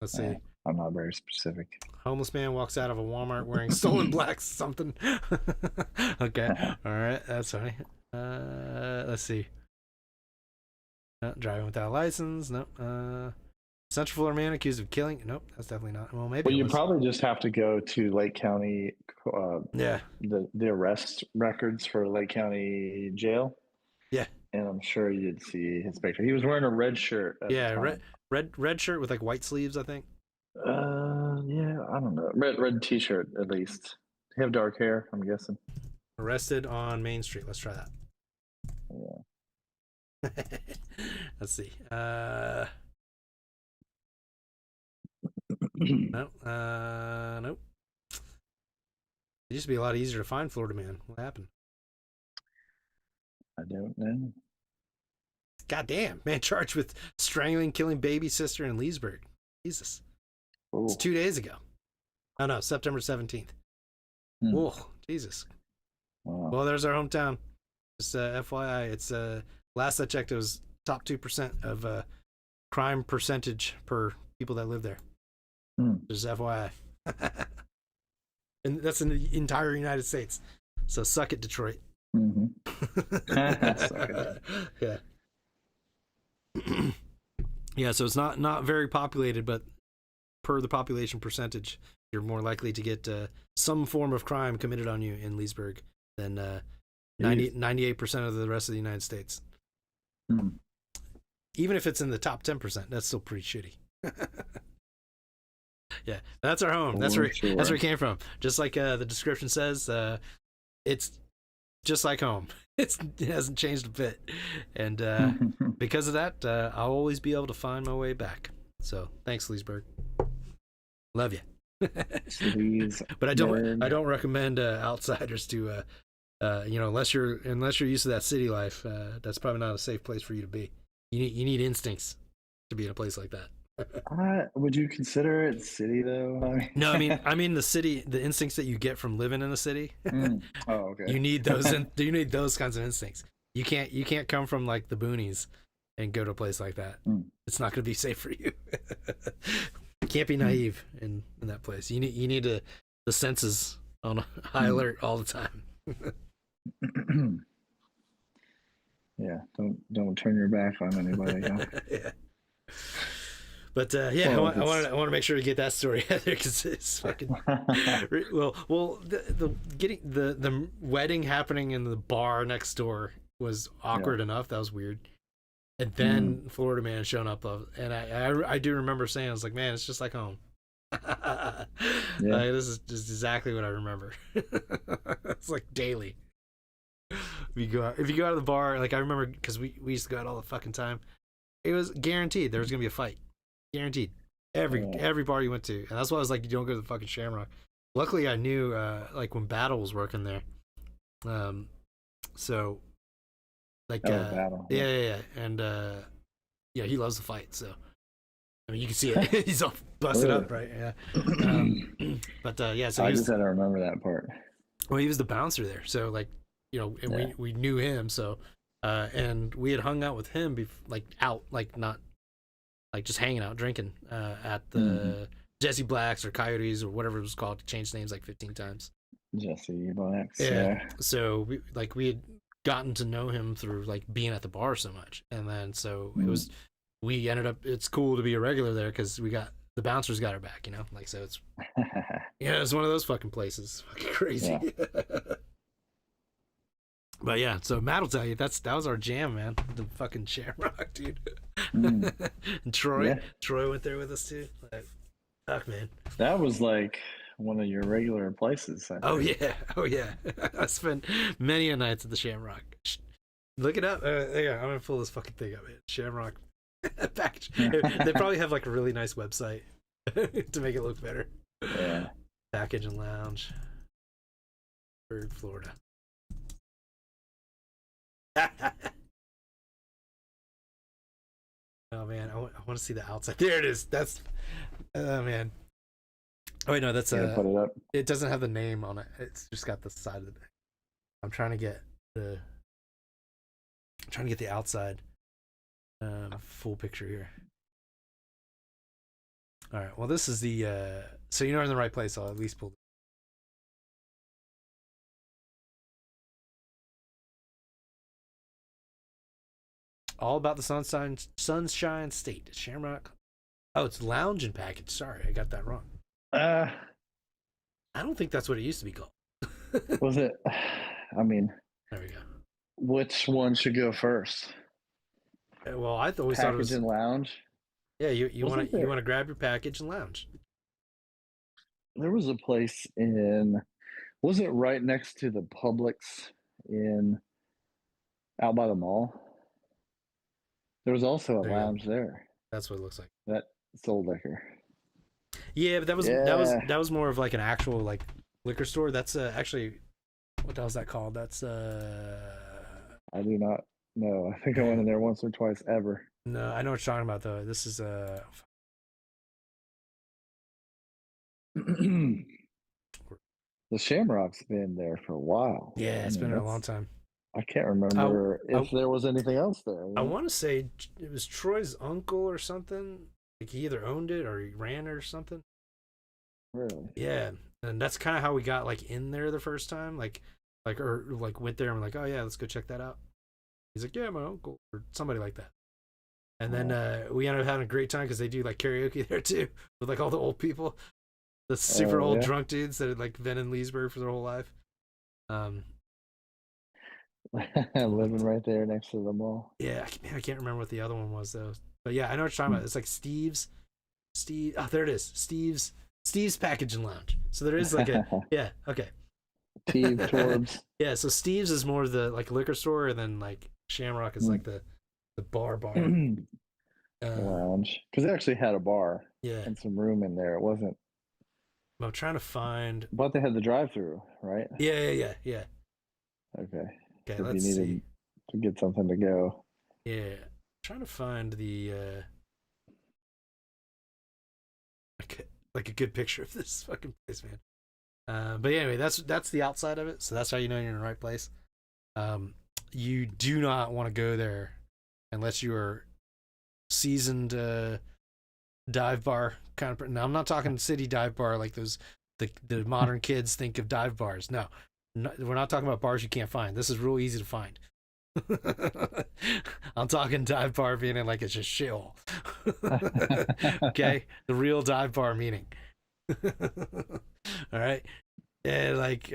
Let's see. I'm not very specific. Homeless man walks out of a Walmart wearing stolen black something. Okay. All right. That's funny. Let's see. No, driving without a license. Nope. Central Florida man accused of killing. Nope. That's definitely not. Well, maybe. Well, you probably just have to go to Lake County. Yeah. The arrest records for Lake County Jail. Yeah. And I'm sure you'd see his picture. He was wearing a red shirt. Yeah, red shirt with like white sleeves, I think. Yeah, I don't know. Red t-shirt at least. He have dark hair, I'm guessing. Arrested on Main Street. Let's try that. Yeah. Let's see. Nope. Nope. It used to be a lot easier to find Florida man. What happened? I don't know. Goddamn, man charged with strangling, killing baby sister in Leesburg. Jesus. Ooh. It's 2 days ago. Oh no, September 17th. Whoa, Jesus. Wow. Well, there's our hometown. Just FYI, it's last I checked, it was top 2% of crime percentage per people that live there. Just FYI. And that's in the entire United States. So suck it, Detroit. Yeah. Yeah, so it's not very populated, but per the population percentage, you're more likely to get some form of crime committed on you in Leesburg than 98% of the rest of the United States. Even if it's in the top 10%, that's still pretty shitty. Yeah, that's our home. That's where it came from. Just like the description says, it's just like home. It hasn't changed a bit, and because of that, I'll always be able to find my way back. So thanks, Leesburg. Love you. But I don't recommend outsiders to unless you're used to that city life. That's probably not a safe place for you to be. You need instincts to be in a place like that. Would you consider it city though? No, I mean the city, the instincts that you get from living in a city. Oh, okay. You need those. You need those kinds of instincts. You can't come from like the boonies and go to a place like that. It's not going to be safe for you. You can't be naive in that place. You need the senses on high alert all the time. Yeah, don't turn your back on anybody. Yeah. But yeah, I want to make sure to get that story out there because it's fucking well. The wedding happening in the bar next door was awkward enough. That was weird. And then Florida man showing up, and I do remember saying, I was like, man, it's just like home. Like, this is just exactly what I remember. It's like daily. If you go out of the bar, like I remember because we used to go out all the fucking time. It was guaranteed there was gonna be a fight. Guaranteed. Every bar you went to. And that's why I was like, you don't go to the fucking Shamrock. Luckily I knew like when Battle was working there. So like Battle. Yeah. And yeah, he loves to fight, so I mean you can see it. He's all busted up, right? Yeah. But yeah, so I just had to remember that part. Well, he was the bouncer there, so like, and we knew him, so and we had hung out with him like out, like not like just hanging out drinking at the Jesse Blacks or Coyotes or whatever it was called. Changed names like 15 times. Jesse Blacks. Yeah. So we had gotten to know him through like being at the bar so much, and then so it was, we ended up, it's cool to be a regular there because the bouncers got our back, like, so it's it's one of those fucking places. Fucking crazy. But yeah, so Matt will tell you that was our jam, man. The fucking Shamrock, dude. And Troy went there with us too. Like, fuck, man. That was like, one of your regular places. Oh yeah, oh yeah. I spent many a nights at the Shamrock. Look it up. Yeah, I'm gonna pull this fucking thing up. Man. Shamrock package. They probably have like a really nice website to make it look better. Yeah. Package and lounge, Bird, Florida. Oh man, I want to see the outside. There it is. That's oh man. Oh wait, no, that's Put it up. It doesn't have the name on it. It's just got the side of it. I'm trying to get the outside full picture here. All right. Well, this is the so you're in the right place. I'll at least pull. All about the Sunshine State, Shamrock. Oh, it's lounge and package. Sorry, I got that wrong. I don't think that's what it used to be called. Was it? I mean, there we go. Which one should go first? Well, I always Package thought it was and lounge. Yeah, you want to grab your package and lounge. There was a place in, was it right next to the Publix out by the mall? There was also a lounge there. That's what it looks like. That sold liquor. Yeah, but that was more of like an actual like liquor store. That's actually, what the hell is that called? That's I do not know. I think I went in there once or twice ever. No, I know what you're talking about though. This is the Shamrock's been there for a while. Yeah, it's been there a long time. I can't remember if there was anything else there. I want to say it was Troy's uncle or something. Like he either owned it or he ran it or something. Really? Yeah, and that's kind of how we got like in there the first time. Like went there and we're like, oh yeah, let's go check that out. He's like, yeah, my uncle or somebody like that. And then we ended up having a great time because they do like karaoke there too with like all the old people, the super old drunk dudes that had like been in Leesburg for their whole life. Living right there next to the mall. Yeah, I can't remember what the other one was though. But yeah, I know what you're talking about. It's like Steve's. Oh, there it is. Steve's Package and Lounge. So there is like a yeah. Okay. H.O.R.S. Yeah, so Steve's is more the like liquor store, and then like Shamrock is like the bar. Lounge, because they actually had a bar. Yeah. And some room in there. It wasn't. I'm trying to find. But they had the drive-through, right? Yeah. Okay. Okay, let's see. To get something to go. Yeah, I'm trying to find the like a good picture of this fucking place, man. But anyway, that's the outside of it, so that's how you know you're in the right place. You do not want to go there unless you are seasoned dive bar kind of. Now I'm not talking city dive bar like those the modern kids think of dive bars. No, we're not talking about bars you can't find. This is real easy to find. I'm talking dive bar meaning like it's just shithole. Okay, the real dive bar meaning. All right, and like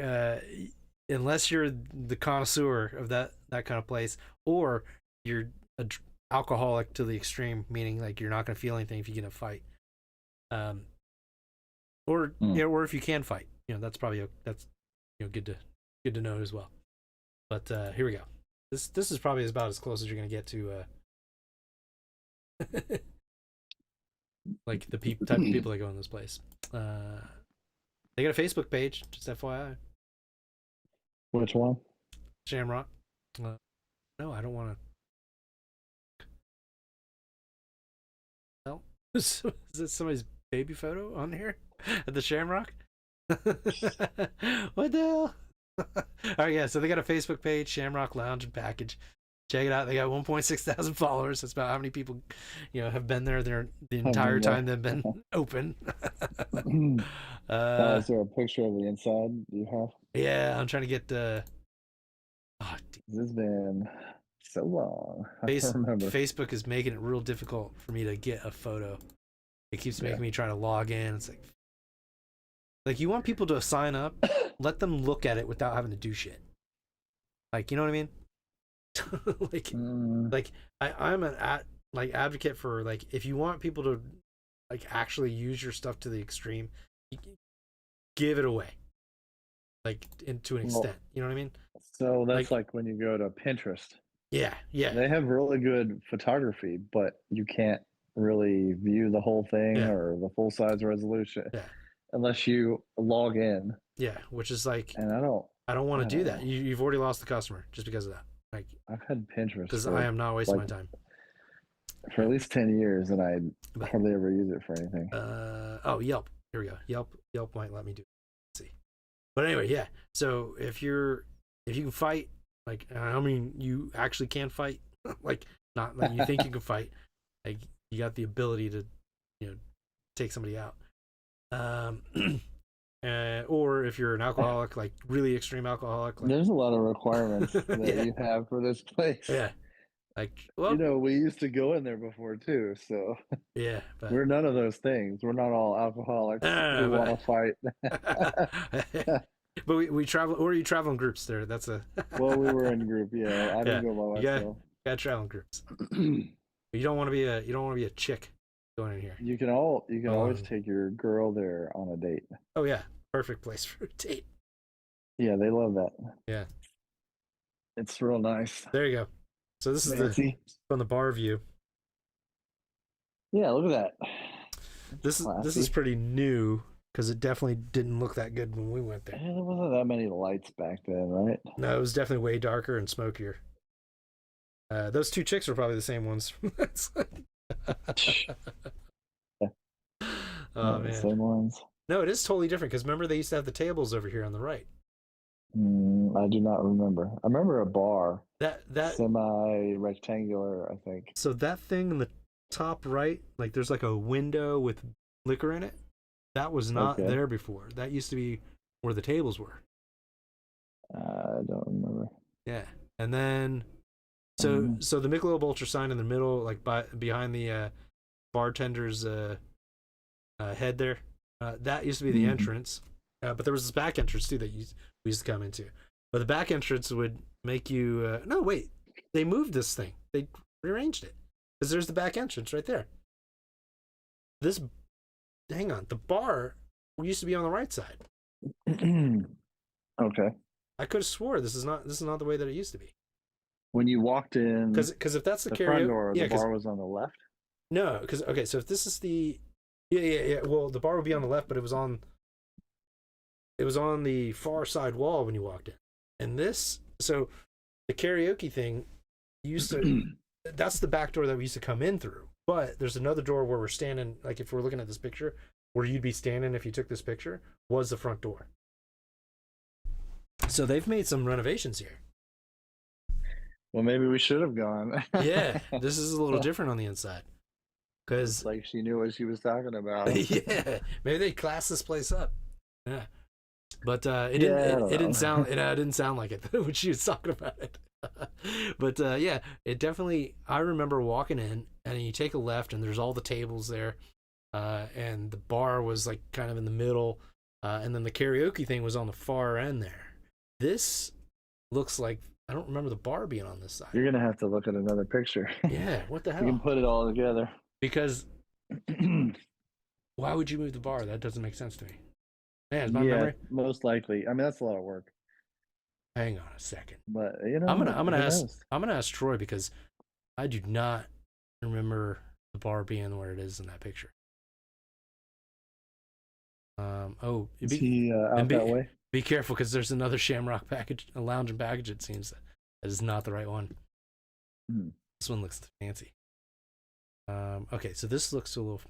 unless you're the connoisseur of that kind of place, or you're a alcoholic to the extreme, meaning like you're not going to feel anything if you get in a fight, or if you can fight, that's probably good to know as well. But here we go. This is probably about as close as you're going to get to like the type of people that go in this place. They got a Facebook page, just FYI. Which one? Shamrock. No, I don't want to. No, is it somebody's baby photo on here at the Shamrock? What the hell? All right, yeah. So they got a Facebook page, Shamrock Lounge and Package. Check it out. They got 1.6 thousand followers. That's about how many people, have been there the entire time they've been open. Is there a picture of the inside? Do you have? Yeah, I'm trying to get the. This has been so long. Facebook is making it real difficult for me to get a photo. It keeps making me try to log in. It's like you want people to sign up, let them look at it without having to do shit. Like, you know what I mean? I'm an advocate for like if you want people to like actually use your stuff to the extreme, give it away, like to an Well, extent. You know what I mean? so that's like when you go to Pinterest. Yeah, yeah, They have really good photography, but you can't really view the whole thing yeah, or the full size resolution yeah, unless you log in. yeah. Which is like, And I don't want I to do don't that. know. You've already lost the customer just because of that. Like, I've had Pinterest because I for am not wasting like my time. for at least 10 years, and I But hardly ever use it for anything. oh, Yelp. Here we go. Yelp might let me do it. Let's see. But anyway, yeah. So if you can fight, like, I mean, you actually can fight, like, not like you think you can fight, like you got the ability to, take somebody out. Or if you're an alcoholic, like really extreme alcoholic, like, There's a lot of requirements that yeah, you have for this place. yeah, like, well, We used to go in there before too, so yeah, but we're none of those things. We're not all alcoholics who want to fight. but we travel, or you travel in groups there. That's a Well, we were in group, yeah. I didn't go by you myself. gotta travel in groups. But you don't want to be a chick going in here. You can always Um, take your girl there on a date. Oh yeah, perfect place for a date. Yeah, they love that. Yeah, It's real nice. there you go. So this is Fancy. from the bar view. Yeah, look at that. This is Classy. pretty new because it definitely didn't look that good when we went there. Yeah, there wasn't that many lights back then, right? No, it was definitely way darker and smokier. Those two chicks were probably the same ones. Oh The man, same ones. no, it is totally different because remember they used to have the tables over here on the right. I do not remember. I remember a bar, That semi-rectangular, I think. So that thing in the top right, like there's like a window with liquor in it. That was not Okay. there before. That used to be where the tables were. I don't remember. Yeah, and then so the Michelob Ultra sign in the middle, like behind the bartender's head there, that used to be the entrance. But there was this back entrance too that we used to come into. But the back entrance would make you no wait, they moved this thing. They rearranged it because there's the back entrance right there. Hang on, the bar used to be on the right side. Okay. I could have swore this is not the way that it used to be. When you walked in, Because if that's the front karaoke, door, yeah, the bar was on the left. no, because okay, so if this is the yeah. Well, the bar would be on the left, but it was on the far side wall when you walked in. And so the karaoke thing used to that's the back door that we used to come in through. But there's another door where we're standing, like if we're looking at this picture, where you'd be standing if you took this picture, was the front door. So they've made some renovations here. Well, maybe we should have gone. Yeah, this is a little different on the inside. Because like she knew what she was talking about. yeah, maybe they classed this place up. Yeah, but it didn't sound like it when she was talking about it. But yeah, it definitely. I remember walking in, and you take a left, and there's all the tables there, and the bar was like kind of in the middle, and then the karaoke thing was on the far end there. This looks like I don't remember the bar being on this side. You're gonna have to look at another picture. Yeah, what the hell? You can put it all together. Because why would you move the bar? That doesn't make sense to me. Man, is my memory? Most likely. I mean, that's a lot of work. Hang on a second. But I'm gonna ask Troy because I do not remember the bar being where it is in that picture. Is he out that way? Be careful because there's another Shamrock package, a lounge and package. It seems that is not the right one. This one looks fancy. Okay, so this looks a little.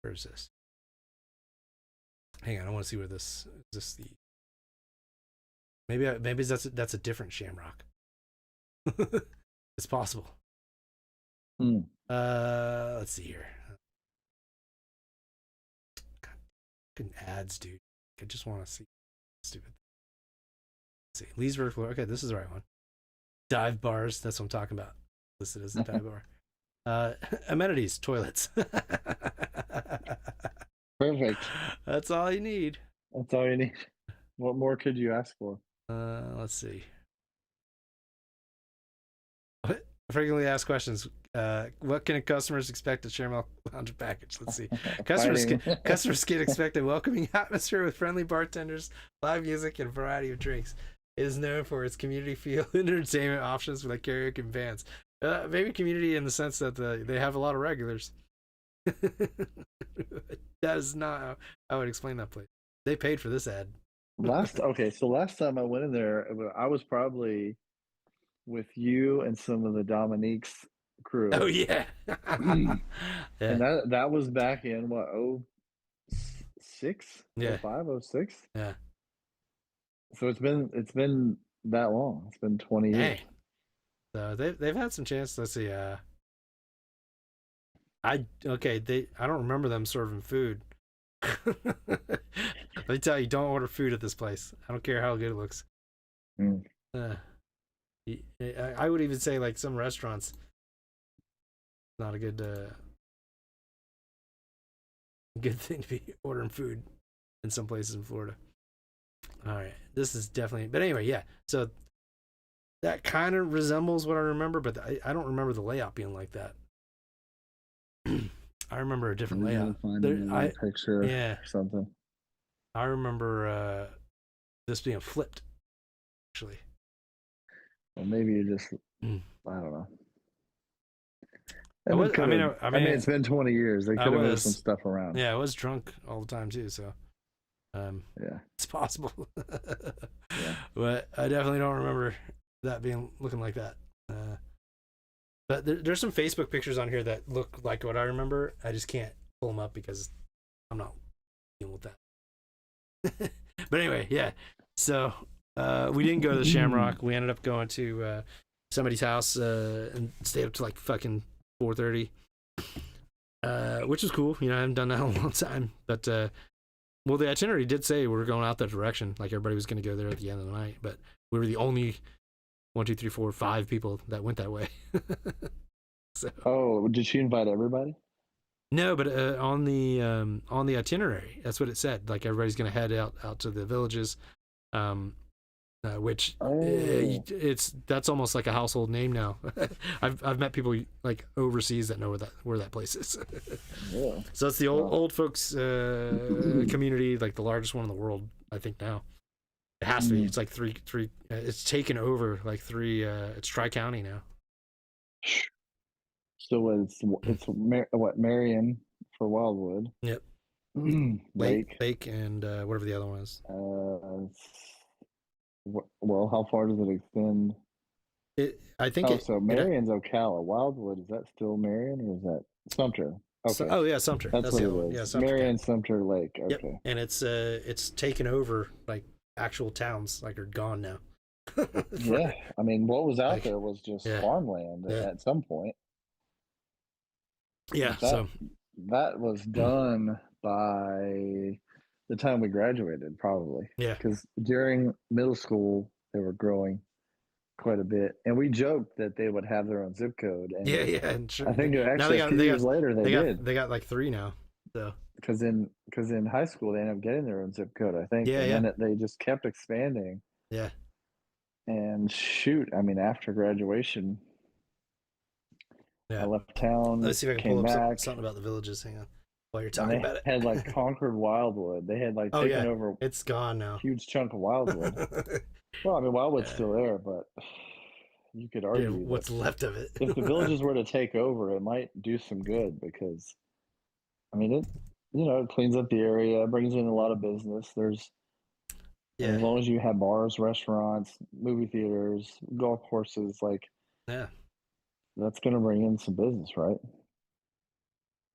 Where is this? Hang on, I want to see where this is. This the maybe that's a different Shamrock. It's possible. Let's see here. God, fucking ads, dude. I just want to see. Stupid. Let's see, Leesburg, Florida. Okay, this is the right one. Dive bars. That's what I'm talking about. Listed as a dive bar. Amenities, toilets. Perfect. That's all you need. That's all you need. What more could you ask for? Let's see. Frequently asked questions. What can customers expect at Shamrock Lounge package? Let's see. Customers can expect a welcoming atmosphere with friendly bartenders, live music, and a variety of drinks. It is known for its community feel and entertainment options like karaoke and bands. Maybe community in the sense that they have a lot of regulars. That is not how I would explain that place. They paid for this ad. Last time I went in there, I was probably with you and some of the Dominique's crew. Oh yeah. And that was back in what, 06? Yeah. 05, 06? Yeah. So it's been that long. It's been 20 years. So they've had some chance. Let's see. I don't remember them serving food. Let me tell you, don't order food at this place. I don't care how good it looks. I would even say like some restaurants, not a good thing to be ordering food in some places in Florida. All right, this is definitely. But anyway, yeah. So that kind of resembles what I remember, but I don't remember the layout being like that. I remember a different layout. Picture, yeah, or something. I remember this being flipped, actually. Well, maybe you just, I don't know. I mean, it's been 20 years. They could have moved some stuff around. Yeah, I was drunk all the time too, so yeah, it's possible. Yeah. But I definitely don't remember that looking like that. But there's some Facebook pictures on here that look like what I remember. I just can't pull them up because I'm not dealing with that. But anyway, yeah. So we didn't go to the Shamrock. We ended up going to somebody's house and stayed up to like fucking 4:30, which was cool. You know, I haven't done that in a long time. But well, the itinerary did say we were going out that direction. Like everybody was going to go there at the end of the night, but we were the only 1, 2, 3, 4, 5 people that went that way. So. Oh, did she invite everybody? No, but on the itinerary, that's what it said. Like everybody's going to head out to the villages, which that's almost like a household name now. I've met people like overseas that know where that place is. Yeah. So it's the old folks community, like the largest one in the world, I think now. It has to be. It's like three. It's taken over like 3. It's Tri-County now. So it's Marion for Wildwood. Yep. Lake, and whatever the other one is. Well, how far does it extend? I think. So Marion's Ocala. Wildwood, is that still Marion or is that Sumter? Okay. Yeah, Sumter. That's what it is. Yeah, Sumter. Marion, Sumter Lake. Okay. Yep. And it's taken over like actual towns, like are gone now. Yeah, I mean, what was out there was just farmland at some point. Yeah, that was done by the time we graduated, probably. Yeah, because during middle school they were growing quite a bit, and we joked that they would have their own zip code. And and sure. I think actually a few years later they did. They got like 3 now. So because in high school they ended up getting their own zip code, I think. Then they just kept expanding. Yeah. And shoot, I mean, after graduation, I left town. Let's see if I can pull up something about the villages. Hang on, while you're talking about it. Had like conquered Wildwood. They had like taken over. It's gone now. Huge chunk of Wildwood. Well, I mean, Wildwood's still there, but you could argue what's left of it. If the villages were to take over, it might do some good because, I mean, it cleans up the area, brings in a lot of business. As long as you have bars, restaurants, movie theaters, golf courses, that's going to bring in some business, right?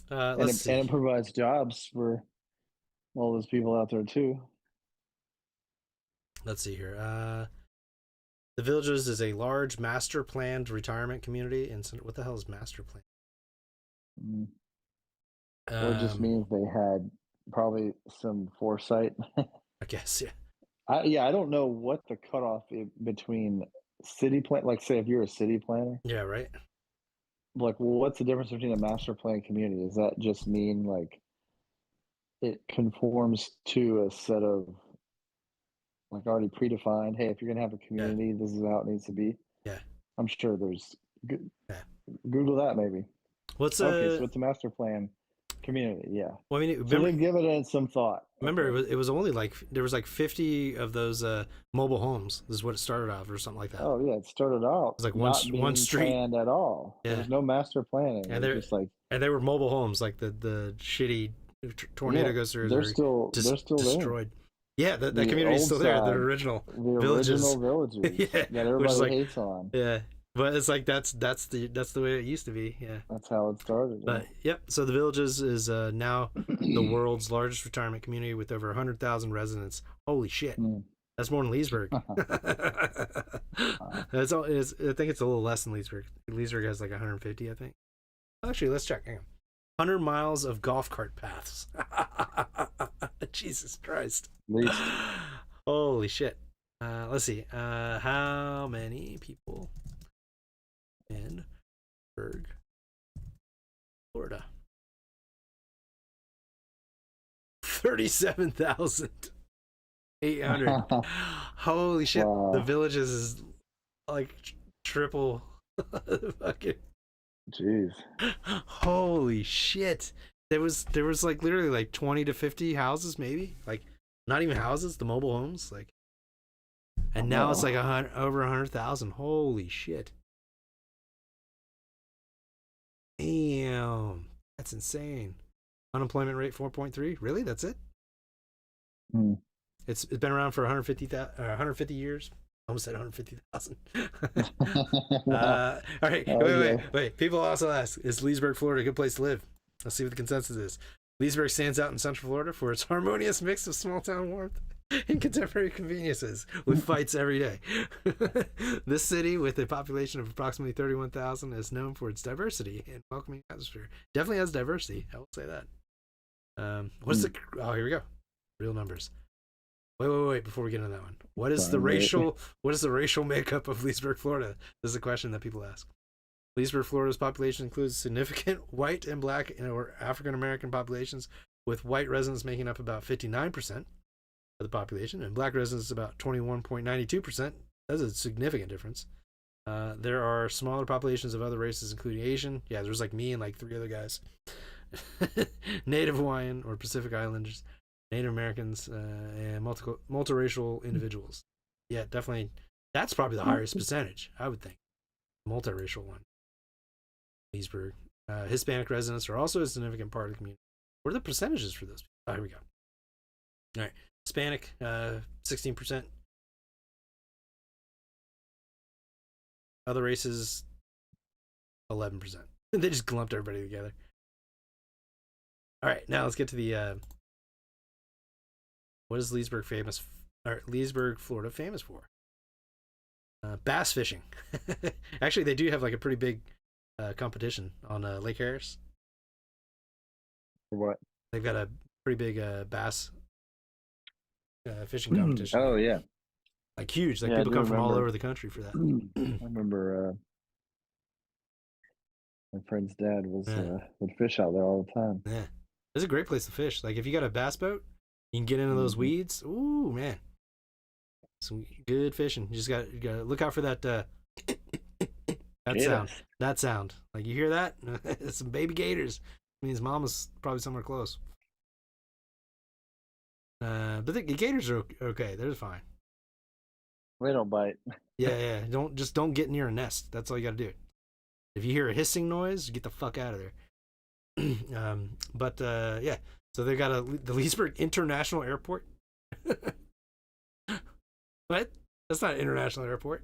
And it provides jobs for all those people out there too. Let's see here. The Villages is a large master planned retirement community. And what the hell is master plan? Or it just means they had probably some foresight. I guess, yeah. I don't know what the cutoff is between city plan. Like, say, if you're a city planner. Yeah, right. Like, well, what's the difference between a master plan community? Does that just mean like it conforms to a set of like already predefined? Hey, if you're gonna have a community, this is how it needs to be. Yeah, I'm sure there's good. Yeah, Google that maybe. What's Okay, so it's a master plan community. Yeah. well, I mean, So remember, they've given it some thought. remember Okay. it was only like there was like 50 of those mobile homes. This is what it started off, or something like that. Oh yeah, it started out It was like not being one street. planned at all. There Yeah, was no master planning. and It they're was just like, and they were mobile homes, like the shitty tornado yeah, goes through. they're still there. Destroyed. Yeah, that The community is old still there. The side, original the villages. original villages Yeah, that which is everybody like, hates on. yeah, but it's like that's the way it used to be. Yeah, That's how it started. Yeah. but yep. So the villages is now the world's largest retirement community with over 100,000 residents. Holy shit, that's more than Leesburg. That's all. I think it's a little less than Leesburg. Leesburg has like 150, I think. Actually, let's check. Hang on. 100 miles of golf cart paths. Jesus Christ. Least. Holy shit. Let's see. How many people in Berg, Florida? 37,800. Holy shit. Wow. The villages is like triple. Fucking. Jeez. Holy shit. There was like literally like 20 to 50 houses, maybe, like not even houses, the mobile homes, like, and now it's like over 100,000. Holy shit. Damn, that's insane. Unemployment rate 4.3. Really? That's it? It's been around for 150 years. Almost said 150,000. All right. Wait. People also ask, is Leesburg, Florida a good place to live? Let's see what the consensus is. Leesburg stands out in Central Florida for its harmonious mix of small town warmth and contemporary conveniences, with fights every day. This city, with a population of approximately 31,000, is known for its diversity and welcoming atmosphere. Definitely has diversity, I will say that. Here we go. Real numbers. Wait, before we get into that one. What is the racial makeup of Leesburg, Florida? This is a question that people ask. Leesburg, Florida's population includes significant white and black or African American populations, with white residents making up about 59% of the population, and black residents about 21.92%. That's a significant difference. There are smaller populations of other races, including Asian. Yeah, there's like me and like 3 other guys. Native Hawaiian or Pacific Islanders, Native Americans, and multiracial individuals. Yeah, definitely. That's probably the highest percentage, I would think. Multiracial one. Leesburg. Hispanic residents are also a significant part of the community. What are the percentages for those? Here we go. All right. Hispanic, 16%. Other races, 11%. They just lumped everybody together. All right, now let's get to the what is Leesburg, Florida famous for? Bass fishing. Actually, they do have like a pretty big competition on Lake Harris. For what? They've got a pretty big bass fishing competition. Oh yeah, like huge. Like yeah, people come from all over the country for that. I remember my friend's dad would fish out there all the time. Yeah, it's a great place to fish. Like if you got a bass boat, you can get into those weeds. Ooh man, some good fishing. You just got to look out for that sound. That sound. Like you hear that? It's some baby gators. It means mama's probably somewhere close. But the gators are okay. They're fine. They don't bite. Yeah. Don't get near a nest. That's all you got to do. If you hear a hissing noise, get the fuck out of there. Yeah. So they got the Leesburg International Airport. What? That's not an international airport.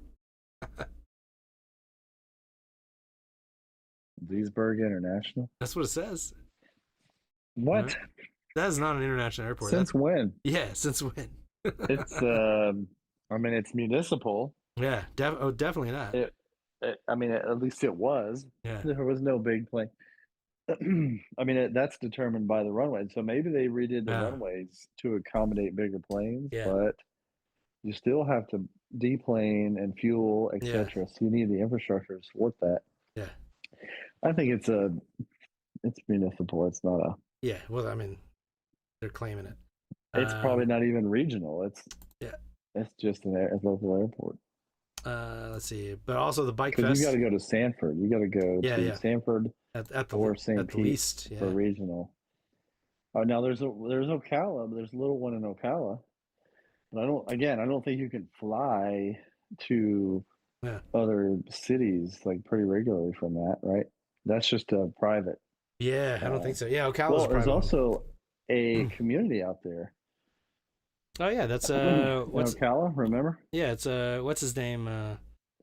Leesburg International. That's what it says. What? Right? That is not an international airport. Since when? Yeah, since when? It's I mean, it's municipal. Yeah, definitely not. I mean, at least it was. Yeah. There was no big plane. I mean, that's determined by the runway. So maybe they redid the runways to accommodate bigger planes, but you still have to deplane and fuel, etc. So you need the infrastructure to support that. Yeah. I think it's municipal. It's not a. Yeah. Well, I mean, they're claiming it. It's probably not even regional. It's yeah. It's just a local airport. Let's see, but also the bike Because fest. you got to go to Sanford. You got to go to Sanford at or St. at the Pete least. for Yeah. regional. Oh, now there's Ocala, but there's a little one in Ocala. But I don't think you can fly to Yeah. other cities like pretty regularly from that, right? That's just a private. Yeah, I don't think so. Yeah, Ocala's Well, a there's private one. also a community out there. Oh yeah, that's what's Ocala, remember? yeah, it's what's his name?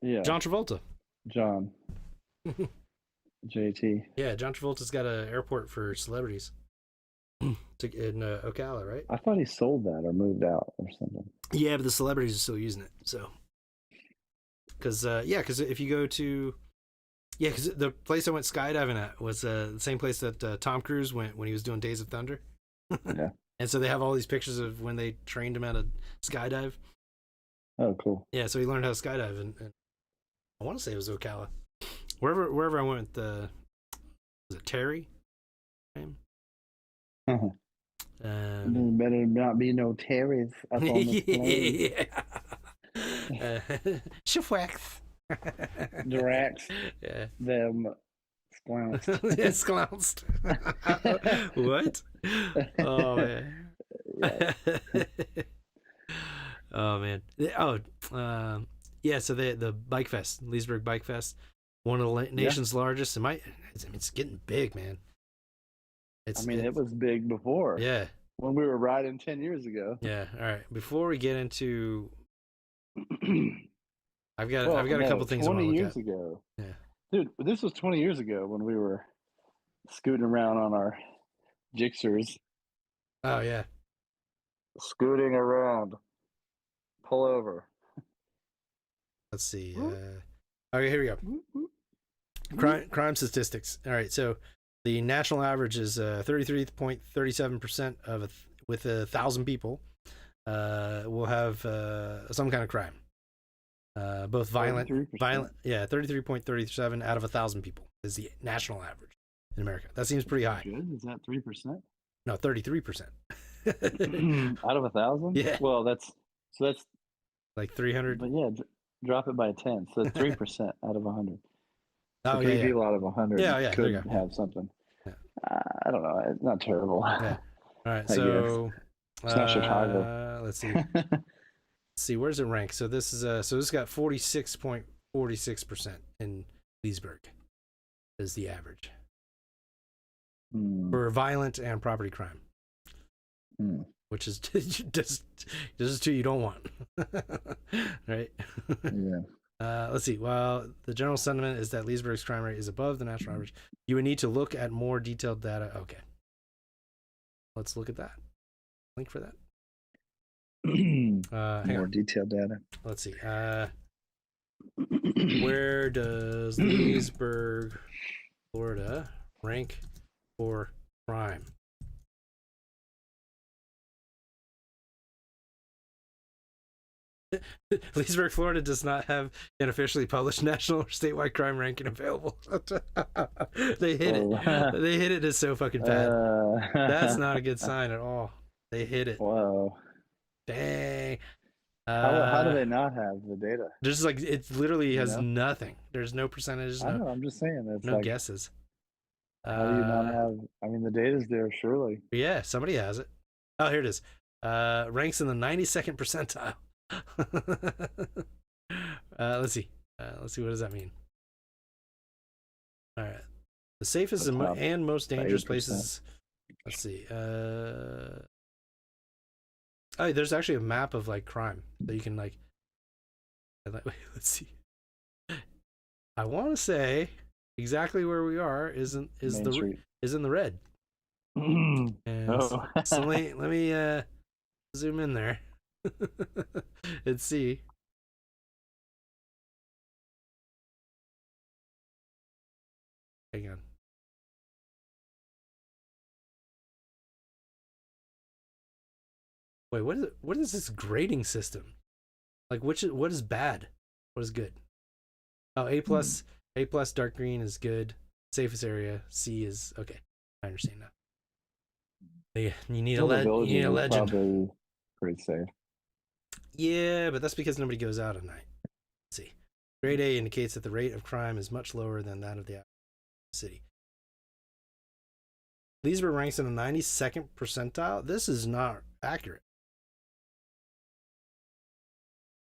Yeah, John Travolta. John. JT. Yeah, John Travolta's got an airport for celebrities in Ocala, right? I thought he sold that or moved out or something. Yeah, but the celebrities are still using it. So, because if you go to, because the place I went skydiving at was the same place that Tom Cruise went when he was doing Days of Thunder. Yeah. And so they have all these pictures of when they trained him how to skydive. Oh, cool. Yeah, so he learned how to skydive, and I want to say it was Ocala. Wherever I went, was it Terry? Name? Uh-huh. Better not be no Terrys up on the plane. Yeah. Shifwax. Drax. Yeah. Them sclounced. It's clounced. What? Oh man. Yeah. Oh man. Oh, yeah. So the Bike Fest, Leesburg Bike Fest, one of the nation's largest. It's getting big, man. It was big before. Yeah. When we were riding 10 years ago. Yeah. All right. Before we get into, I've got a couple things. 20 years ago. Yeah. Dude, this was 20 years ago when we were scooting around on our Gixxers. Oh yeah. Scooting around. Pull over. Let's see. Okay, here we go. Crime statistics. All right, so the national average is 33.37% with 1,000 people will have some kind of crime. Both violent. 33.37 out of 1,000 people is the national average in America. That seems pretty high. Good. Is that 3%? No, 33%. Out of 1,000? Yeah. Well, that's like 300. But yeah, drop it by 10. So 3% out of 100. So Oh, three people out of 100 could have something. Yeah. I don't know. It's not terrible. Yeah. All right. So it's not Chicago. Let's see. Where's it rank? So this is this got 46.46% in Leesburg is the average for violent and property crime, which is just two you don't want, right? Yeah. Let's see. Well, the general sentiment is that Leesburg's crime rate is above the national average. You would need to look at more detailed data. Okay. Let's look at that. Link for that. More detailed data. Let's see. Where does Leesburg, Florida, rank for crime? Leesburg, Florida does not have an officially published national or statewide crime ranking available. They hit it. They hit it is so fucking bad. That's not a good sign at all. They hit it. Whoa. Dang. How do they not have the data? Just like it literally has nothing. There's no percentages. I know. I'm just saying. It's no guesses. How do you not have? I mean, the data's there, surely. Yeah, somebody has it. Oh, here it is. Ranks in the 92nd percentile. Let's see. What does that mean? All right. The safest and most dangerous places. Let's see. Oh, there's actually a map of like crime that you can like. Wait, let's see. I want to say exactly where we are is in the red. And so let me zoom in there. Let's see. Hang on. Wait, what is this grading system? Like what is bad? What is good? Oh, A plus dark green is good. Safest area. C is okay. I understand now. Yeah, you need a legend. Probably pretty safe. Yeah, but that's because nobody goes out at night. Let's see. Grade A indicates that the rate of crime is much lower than that of the city. Leesburg ranks in the 92nd percentile. This is not accurate.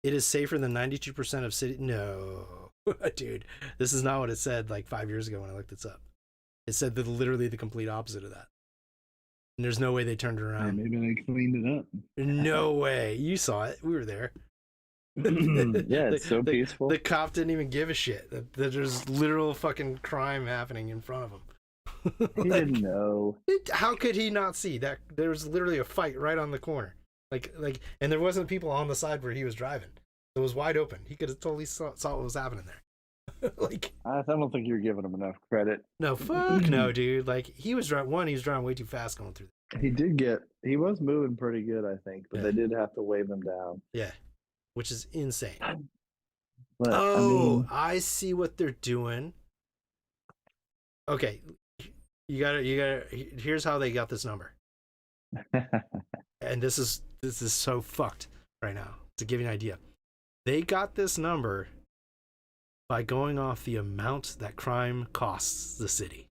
It is safer than 92% of city. No, dude, this is not what it said like 5 years ago when I looked this up. It said that literally the complete opposite of that. And there's no way they turned it around. Maybe they cleaned it up. No way. You saw it. We were there. Yeah, it's so peaceful. The cop didn't even give a shit that there's literal fucking crime happening in front of him. He didn't know. How could he not see that there was literally a fight right on the corner? Like, and there wasn't people on the side where he was driving. It was wide open. He could have totally saw what was happening there. Like, I don't think you're giving him enough credit. no, fuck no, dude. Like, he was driving way too fast going through. He was moving pretty good, I think, but Yeah. they did have to wave him down. Yeah, which is insane. But, I see what they're doing. Okay, you gotta. Here's how they got this number, and this is so fucked right now. To give you an idea, they got this number by going off the amount that crime costs the city.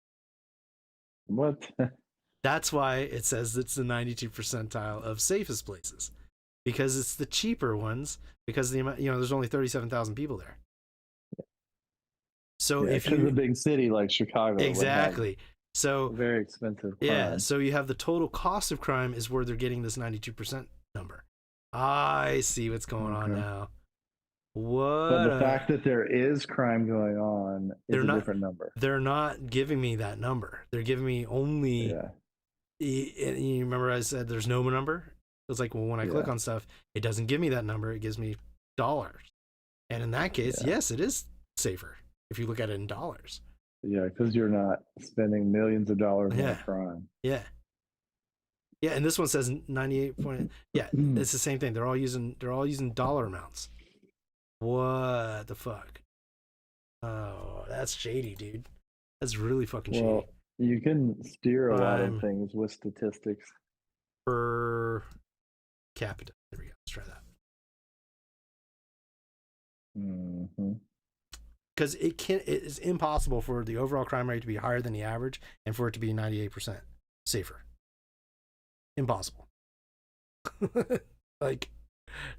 what? That's why it says it's the 92 percentile of safest places, because it's the cheaper ones. Because the amount, there's only 37,000 people there. So if you're you a big city like Chicago, exactly, so very expensive. yeah, crime. so you have the total cost of crime is where they're getting this 92% number. I see what's going on now. What? But the fact that there is crime going on is a different number. They're not giving me that number. They're giving me only. Yeah. You remember I said there's no number? It's like, well, when I click on stuff, it doesn't give me that number. It gives me dollars. And in that case, yes, it is safer if you look at it in dollars. Yeah, because you're not spending millions of dollars on crime. Yeah. Yeah, and this one says 98 point. Yeah, it's the same thing. They're all using dollar amounts. What the fuck? Oh, that's shady, dude. That's really fucking shady. Well, you can steer a lot of things with statistics. Per capita. There we go. Let's try that. Because it is impossible for the overall crime rate to be higher than the average and for it to be 98% safer. Impossible. Like,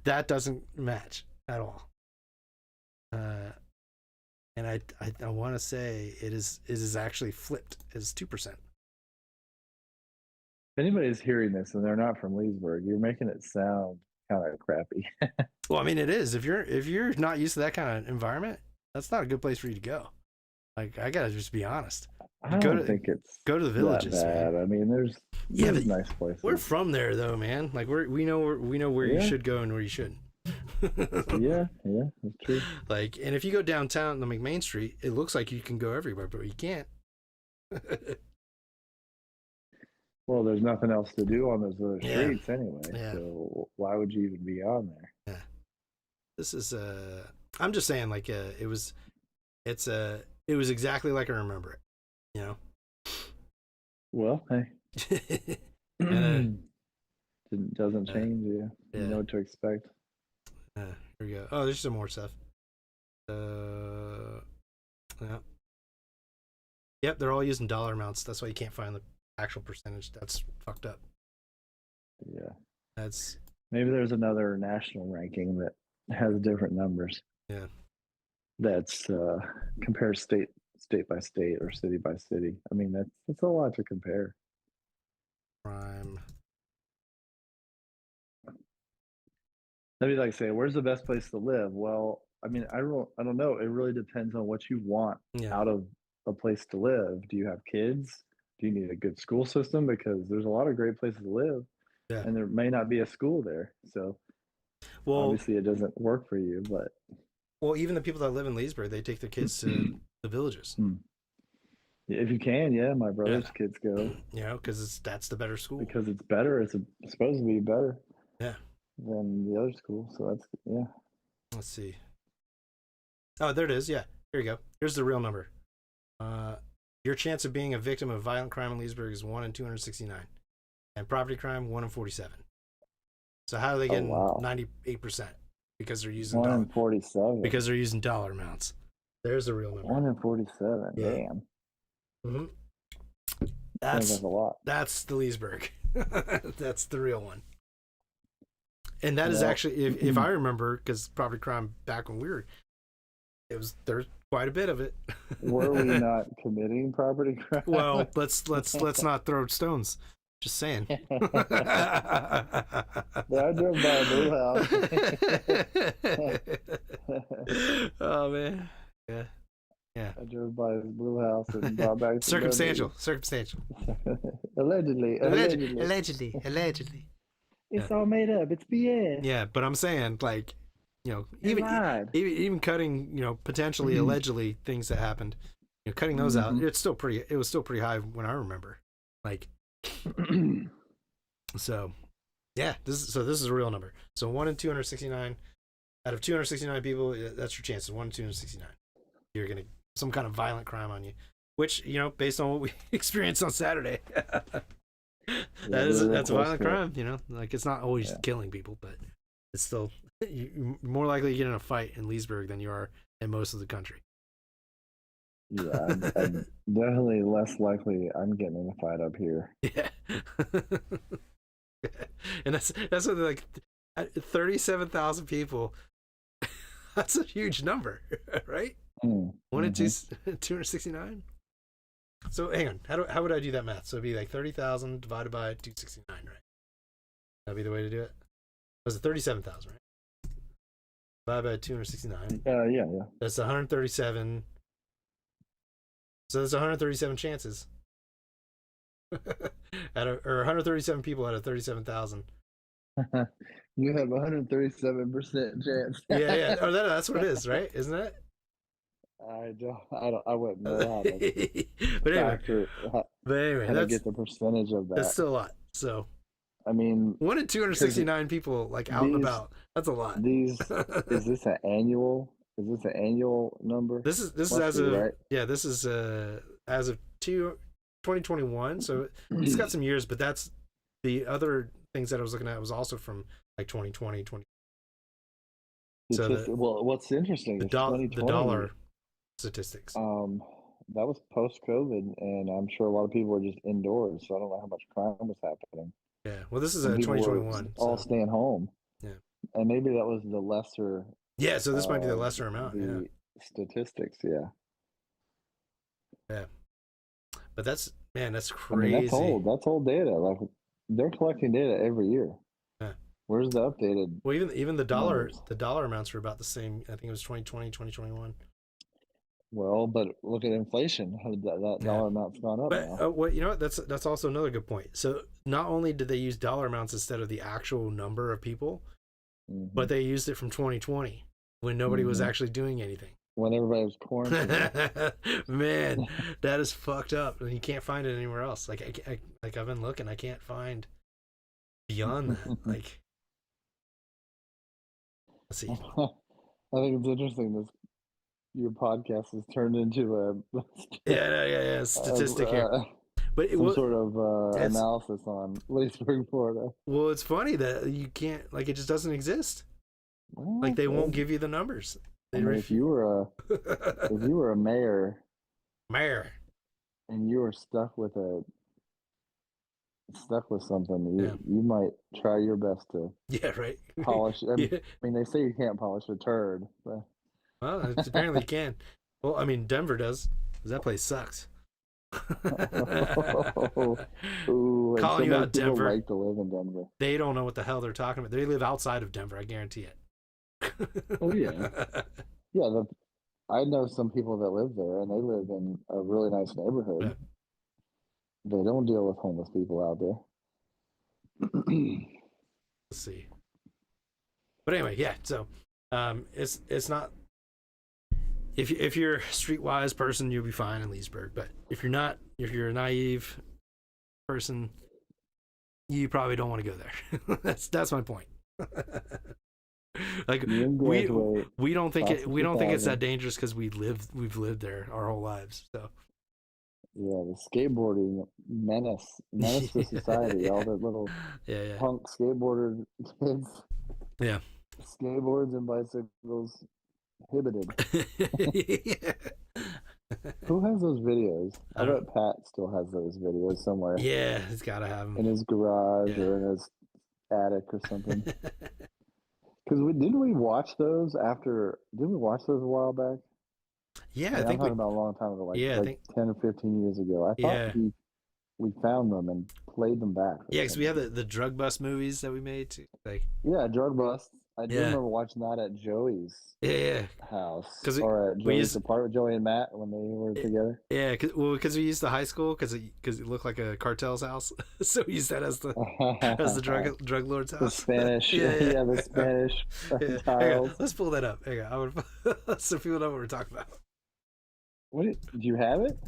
that doesn't match at all. And I want to say it is actually flipped. It's 2%. If anybody's hearing this and they're not from Leesburg, you're making it sound kind of crappy. Well, I mean, it is. If you're not used to that kind of environment, that's not a good place for you to go. Like, I gotta just be honest. I don't think it's go to the villages. That bad. Man. I mean, there's nice places. We're from there, though, man. Like, we know where you should go and where you shouldn't. yeah, that's true. Like, and if you go downtown on McMain Street, it looks like you can go everywhere, but you can't. Well, there's nothing else to do on those other streets anyway. Yeah. So why would you even be on there? Yeah. This is I'm just saying, like, it was exactly like I remember it, you know. Well, hey. Doesn't change. You know what to expect. Here we go. Oh, there's some more stuff. Yeah. Yep, they're all using dollar amounts. That's why you can't find the actual percentage. That's fucked up. Yeah. That's maybe there's another national ranking that has different numbers. Yeah. That's compares state by state or city by city. I mean, that's a lot to compare. Crime. That'd be like saying, where's the best place to live? Well, I mean, I don't know. It really depends on what you want out of a place to live. Do you have kids? Do you need a good school system? Because there's a lot of great places to live, and there may not be a school there. So, obviously, it doesn't work for you. But even the people that live in Leesburg, they take their kids to the villages. If you can, my brother's kids go. Because that's the better school. Because it's better. It's supposed to be better. Yeah. Than the other school. So that's Let's see. Oh, there it is. Yeah. Here you go. Here's the real number. Your chance of being a victim of violent crime in Leesburg is 1 in 269, and property crime 1 in 47. So how do they get 98%? because they're using 1 in 47. because they're using dollar amounts. There's the real number. 1 in 47. Yeah. Damn. Mm-hmm. Sounds like a lot. That's the Leesburg. That's the real one. And that is actually, if I remember, because property crime back when there's quite a bit of it. Were we not committing property crime? Well, let's not throw stones. Just saying. I drove by a blue house. Oh man, yeah. I drove by his blue house and brought back Circumstantial. Allegedly. It's all made up. It's BS. Yeah, but I'm saying, like, even cutting, potentially allegedly things that happened, cutting those out, it was still pretty high when I remember. Like, so yeah, this is a real number. So 1 in 269 out of 269 people, that's your chances. 1 in 269. You're gonna some kind of violent crime on you, which, based on what we experienced on Saturday, that's a violent crime. Like, it's not always killing people, but it's still you're more likely to get in a fight in Leesburg than you are in most of the country. Yeah, I'm definitely less likely I'm getting in a fight up here. Yeah. And that's what, like, 37,000 people. That's a huge number, right? 1 in 269. So hang on, how would I do that math? So it'd be like 30,000 divided by 269, right? That'd be the way to do it. Was it 37,000, right? Divided by 269. Yeah. That's 137. So there's 137 chances. Or 137 people out of 37,000. You have 137% chance. Yeah. Oh, that's what it is, right? Isn't it? I wouldn't know how to But anyway, how to get the percentage of that. That's still a lot. So, I mean, 1 in 269 people, like, out and about. That's a lot. Is this an annual? Is this an annual number? This is as of this is as of 2021. So it's got some years, but that's the other things that I was looking at was also from like 2020. So what's interesting the is dollar statistics. That was post-COVID, and I'm sure a lot of people were just indoors, so I don't know how much crime was happening. Yeah, well, this is 2021. All staying home. Yeah, and maybe that was the lesser. Yeah, so this might be the lesser amount. Yeah, statistics. Yeah. But that's crazy. I mean, that's old data. Like, they're collecting data every year. Yeah. Where's the updated? Well, even the dollar numbers? amounts are about the same. I think it was 2020, 2021. Well, but look at inflation. That dollar amount's gone up now. What that's also another good point. So not only did they use dollar amounts instead of the actual number of people, but they used it from 2020 when nobody was actually doing anything. When everybody was quarantined. Man, that is fucked up, and you can't find it anywhere else. Like I've been looking, I can't find beyond that. Like, let's see. I think it's interesting. Your podcast has turned into a statistic here, but some sort of analysis on Leesburg, Florida. Well, it's funny that you can't, like, it just doesn't exist. Well, like, they won't give you the numbers. If you were a mayor, and you were stuck with something, you might try your best to polish. I mean, they say you can't polish a turd, but. Well, apparently you can. Well, I mean, Denver does, because that place sucks. Ooh, calling you out, Denver. Like to live in Denver. They don't know what the hell they're talking about. They live outside of Denver, I guarantee it. Oh yeah, yeah. I know some people that live there, and they live in a really nice neighborhood. Yeah. They don't deal with homeless people out there. Let's see. But anyway, yeah. So, it's not. If you're a streetwise person, you'll be fine in Leesburg. But if you're not, if you're a naive person, you probably don't want to go there. That's my point. Like, we don't think it's that dangerous because we've lived there our whole lives. So yeah, the skateboarding menace to society. All the little punk skateboarder kids. Yeah. skateboards and bicycles prohibited. Yeah. Who has those videos? I I don't- bet Pat still has those videos somewhere Yeah, he's gotta have in him. his garage Yeah. or in his attic or something. Because didn't we watch those after? Didn't we watch those a while back? Yeah, I I mean, I'm think talking we. about a long time ago, Yeah, I like think. 10 or 15 years ago. I thought Yeah, we found them and played them back. Or yeah, because we something. have the drug bust movies that we made too. Like, Yeah, drug busts. I do yeah, remember watching that at Joey's yeah, house 'Cause or at we Joey's used- apartment. Joey and Matt when they were together. yeah. Because we used the high school because it looked like a cartel's house, so we used that as the drug lord's The house. Spanish, Yeah, yeah, the Spanish Yeah. Hang tiles. on, let's pull that up. Hang on, so people know what we're talking about. Do you have it?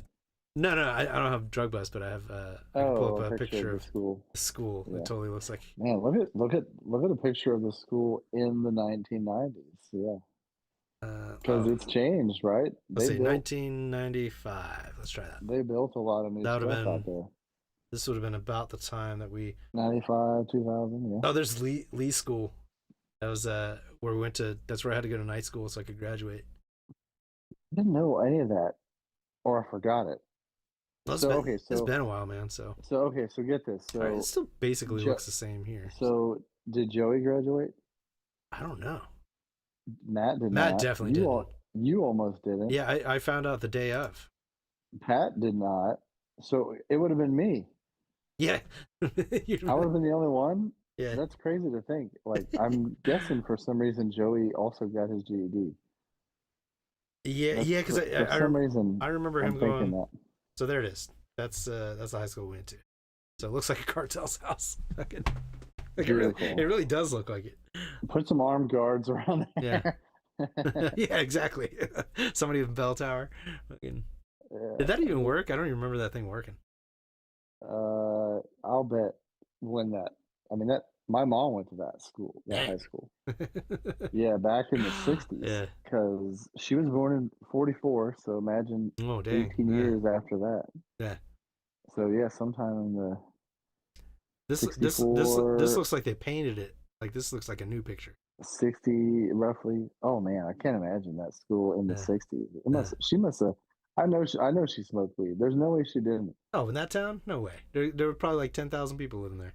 No, I don't have drug bust, but I have. I can pull up a picture of of the school. the school. Yeah. It totally looks like. Man, look at a picture of the school in the 1990s. Yeah, because it's changed, right? Let's They see, built 1995. Let's try that. they built a lot of new That would stuff have out been. there. This would have been about the time that we. 95, 2000. Yeah. Oh, there's Lee School. That was where we went to. That's where I had to go to night school so I could graduate. I didn't know any of that, or I forgot it. Well, it's So been, okay, it's been a while, man. So so get this. So all right, it still basically Jo- looks the same here. so did Joey graduate? I don't know. Matt did Matt not. definitely you didn't. You almost didn't. Yeah, I found out the day of. Pat did not. So it would have been me. Yeah, I would have been the only one. yeah. That's crazy to think. Like I'm guessing for some reason Joey also got his GED. Yeah, because for some reason I remember I'm him thinking going. that. So there it is. That's the high school we went to. So it looks like a cartel's house. Like it really does look like it. Put some armed guards around there. Yeah. Yeah, exactly. Somebody with a bell tower. Fucking. Did that even work? I don't even remember that thing working. I'll bet when that. I mean that my mom went to that school, that high school. Yeah, back in the 60s. Yeah. Because she was born in 44, so imagine Oh, dang. 18 years after that. Yeah. So yeah, sometime in the This 64, looks like they painted it. Like this looks like a new picture. 60 roughly. Oh man, I can't imagine that school in the Yeah. 60s. She must have. I know she smoked weed. There's no way she didn't. Oh, in that town? No way. There were probably like 10,000 people living there.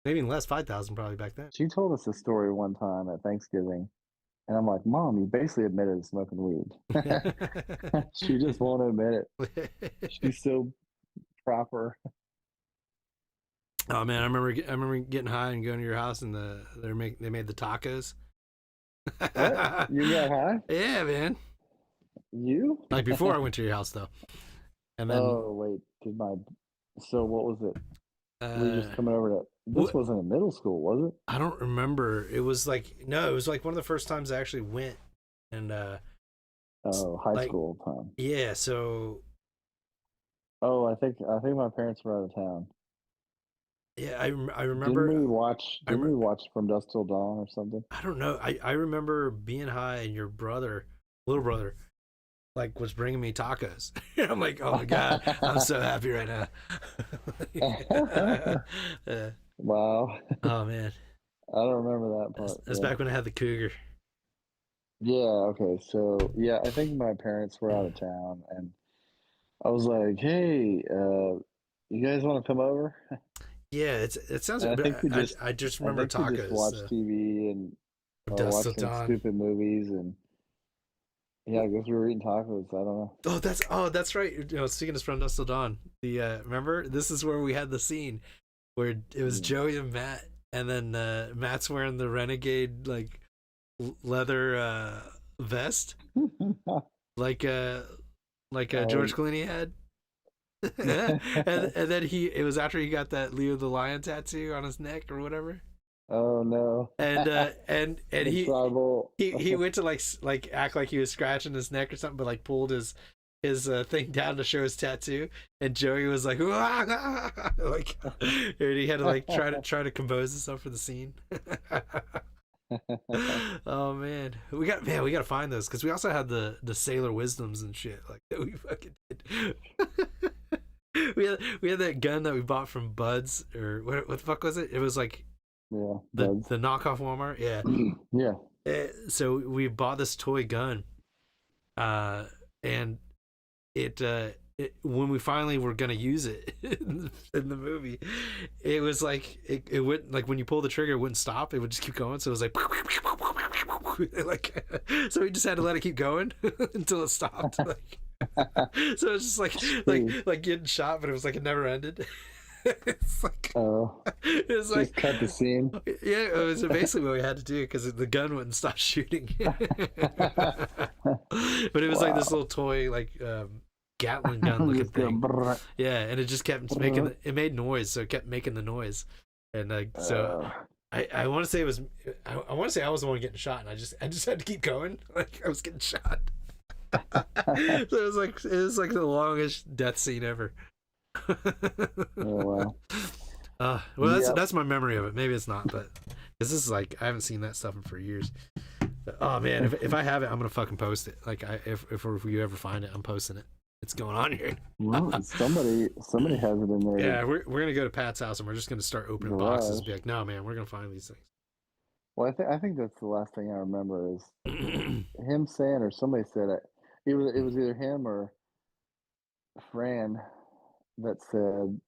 Maybe even less, 5,000 probably back then. She told us a story one time at Thanksgiving, and I'm like, Mom, you basically admitted to smoking weed. She just won't admit it. She's so proper. Oh man, I remember getting high and going to your house and they made the tacos. What? You got high? Yeah, man. You? Like before I went to your house though. And then Oh wait, so what was it? Were you just coming over to this what- wasn't in middle school, was it? I don't remember. It was like it was like one of the first times I actually went and Oh, high like- school time. yeah, so Oh, I think my parents were out of town. yeah, I remember Didn't we watch From Dusk Till Dawn or something? I don't know. I remember being high and your little brother, like was bringing me tacos. I'm like, oh my god, I'm so happy right now. Wow. Oh man, I don't remember that part. that's yeah. back when I had the cougar. Yeah, okay. So, yeah, I think my parents were out of town and I was like, "Hey, you guys want to come over?" Yeah, it sounds. And I think we just I just remember we just tacos. watched TV and Dusk watched Till some Dawn. stupid movies and yeah, I guess we were eating tacos. I don't know. That's right. You know, speaking of From Dusk Till Dawn, the remember this is where we had the scene where it was Joey and Matt, and then Matt's wearing the Renegade like leather vest, like George Clooney had. and then it was after he got that Leo the Lion tattoo on his neck or whatever. Oh no. And he tribal. he went to like act like he was scratching his neck or something, but like pulled his thing down to show his tattoo, and Joey was like, like, and he had to like try to compose himself for the scene. Oh man, we got to find those because we also had the Sailor Wisdoms and shit like that we fucking did. we had that gun that we bought from Buds or what the fuck was it? It was like Yeah. buds. the knockoff Walmart. Yeah. Yeah. So we bought this toy gun, and it when we finally were gonna use it in the movie, it was like it wouldn't, like when you pull the trigger, it wouldn't stop. It would just keep going. So it was like like so we just had to let it keep going until it stopped. Like, so it was just like getting shot, but it was like it never ended. It's like, it was just like cut the scene. Yeah, it was basically what we had to do because the gun wouldn't stop shooting. But it was like this little toy, like Gatling gun looking thing. Yeah, and it just kept making it made noise, so it kept making the noise. And so I want to say it was I want to say I was the one getting shot, and I just had to keep going, like I was getting shot. So it was like the longest death scene ever. Oh wow. Well, that's my memory of it. Maybe it's not, but this is like I haven't seen that stuff for years. But, oh man, if I have it, I'm gonna fucking post it. Like if you ever find it, I'm posting it. It's going on here. Well, somebody has it in there. Yeah, we're gonna go to Pat's house and we're just gonna start opening boxes and be like, no man, we're gonna find these things. Well, I think that's the last thing I remember is him saying, or somebody said it. It was either him or Fran that said,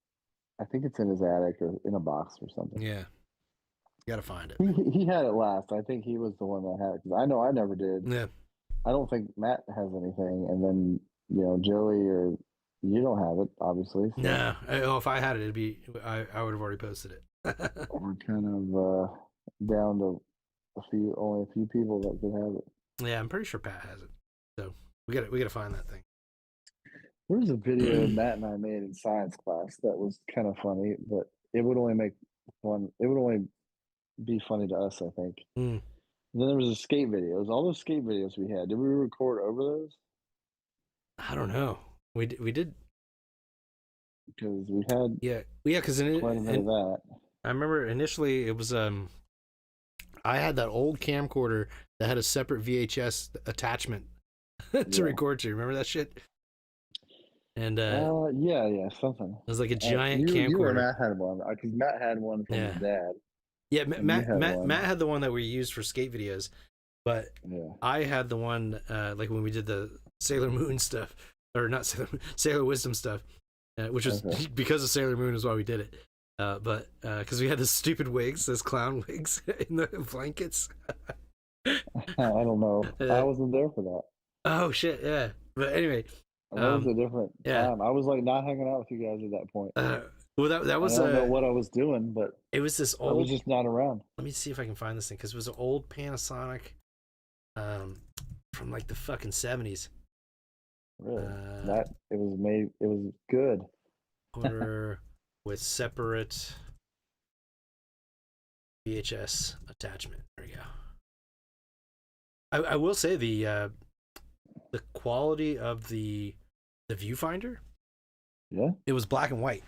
I think it's in his attic or in a box or something. Yeah, you gotta find it. He had it last. I think he was the one that had it because I know I never did. Yeah, I don't think Matt has anything, and then Joey or you don't have it, obviously. So. No. If I had it, it'd be I would have already posted it. We're kind of down to only a few people that could have it. Yeah, I'm pretty sure Pat has it. So we gotta find that thing. There was a video Matt and I made in science class that was kind of funny, but it would only make fun. It would only be funny to us, I think. Mm. Then there was a skate videos. All those skate videos we had. Did we record over those? I don't know. We did because we had because quite a bit of that. I remember initially it was I had that old camcorder that had a separate VHS attachment to record to. Remember that shit? And something. It was like a giant camcorder. You or Matt had one because Matt had one from his dad. Yeah, Matt had the one that we used for skate videos, but I had the one like when we did the Sailor Moon stuff, or not Sailor Wisdom stuff, which was because of Sailor Moon is why we did it. But because we had the stupid wigs, those clown wigs in the blankets. I don't know. I wasn't there for that. Oh shit! Yeah, but anyway, that was a different time. I was like not hanging out with you guys at that point. Well, that was. I don't know what I was doing, but it was this old. I was just not around. Let me see if I can find this thing because it was an old Panasonic, from like the fucking 70s. Really? It was made. It was good. Order with separate VHS attachment. There you go. I will say the quality of the viewfinder. Yeah. It was black and white,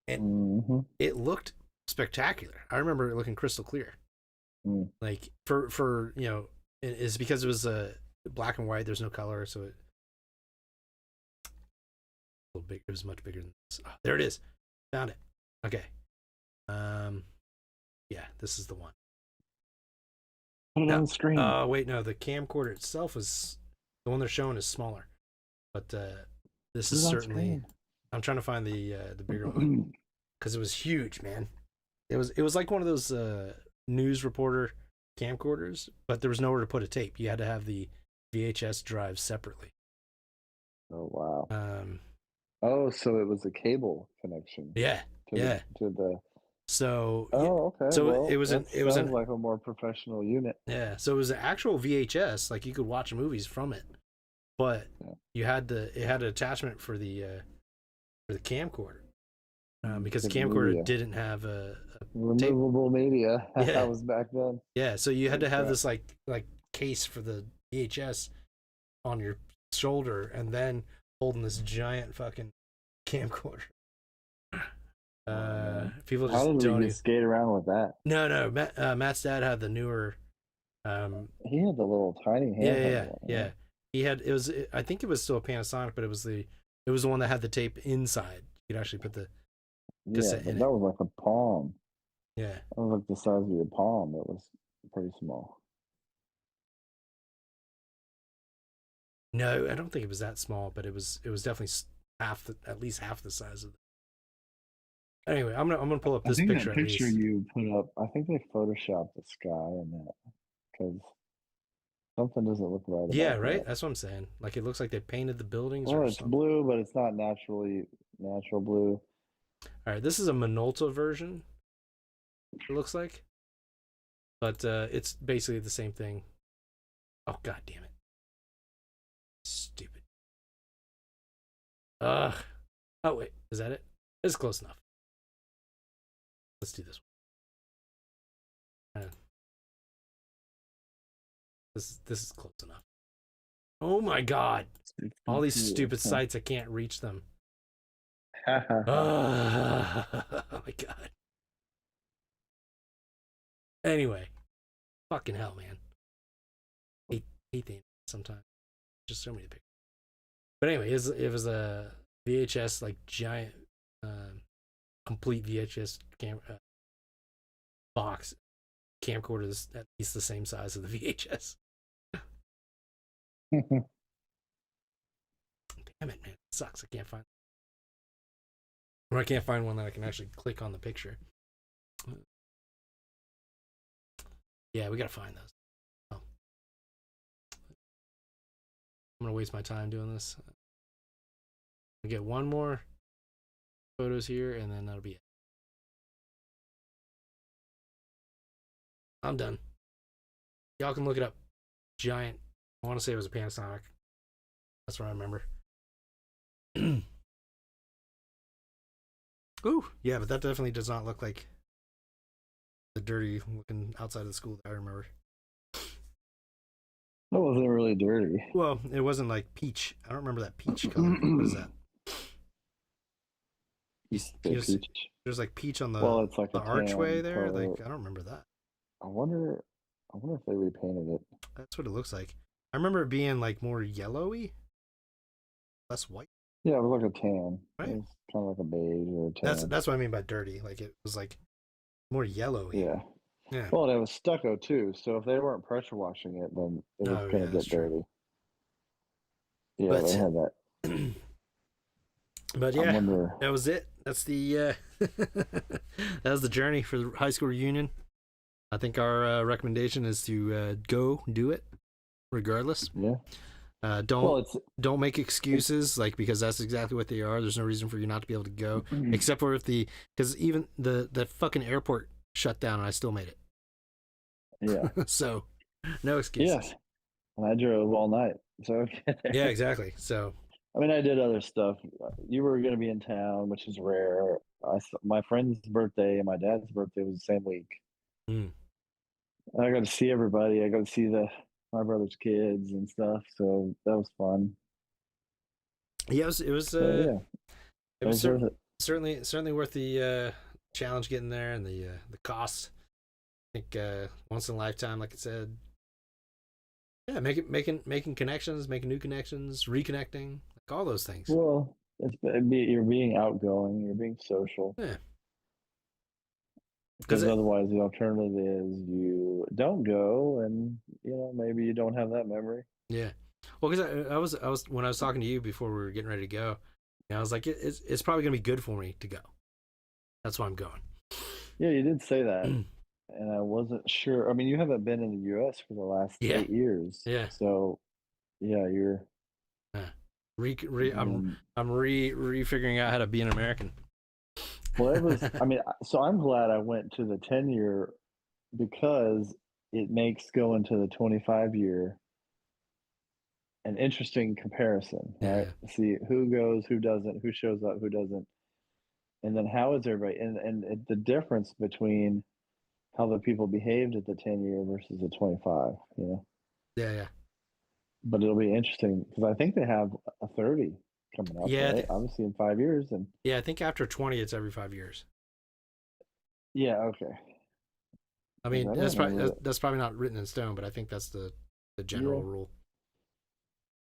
and it looked spectacular. I remember it looking crystal clear. Like for it's because it was black and white. There's no color, so it. A little big. It was much bigger than this. Oh, there it is. Found it. Okay. Yeah, this is the one. Put it on the screen. Oh, wait, no. The camcorder itself is the one they're showing is smaller, but this is certainly. I'm trying to find the bigger one because it was huge, man. It was like one of those news reporter camcorders, but there was nowhere to put a tape. You had to have the VHS drive separately. Oh wow. Oh, so it was a cable connection. Yeah. To the. So. Okay. So it was like a more professional unit. Yeah. So it was an actual VHS, like you could watch movies from it, but it had an attachment for the camcorder, because the camcorder didn't have a removable media. Yeah. That was back then. Yeah. So you had to have this like case for the VHS on your shoulder, and then holding this giant fucking camcorder. People just how did don't we skate around with that? No. Matt's dad had the newer. He had the little tiny handheld. Yeah. He had I think it was still a Panasonic, but it was the one that had the tape inside. You could actually put the cassette in. That was like a palm. Yeah. It was like the size of your palm. It was pretty small. No, I don't think it was that small, but it was definitely at least half the size of. Anyway, I'm gonna pull up I this think picture that at picture least. you put up, I think they photoshopped the sky in that because something doesn't look right Yeah, about right. that. That's what I'm saying. Like it looks like they painted the buildings Well, or it's something. blue, but it's not naturally natural blue. All right, this is a Minolta version. It looks like, but it's basically the same thing. Oh god damn it! Stupid. Ugh. Oh wait, is that it? It's close enough. Let's do this one. This is close enough. Oh my god! All these stupid sites, I can't reach them. Oh my god. Anyway, fucking hell, man. Hate the sometimes. Just so many pictures. But anyway, it was a VHS like giant, complete VHS box camcorder that's at least the same size of the VHS. Damn it, man! It sucks. I can't find. Or I can't find one that I can actually click on the picture. Yeah, we gotta find those. Oh. I'm gonna waste my time doing this. I get one more photos here, and then that'll be it. I'm done. Y'all can look it up. Giant. I want to say it was a Panasonic. That's what I remember. Ooh, yeah, but that definitely does not look like the dirty looking outside of the school that I remember. That wasn't really dirty. Well, it wasn't like peach. I don't remember that peach color. What is that? There's like peach on the, it's like the a archway tan there. color. Like I don't remember that. I wonder if they repainted it. That's what it looks like. I remember it being like more yellowy, less white. Yeah, it was like a tan. Right. It was kind of like a beige or a tan. That's what I mean by dirty. Like it was like more yellowy. Yeah. Yeah. Well, it was stucco too, so if they weren't pressure washing it, then it was going to get dirty. Yeah, but, they had that. But yeah, that was it. That's the that was the journey for the high school reunion. I think our recommendation is to go do it, regardless. Yeah. Don't make excuses, like because that's exactly what they are. There's no reason for you not to be able to go, except for if because even the fucking airport shut down and I still made it. Yeah. So, no excuses. Yes. And I drove all night. So yeah, exactly. So I mean, I did other stuff. You were going to be in town, which is rare. My friend's birthday and my dad's birthday was the same week. I got to see everybody. I got to see my brother's kids and stuff. So that was fun. Yeah, it was certainly worth the challenge getting there and the cost. I think once in a lifetime, like I said. Yeah, making connections, making new connections, reconnecting, like all those things. Well, you're being outgoing, you're being social. Yeah. Because otherwise, the alternative is you don't go, and maybe you don't have that memory. Yeah. Well, because I was when I was talking to you before we were getting ready to go, I was like, it's probably gonna be good for me to go. That's why I'm going. Yeah, you did say that. And I wasn't sure. I mean, you haven't been in the U.S. for the last 8 years. Yeah. So, yeah, you're. I'm refiguring out how to be an American. Well, it was. I mean, so I'm glad I went to the 10-year because it makes going to the 25-year an interesting comparison, right? Yeah. See who goes, who doesn't, who shows up, who doesn't, and then how is everybody, and the difference between how the people behaved at the 10-year versus the 25, Yeah. But it'll be interesting because I think they have a 30 coming up, right? Obviously in 5 years. And yeah, I think after 20, it's every 5 years. Yeah, okay. I mean, that's probably not written in stone, but I think that's the general rule.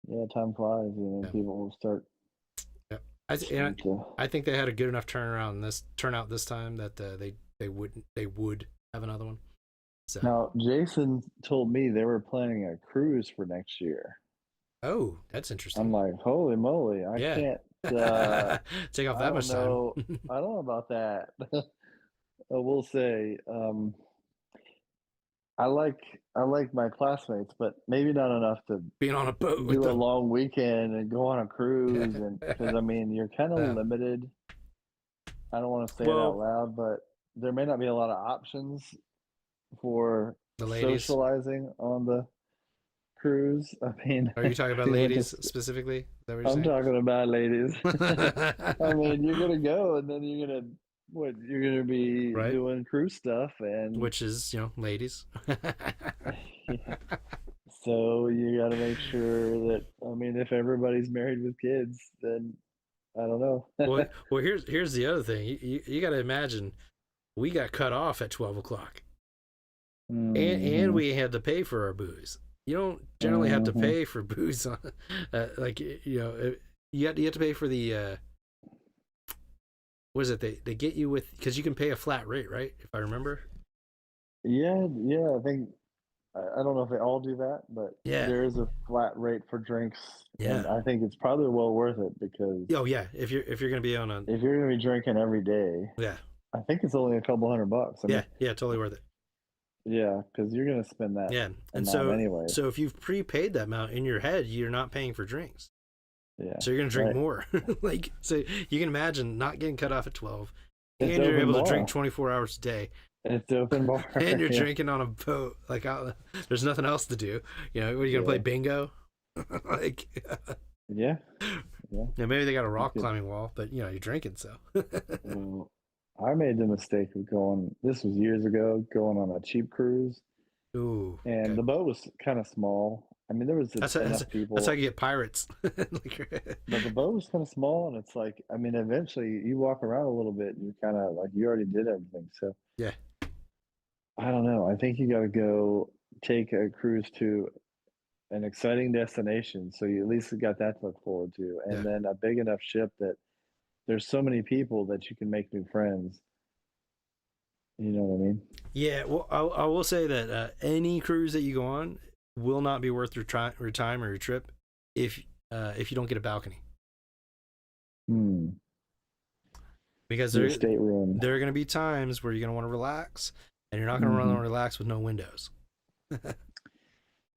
Yeah, time flies, people will start. Yeah. I think they had a good enough turnout this time that they they would have another one. So Now, Jason told me they were planning a cruise for next year. oh, that's interesting. I'm like, holy moly, I Yeah. can't. Take off I that don't much know. time. I don't know about that. I will say, I like my classmates, but maybe not enough to Being on a boat with do a them. long weekend and go on a cruise, and because I mean, you're kind of limited. I don't want to say it out loud, but there may not be a lot of options for the ladies. socializing on the cruise. I mean, Are you talking about ladies specifically? Is that what you're I'm saying? talking about ladies. I mean, you're gonna go, and then you're gonna you're gonna be Right. doing cruise stuff, and which is ladies. yeah. So you got to make sure that, I mean, if everybody's married with kids, then I don't know. well, here's the other thing. You got to imagine, we got cut off at 12 o'clock, and we had to pay for our booze. You don't generally have to pay for booze on, like you have to pay for the. What is it? They get you with, because you can pay a flat rate, right? If I remember. Yeah, I think I don't know if they all do that, but there is a flat rate for drinks. Yeah, and I think it's probably well worth it because if you're gonna be on a, if you're gonna be drinking every day, I think it's only a couple $100. I mean, totally worth it. Yeah, because you're gonna spend that. Yeah, and anyway. So if you've prepaid that amount in your head, you're not paying for drinks. Yeah. So you're gonna drink more. Like, so you can imagine not getting cut off at 12, it's and you're able bar. to drink 24 hours a day. It's open bar, and you're drinking on a boat. Like, there's nothing else to do. What are you gonna play bingo? Like, yeah. Maybe they got a rock climbing wall, but you're drinking. So. Well, I made the mistake of going. This was years ago. Going on a cheap cruise. Ooh. And the boat was kind of small. I mean, there was enough people. That's how you get pirates. But the boat was kind of small, and it's like, I mean, eventually you walk around a little bit, and you're kind of like, you already did everything. So yeah, I don't know. I think you got to go take a cruise to an exciting destination, so you at least got that to look forward to, and then a big enough ship that there's so many people that you can make new friends. You know what I mean? Yeah. Well, I will say that any cruise that you go on will not be worth your time or your trip if you don't get a balcony. Because there are going to be times where you're going to want to relax, and you're not going to want to relax with no windows.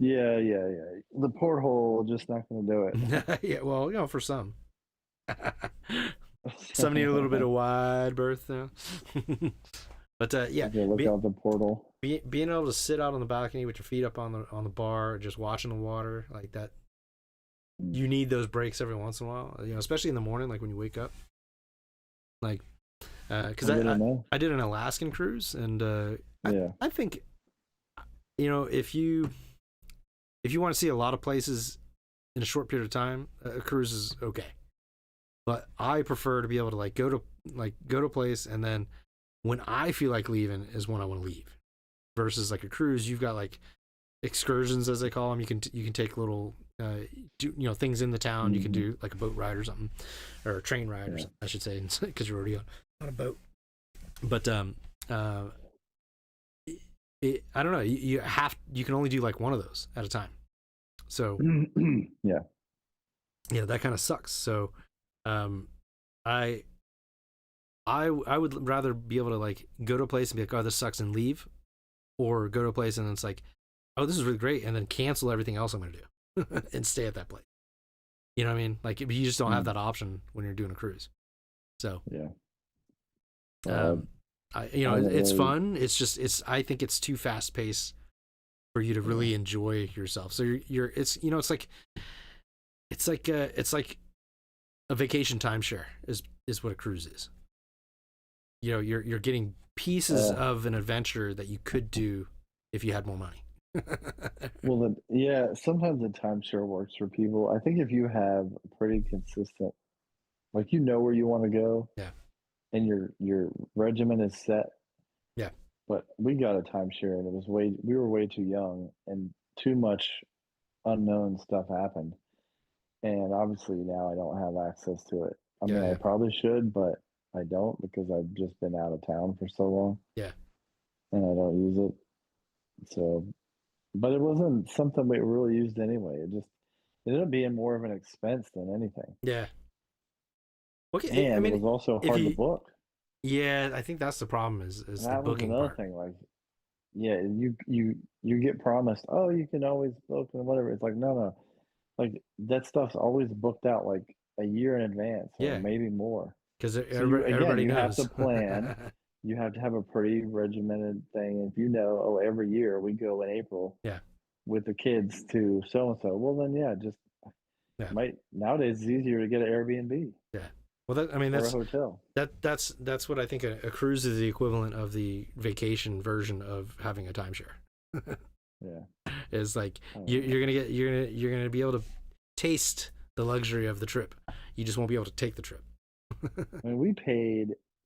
Yeah. The porthole just not going to do it. Yeah, well, for some. Some need a little bit of wide berth now. But look out the portal. Being able to sit out on the balcony with your feet up on the bar, just watching the water like that. You need those breaks every once in a while, especially in the morning, like when you wake up. Like, because I did an Alaskan cruise, and I think, if you want to see a lot of places in a short period of time, a cruise is okay. But I prefer to be able to go to a place, and then when I feel like leaving is when I want to leave. Versus like a cruise, you've got like excursions, as they call them. You can take little things in the town. You can do like a boat ride or something, or a train ride, or something, I should say, because you're already on a boat. But I don't know. You can only do like one of those at a time. So that kind of sucks. So I would rather be able to go to a place and be like, oh, this sucks, and leave, or go to a place and it's like, oh, this is really great, and then cancel everything else I'm going to do and stay at that place. You know what I mean? Like, you just don't have that option when you're doing a cruise. So it's fun. It's just I think it's too fast paced for you to really enjoy yourself. So it's like a vacation timeshare is what a cruise is. You're getting pieces of an adventure that you could do if you had more money. Well, sometimes the timeshare works for people. I think if you have a pretty consistent, where you want to go, and your regimen is set. Yeah. But we got a timeshare, and we were way too young, and too much unknown stuff happened. And obviously now I don't have access to it. I mean, I probably should, but I don't because I've just been out of town for so long. Yeah. And I don't use it. So, but it wasn't something we really used anyway. It ended up being more of an expense than anything. Yeah. Okay. I And it mean, was also if hard to you, book. yeah, I think that's the problem is the That was booking another part. thing. Like, yeah, you get promised, oh, you can always book and whatever. It's like, no. Like that stuff's always booked out like a year in advance or Yeah. maybe more. Because So everybody you have knows. to plan. You have to have a pretty regimented thing. If you know, oh, every year we go in April Yeah. with the kids to so and so, well then yeah, just Yeah. might nowadays it's easier to get an Airbnb Yeah. Well, I mean, or a hotel. that's what I think a cruise is the equivalent of the vacation version of having a timeshare. Yeah. Is like Oh, you're gonna be able to taste the luxury of the trip. You just won't be able to take the trip. I mean,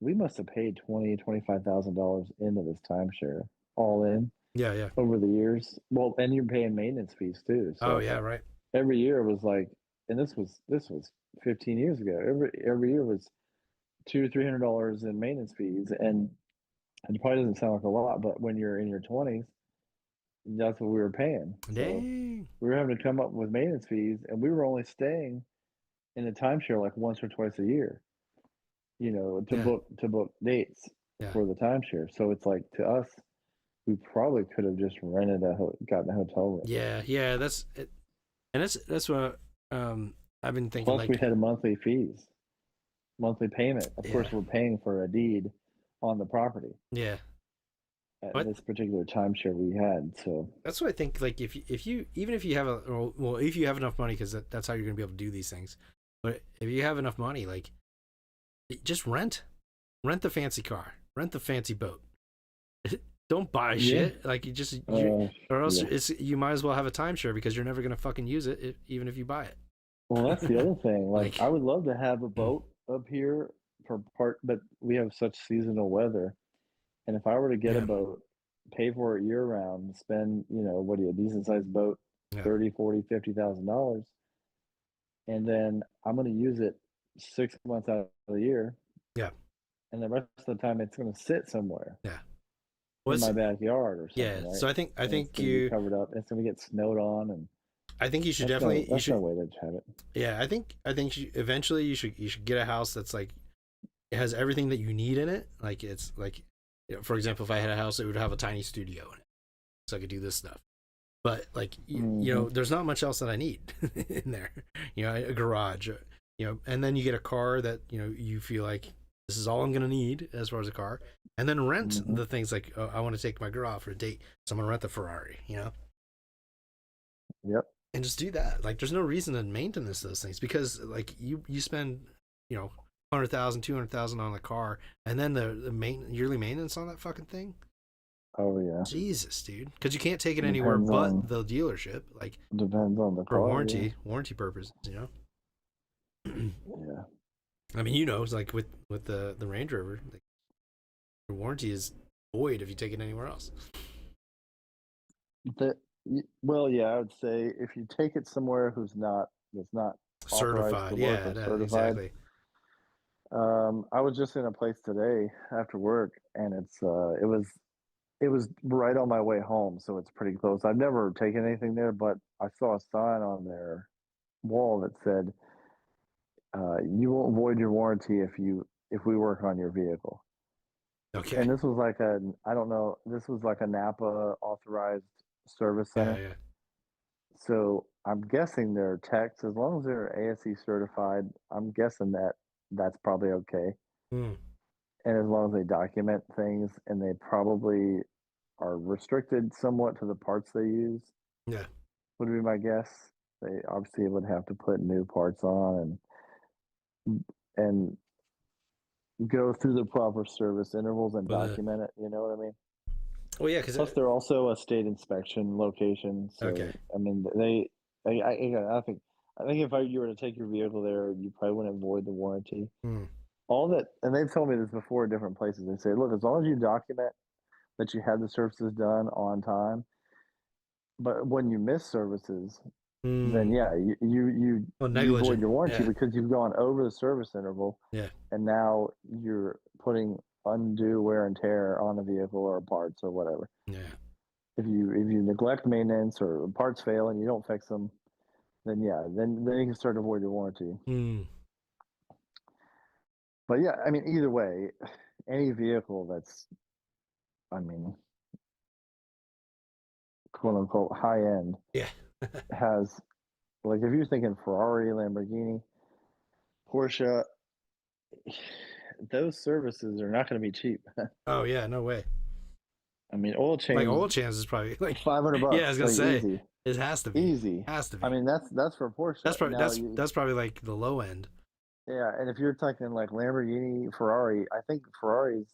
we must have paid $25,000 into this timeshare all in Yeah, yeah. over the years. Well, and you're paying maintenance fees too. Oh So yeah, right. every year it was like, and this was 15 years ago. Every year was $200-300 in maintenance fees, and it probably doesn't sound like a lot, but when you're in your 20s, that's what we were paying. So Dang. we were having to come up with maintenance fees, and we were only staying in a timeshare like once or twice a year. To Yeah, book dates yeah, for the timeshare. So it's like to us, we probably could have just gotten a hotel room. yeah, yeah. That's it, and that's what I've been thinking. Plus, we Like, had monthly payment. Of yeah, course, we're paying for a deed on the property yeah. at But this particular timeshare we had. So that's what I think. Like, if you even if you have if you have enough money, because that's how you're gonna be able to do these things. But if you have enough money, like, just rent the fancy car, rent the fancy boat. Don't buy yeah, shit. Like or else yeah. you might as well have a timeshare because you're never gonna fucking use it even if you buy Well, that's the it. other thing. Like, Like, I would love to have a boat up here but we have such seasonal weather. And if I were to get a yeah, boat, pay for it year round, spend, what do you, a decent sized boat, yeah, 30, 40, $50,000, and then I'm going to use it 6 months out of the year, yeah, and the rest of the time it's going to sit somewhere yeah. in What's my backyard or Yeah. something, right? So I And it's think going to be covered up. It's going to get snowed on, and you should definitely that's no way to have it. yeah. I think eventually you should get a house that's like it has everything that you need in it. Like it's like, for example, if I had a house, it would have a tiny studio in it, so I could do this stuff. But like Mm-hmm. there's not much else that I need in there. A garage, and then you get a car that you feel like this is all I'm gonna need as far as a car, and then rent Mm-hmm. the things like, oh, I want to take my girl out for a date, so I'm gonna rent the Ferrari, Yep. and just do that. Like, there's no reason to maintenance those things because like you spend 100,000, 200,000 on the car, and then the yearly maintenance on that fucking thing. Oh yeah. Jesus, dude, because you can't take it anywhere Depends but on the dealership, like depends on the for car. warranty purposes. Yeah. I mean, it's like with the Range Rover, like, the warranty is void if you take it anywhere else. Well, yeah, I would say if you take it somewhere that's not authorized to Certified, work yeah, or certified. exactly. I was just in a place today after work, and it was right on my way home, so it's pretty close. I've never taken anything there, but I saw a sign on their wall that said, "You won't void your warranty if we work on your vehicle." Okay. And this was like I don't know, this was like a Napa authorized service Yeah, center. yeah. So I'm guessing they're techs, as long as they're ASE certified, I'm guessing that that's probably okay. Mm, And as long as they document things and they probably are restricted somewhat to the parts they use, yeah. would be my guess. They obviously would have to put new parts on and go through the proper service intervals and Well, document it. You know what I mean? well, yeah, because Plus, they're also a state inspection location. okay. So, I mean, I think if you were to take your vehicle there, you probably wouldn't void the warranty. Mm, All that, and they've told me this before in different places. They say, look, as long as you document that you had the services done on time, but when you miss services, then yeah, you Well, you negligent. void your warranty Yeah. because you've gone over the service interval, Yeah. and now you're putting undue wear and tear on a vehicle or parts or whatever. Yeah. If you neglect maintenance or parts fail and you don't fix them, then yeah, then you can start to void your warranty. Mm. But yeah, I mean, either way, any vehicle that's, I mean, quote unquote high end Yeah. has, like, if you're thinking Ferrari, Lamborghini, Porsche, those services are not going to be cheap. Oh yeah, no way. I mean, oil Like change, oil change is probably like $500. Yeah, I was gonna like, say easy, it has to be. easy. Has to be. I mean, that's for Porsche. that's probably Now that's probably like the low end. yeah, and if you're talking like Lamborghini, Ferrari, I think Ferraris.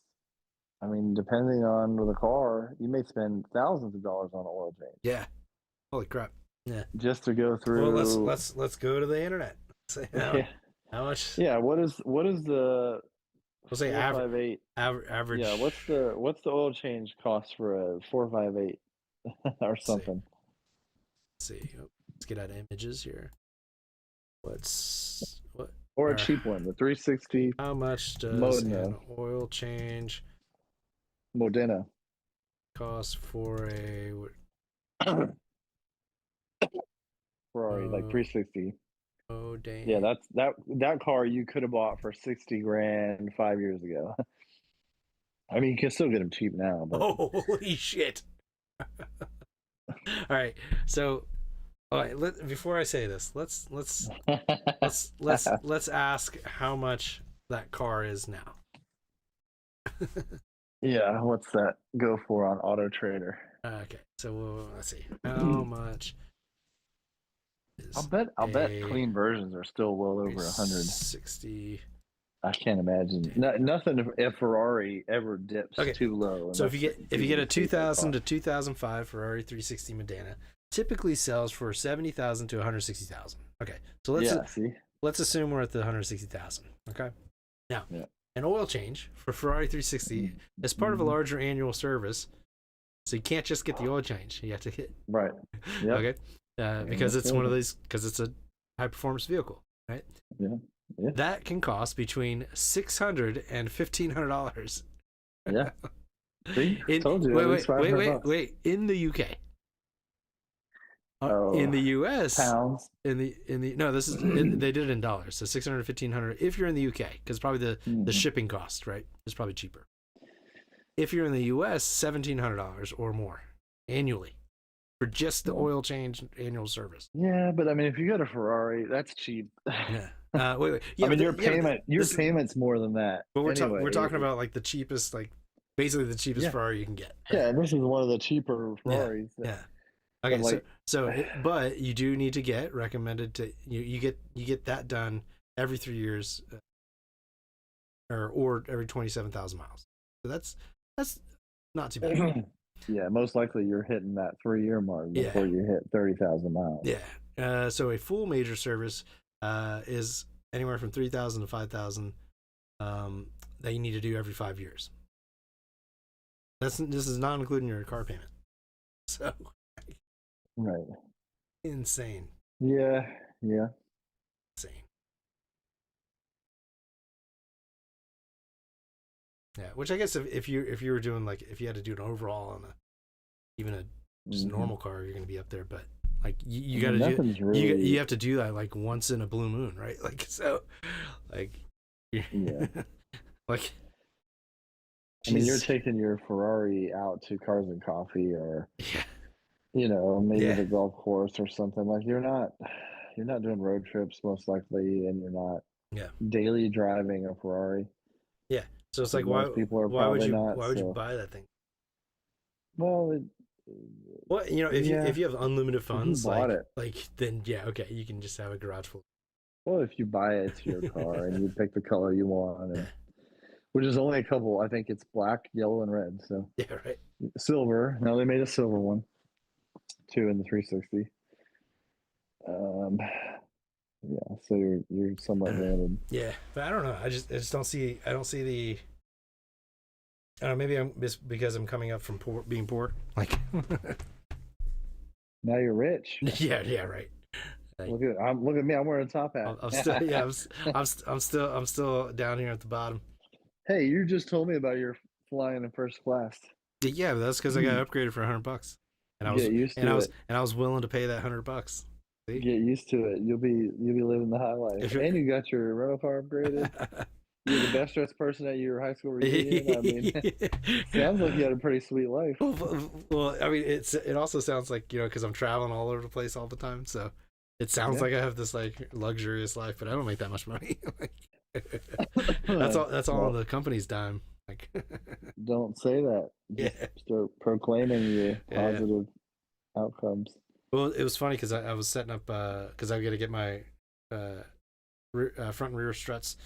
I mean, depending on the car, you may spend thousands of dollars on an oil change. Yeah. Holy crap. Yeah. Just to go through. Well, let's go to the internet. Say how much? Yeah. What is the We'll say average. 458? Average. Yeah. What's the oil change cost for a 458 or something? Let's see. Let's get out images here. What? Or a cheap one, the 360 How much does Modena. an oil change Modena. cost for a Ferrari, like 360. Modena? Yeah, that car you could have bought for 60 grand 5 years ago. I mean, you can still get them cheap now, but Holy shit! All right, so all right. Before I say this, let's ask how much that car is now. yeah, what's that go for on Auto Trader? Okay, so let's see how much. I'll bet clean versions are still well over 100. 60. I can't imagine. Nothing if Ferrari ever dips too low. So if you get a 2000 to 2005 Ferrari 360 Modena, typically sells for 70,000 to 160,000. Okay, so let's assume we're at the 160,000. Okay, now an oil change for Ferrari 360 is part of a larger annual service, so you can't just get the oil change. You have to hit right. Yep. Okay, because it's one of these because it's a high performance vehicle, right? Yeah. Yeah. That can cost between $600 and $1,500. Yeah. See? Told you. Wait. In the UK. In the US. Pounds. No, this is they did it in dollars. So $600, $1,500 if you're in the UK, because probably the shipping cost, right, is probably cheaper. If you're in the US, $1,700 or more annually for just the oil change annual service. Yeah, but I mean, if you get a Ferrari, that's cheap. Yeah. Wait. Yeah, I mean, your payment's more than that. But we're talking about like the cheapest, like basically the cheapest Ferrari you can get. Right? Yeah, and this is one of the cheaper Ferraris. Yeah. Okay, but you do need to get recommended to you get that done every 3 years, or every 27,000 miles. So that's not too bad. Yeah, most likely you're hitting that 3-year mark before you hit 30,000 miles. Yeah. So a full major service is anywhere from 3,000 to 5,000 that you need to do every 5 years. This is not including your car payment. So right. Insane. Yeah. Insane. Yeah, which I guess if you were doing like if you had to do an overhaul on just a normal car, you're gonna be up there. But like you got to do you have to do that like once in a blue moon, right? Like so, like like. I mean, you're taking your Ferrari out to Cars and Coffee, or maybe the golf course or something. Like you're not doing road trips most likely, and you're not daily driving a Ferrari. Yeah. So it's like why would you buy that thing? Well, if you have unlimited funds, like then you can just have a garage full. Well, if you buy it, it's your car, and you pick the color you want, which is only a couple. I think it's black, yellow, and red. So right. Silver. Now they made a silver one too in the 360. So you're somewhat limited. Yeah, but I don't know. I just don't see. I don't see the. I don't know. Maybe I'm just because I'm coming up from being poor. Like now you're rich. Yeah, right. Like, Look at me. I'm wearing a top hat. I'm still, yeah, I'm still down here at the bottom. Hey, you just told me about your flying in first class. Yeah, but that's because I got upgraded for $100, and Get used to it. I was willing to pay that $100. See? Get used to it. You'll be living the high life. And you got your rental car upgraded. You're the best dressed person at your high school reunion. I mean, sounds like you had a pretty sweet life. Well, I mean, it also sounds like, you know, because I'm traveling all over the place all the time, so it sounds like I have this like luxurious life, but I don't make that much money. That's all on the company's dime. Like, don't say that. Just start proclaiming your positive outcomes. Well, it was funny because I was setting up because I got to get my front and rear struts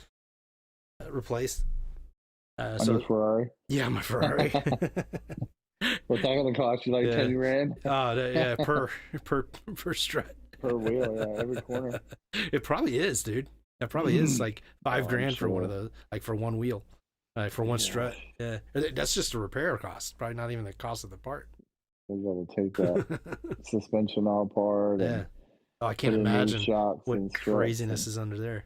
replaced. On your Ferrari? Yeah, my Ferrari. What's that going to cost you? Like 10 grand? Oh, yeah, per strut. Per wheel, yeah, every corner. It probably is, dude. It probably is like $5 grand for one of those, like for one wheel, for one strut. Yeah, that's just a repair cost. Probably not even the cost of the part. You got to take that suspension all apart. Yeah. Oh, I can't imagine what craziness is under there.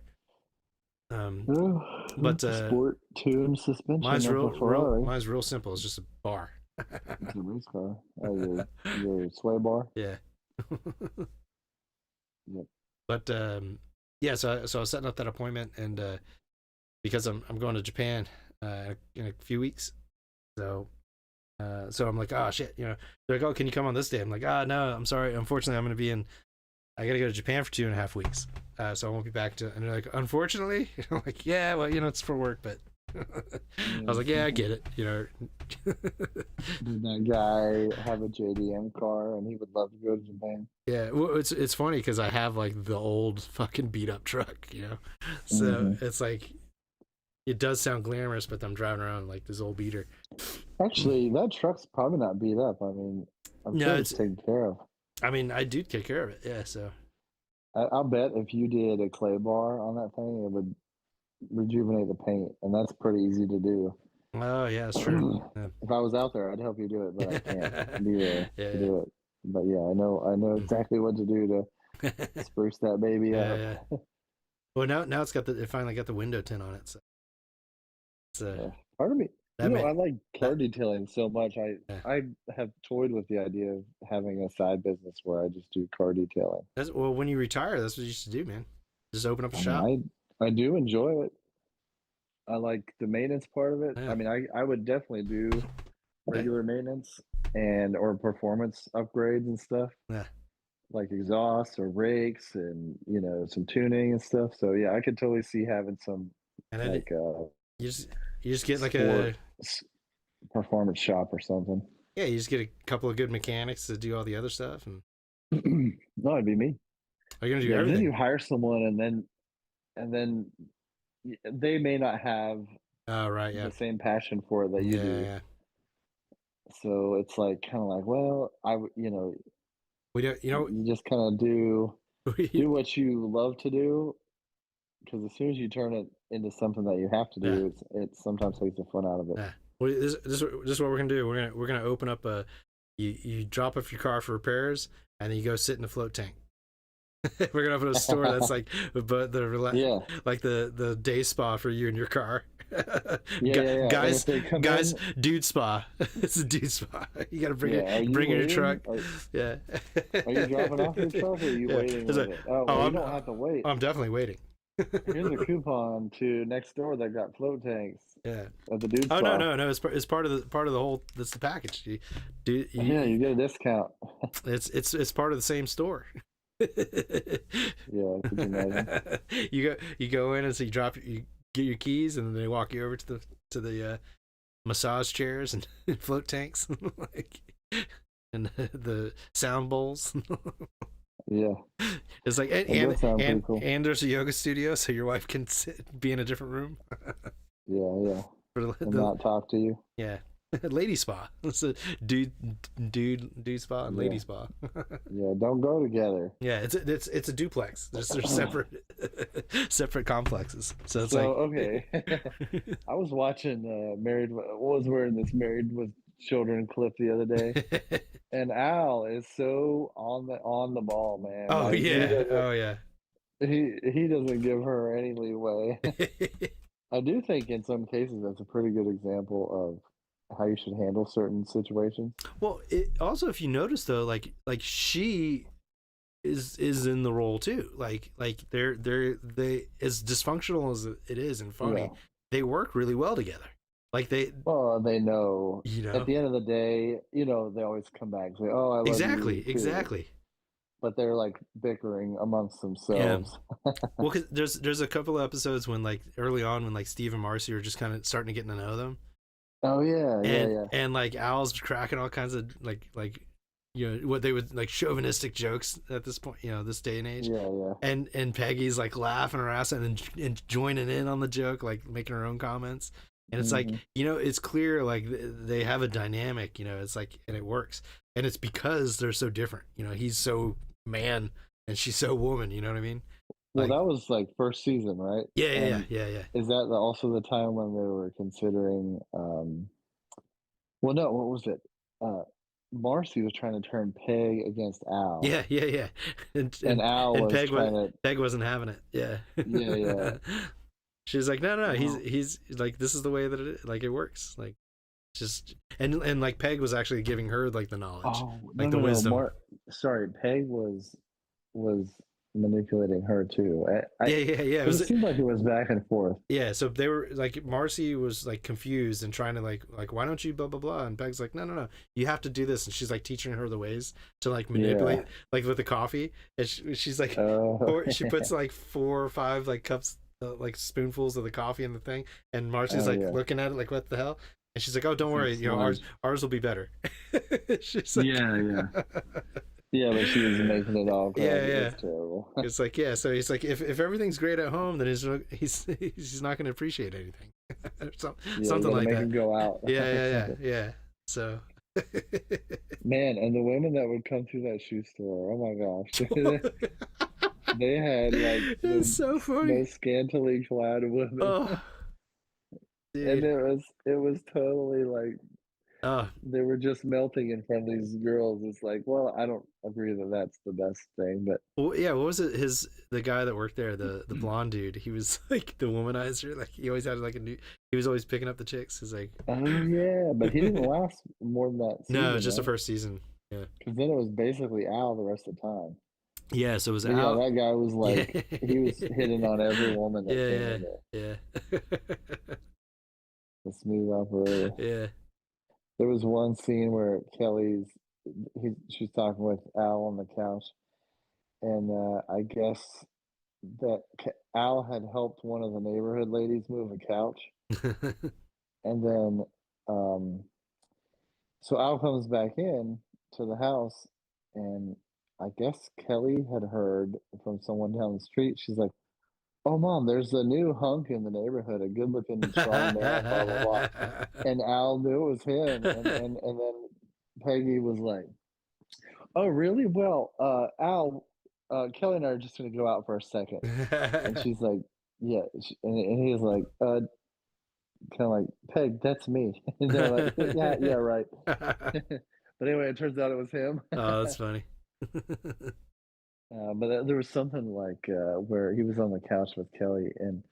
But sport tune suspension. Mine's real simple. It's just a bar. It's a race car. Your sway bar. Yeah. Yep. But yeah, so I was setting up that appointment, and because I'm going to Japan in a few weeks, so I'm like, oh shit, you know, they're like, oh, can you come on this day? I'm like, no, I'm sorry, unfortunately, I'm going to be I got to go to Japan for 2.5 weeks, so I won't be back to. And they're like, unfortunately, I'm like, yeah, well, you know, it's for work, but I was like, yeah, I get it, you know. Did that guy have a JDM car and he would love to go to Japan? Yeah, well, it's funny because I have like the old fucking beat up truck, you know, so it's like it does sound glamorous, but I'm driving around like this old beater. Actually, that truck's probably not beat up. I mean, I'm sure it's taken care of. I mean, I do take care of it, yeah. So I'll bet if you did a clay bar on that thing, it would rejuvenate the paint, and that's pretty easy to do. Oh yeah, that's true. Yeah. If I was out there, I'd help you do it, but I can't be there to do it. But yeah, I know exactly what to do to spruce that baby up. Yeah. Well, now it finally got the window tint on it. So it's part of me. I like car detailing so much. I have toyed with the idea of having a side business where I just do car detailing. Well, when you retire, that's what you should do, man. Just open up a shop. I do enjoy it. I like the maintenance part of it. Yeah. I mean, I would definitely do regular maintenance or performance upgrades and stuff. Yeah. Like exhausts or rakes and, you know, some tuning and stuff. So yeah, I could totally see having some you just get like a performance shop or something. Yeah, you just get a couple of good mechanics to do all the other stuff, and no, it'd be me. Are you gonna do everything? Then you hire someone, and then they may not have the same passion for it that you do. Yeah. So it's like kind of like, well, we don't, you know, you just kind of do what you love to do, because as soon as you turn it into something that you have to do, it sometimes takes the fun out of it. Yeah. Well, this is what we're gonna do. We're gonna open up you drop off your car for repairs, and then you go sit in the float tank. We're gonna open a store that's like, but like the day spa for you and your car. Guys, dude spa. It's a dude spa. You gotta bring in your truck. Are you dropping off your truck, or are you waiting? You don't have to wait. I'm definitely waiting. Here's a coupon to next door that got float tanks. Yeah. At the dude spa. No. It's part of the whole. That's the package. You get a discount. It's part of the same store. Yeah, could you imagine? You go in, and so you get your keys, and then they walk you over to the massage chairs and float tanks, and the sound bowls. Yeah, it's like and there's a yoga studio, so your wife can be in a different room. Yeah. And not talk to you. Yeah. Lady spa. It's a dude spa and lady spa. Yeah, don't go together. Yeah, it's a duplex. They're separate complexes. So it's okay. I was watching Married. What was wearing this Married with children clip the other day, and Al is so on the ball, man. Oh Like yeah. Oh yeah. he doesn't give her any leeway. I do think in some cases that's a pretty good example of how you should handle certain situations. Well, also if you notice though, like she is in the role too. Like they as dysfunctional as it is and funny, Yeah. they work really well together. Like they know at the end of the day, they always come back and say, "Oh, I love exactly you too." exactly. But they're like bickering amongst Yeah. themselves. Well, cause there's a couple of episodes when like early on when like Steve and Marcy are just kind of starting to get to know them. Oh yeah, And yeah. and like Al's cracking all kinds of like what they would like chauvinistic jokes at this point, this day and age. Yeah. And Peggy's like laughing her ass and joining in on the joke, like making her own comments. And it's like, it's clear like they have a dynamic, it's like, and it works. And it's because they're so different. He's so man and she's so woman, you know what I mean? Well, Like, that was like first season, right? yeah. Is that also the time when they were considering? Well, no. What was it? Marcy was trying to turn Peg against Al. Yeah. And Al was Peg trying to. Peg wasn't having it. Yeah. Yeah. She's like, no, Wow. he's like, this is the way that it works. Like, just and like Peg was actually giving her like the knowledge, like the wisdom. Sorry, Peg was manipulating her too. Yeah. It seemed like it was back and forth. Yeah, so they were like, Marcy was like confused and trying to like why don't you blah blah blah, and Peg's like, no, you have to do this, and she's like teaching her the ways to like manipulate, like with the coffee, and she's like, she puts like 4 or 5 like cups, like spoonfuls of the coffee in the thing, and Marcy's looking at it like, what the hell? And she's like, oh, don't worry, ours will be better. She's like, yeah. Yeah, but she was making it all. Yeah. It's terrible. It's like, yeah. So he's like, if everything's great at home, then he's not going to appreciate anything. Something like that. Him go out. Yeah. So. Man, and the women that would come through that shoe store, oh my gosh, they had like it's so funny. Most scantily clad women. Oh, dude. And it was totally like. They were just melting in front of these girls. It's like, well, I don't agree that that's the best thing, but well, yeah. What was it? The guy that worked there, the blonde dude. He was like the womanizer. Like he always had like he was always picking up the chicks. He's like, oh yeah, but he didn't last more than that season. No, it was just the first season. Yeah, because then it was basically Al the rest of the time. Yeah, so it was Al. Al. Yeah, that guy was like he was hitting on every woman. That came in there. The smooth operator. Yeah. There was one scene where she's talking with Al on the couch, and I guess that Al had helped one of the neighborhood ladies move a couch, and then so Al comes back in to the house, and I guess Kelly had heard from someone down the street. She's like, "Oh, Mom, there's a new hunk in the neighborhood, a good-looking, strong man, blah, blah, blah." And Al knew it was him. And then Peggy was like, "Oh, really? Well, Al, Kelly and I are just going to go out for a second." And she's like, "Yeah." And he's like, kind of like, "Peg, that's me." And they're like, yeah, right. But anyway, it turns out it was him. Oh, that's funny. But there was something like where he was on the couch with Kelly, and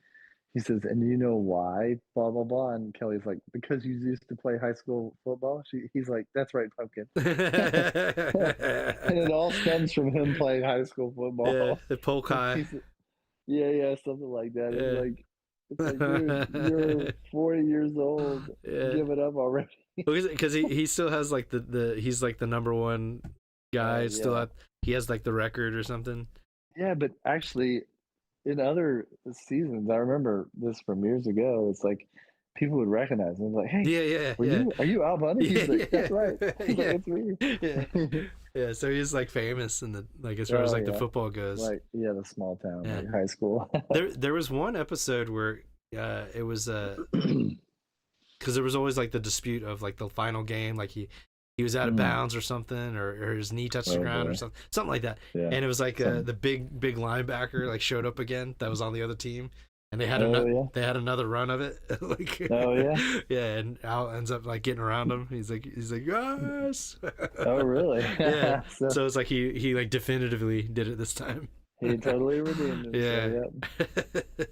he says, "And do you know why? Blah blah blah." And Kelly's like, "Because you used to play high school football." He's like, "That's right, pumpkin." And it all stems from him playing high school football. Yeah, the polk high. Yeah, something like that. Yeah. It's like, dude, you're 40 years old. Yeah. Give it up already. Because he still has like he's like the number one guy. Still he has like the record or something. Yeah, but actually, in other seasons, I remember this from years ago. It's like people would recognize him, like, "Hey, are you Al Bundy?" He's like, "That's right." He's like, "It's me." Yeah. So he's like famous in the as far as like the football goes. Like the small town, like high school. there was one episode where it was because there was always like the dispute of like the final game, like he was out of bounds or something, or his knee touched the ground or something like that. Yeah. And it was like the big linebacker like showed up again that was on the other team, and they had they had another run of it. Like, oh yeah, yeah, and Al ends up like getting around him. He's like yes. oh really? Yeah. So So it's like he like definitively did it this time. he totally redeemed himself. Yeah. Yep.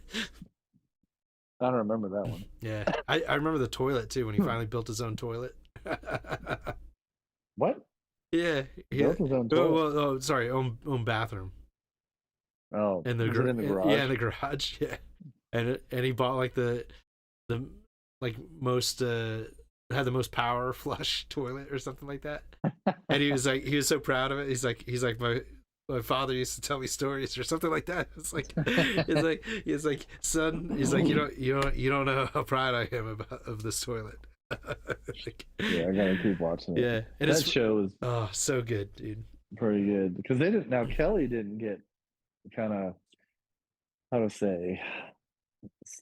I don't remember that one. Yeah, I remember the toilet too when he finally built his own toilet. What? Yeah, Built his own toilet? oh, sorry, own bathroom. Oh, In the, was it in the garage? Yeah, in the garage. Yeah, and he bought like the like most had the most power flush toilet or something like that. And he was so proud of it. He's like my father used to tell me stories or something like that. It's like son, he's like you don't know how proud I am of this toilet. Like, yeah, I gotta keep watching it. Yeah, and that show is so good, dude. pretty good because they didn't. Now Kelly didn't get kind of how to say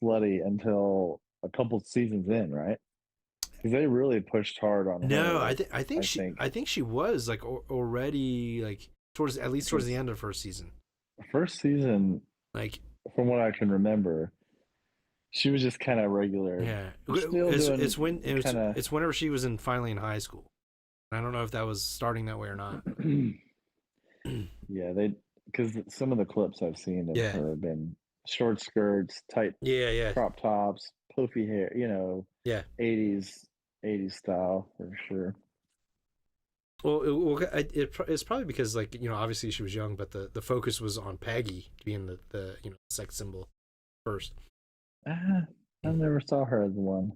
slutty until a couple seasons in, right? Because they really pushed hard on her. No, I think she was like already like towards the end of first season. First season, like from what I can remember, she was just kind of regular. Yeah, it's whenever she was finally in high school. I don't know if that was starting that way or not. Yeah, because some of the clips I've seen of her have been short skirts, tight crop tops, poofy hair, 80s style for sure. Well, it's probably because obviously she was young, but the focus was on Peggy being the sex symbol first. I never saw her as one.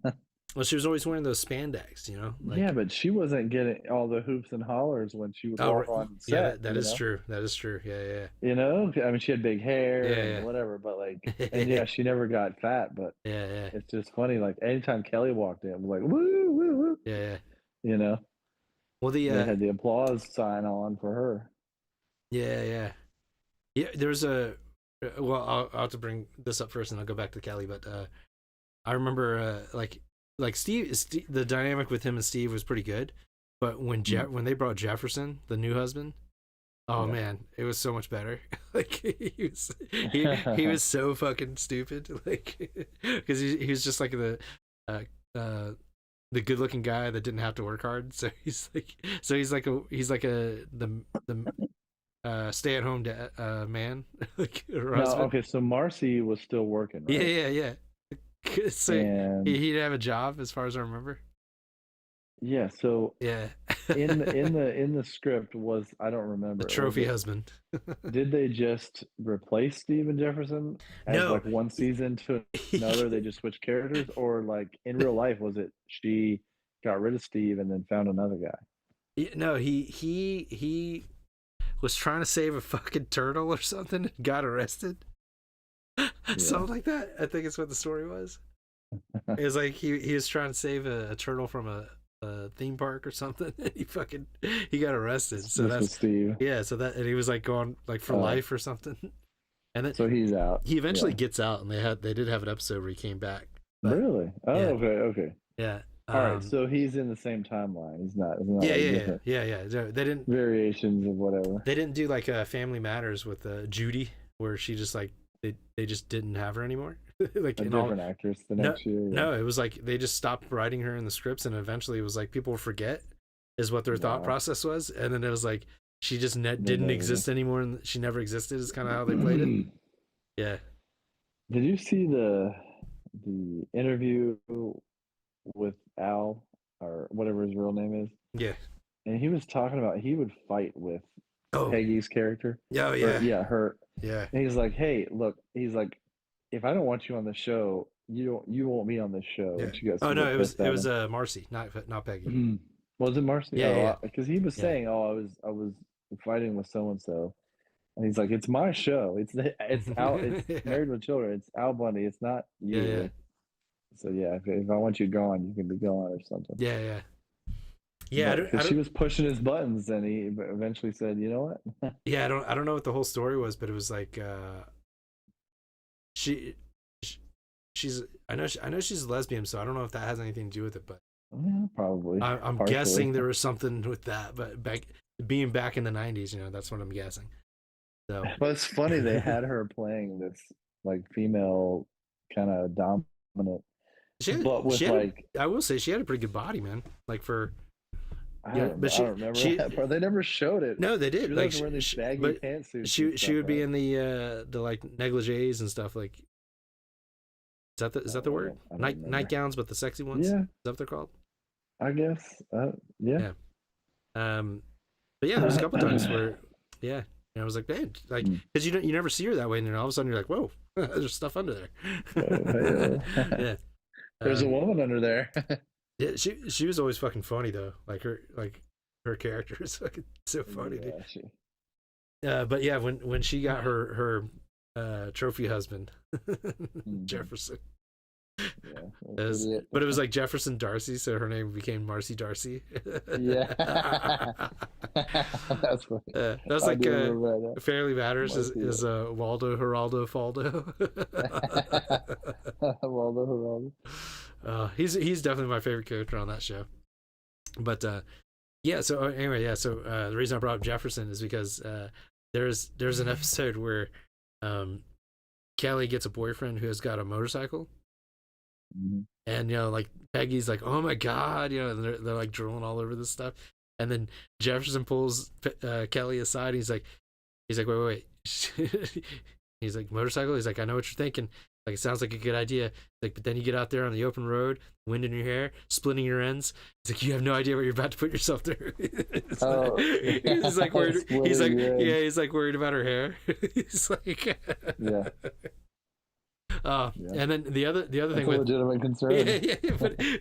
Well, she was always wearing those spandex, yeah, but she wasn't getting all the hoops and hollers when she would walk on set. Yeah, that is true. That is true. Yeah. I mean, she had big hair and whatever, but and she never got fat. But yeah, it's just funny. Like anytime Kelly walked in, it was like woo, woo, woo. Yeah. Well, they had the applause sign on for her. Yeah. There's well, I'll have to bring this up first, and I'll go back to Kelly. But I remember like Steve, the dynamic with him and Steve was pretty good, but when they brought Jefferson, the new husband, man, it was so much better. Like he was so fucking stupid, like because he was just like the good looking guy that didn't have to work hard. So he's like the stay at home man. Like okay, so Marcy was still working, right? Yeah. So he didn't have a job, as far as I remember. Yeah. So yeah, in the script was, I don't remember, the trophy husband. Did they just replace Steven Jefferson as like one season to another? They just switched characters, or like in real life was it she got rid of Steve and then found another guy? No, he was trying to save a fucking turtle or something and got arrested. Something like that. I think it's what the story was. It was like he was trying to save a turtle from a theme park or something, and he got arrested. So that's Steve. Yeah, so that, and he was like going like for life or something. And then so he's out. He eventually gets out, and they did have an episode where he came back. But, really? Oh, yeah. Okay. Yeah. All right, so he's in the same timeline. He's not. Yeah. They didn't variations of whatever. They didn't do like Family Matters with Judy, where she just like they just didn't have her anymore. Like a different actress the next year. No, it was like they just stopped writing her in the scripts, and eventually it was like people forget is what their thought process was, and then it was like she just didn't exist anymore, and she never existed. Is kind of how they played it. Yeah. Did you see the interview with Al, or whatever his real name is? Yeah. And he was talking about he would fight with Peggy's character. Her. Yeah. And he's like, hey, look, he's like, if I don't want you on the show, you won't be on the show. Yeah. And she got it was Marcy, not Peggy. Was it Marcy? Yeah. Because he was saying, I was fighting with so and so, and he's like, it's my show. It's Al. It's Married with Children. It's Al Bundy. It's not you. Yeah. So if I want you gone, you can be gone or something. Yeah. Yeah, she was pushing his buttons, and he eventually said, "You know what?" Yeah, I don't know what the whole story was, but it was like she's I know she's a lesbian, so I don't know if that has anything to do with it, but probably. I'm guessing there was something with that, but being back in the 90s, that's what I'm guessing. So, but it's funny they had her playing this like female kind of dominant. She, But with like, I will say she had a pretty good body, man. Like for, I don't remember that part. They never showed it. No, they did. She Like wearing these baggy but pantsuits. she would be in the like negligees and stuff. Like, is that the word? Nightgowns, but the sexy ones. Yeah, is that what they're called? I guess. Yeah. But yeah, there's a couple times where, yeah, and I was like, man, like, because you never see her that way, and then all of a sudden you're like, whoa, there's stuff under there. Yeah. There's a woman under there. Yeah, she was always fucking funny though. Like her character is fucking so funny, dude. But yeah, when she got her trophy husband, Jefferson. Yeah, but it was like Jefferson Darcy, so her name became Marcy Darcy. Yeah. That's funny. That's like Fairly Matters is Waldo Geraldo Faldo. Waldo Geraldo. He's definitely my favorite character on that show. But yeah, so anyway, yeah, so the reason I brought up Jefferson is because there's an episode where Kelly gets a boyfriend who has got a motorcycle. And like Peggy's like, oh my god, and they're like drooling all over this stuff, and then Jefferson pulls Kelly aside. He's like wait he's like, motorcycle? He's like, I know what you're thinking, like it sounds like a good idea, like, but then you get out there on the open road, wind in your hair, splitting your ends. He's like, you have no idea what you're about to put yourself through. He's like worried. He's like, yeah, he's like worried about her hair. He's like, yeah. And then the other thing with legitimate concern. Yeah,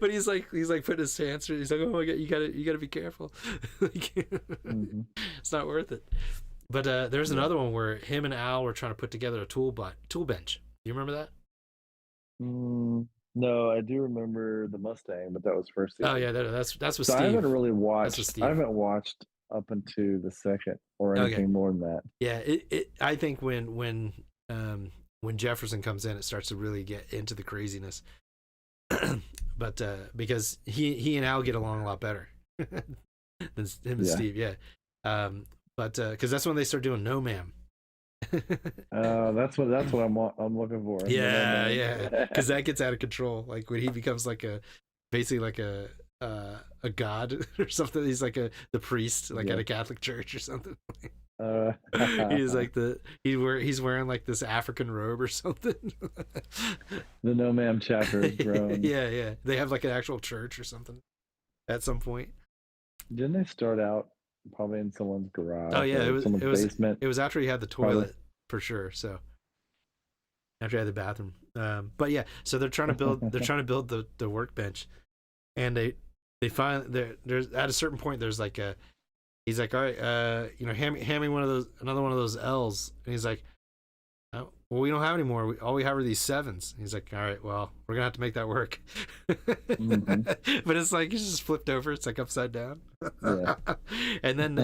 but he's like putting his hands through. He's like, oh my god, you gotta be careful. Like, it's not worth it. But there's another one where him and Al were trying to put together a tool bench. Do you remember that? No, I do remember the Mustang, but that was first season. Oh yeah, that's what so Steve. I haven't really watched. I haven't watched up into the second or anything more than that. Yeah, I think when Jefferson comes in, it starts to really get into the craziness. But because he and Al get along a lot better than him and Steve, yeah. But because that's when they start doing No Ma'am. That's what I'm looking for. Yeah. Because that gets out of control. Like when he becomes like basically like a god or something. He's like the priest, like at a Catholic church or something. He's like he's wearing like this African robe or something. The No Ma'am chapter is grown. Yeah. They have like an actual church or something at some point. Didn't they start out probably in someone's garage? Oh yeah, it was basement. It was after he had the toilet for sure. So after he had the bathroom. But yeah, so they're trying to build the workbench, and they find there's at a certain point there's like he's like, all right, hand me another one of those L's, and he's like, oh, well, we don't have any more. All we have are these 7s. He's like, all right, well, we're gonna have to make that work. But it's like it's just flipped over. It's like upside down. Yeah. And then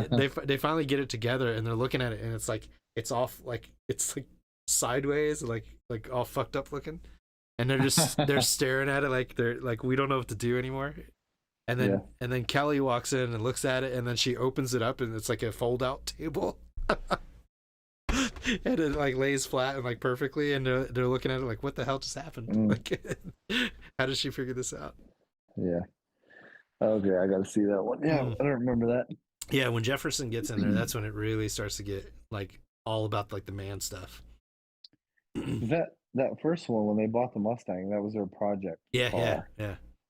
they finally get it together, and they're looking at it, and it's like it's off, like it's like sideways, like all fucked up looking, and they're staring at it like they're like, we don't know what to do anymore. And then Kelly walks in and looks at it, and then she opens it up, and it's like a fold-out table. And it like lays flat and like perfectly, and they're looking at it like, what the hell just happened? Like, how did she figure this out? Yeah. Okay, I gotta see that one. Yeah, I don't remember that. Yeah, when Jefferson gets in there, that's when it really starts to get like all about like the man stuff. That first one, when they bought the Mustang, that was their project. Yeah.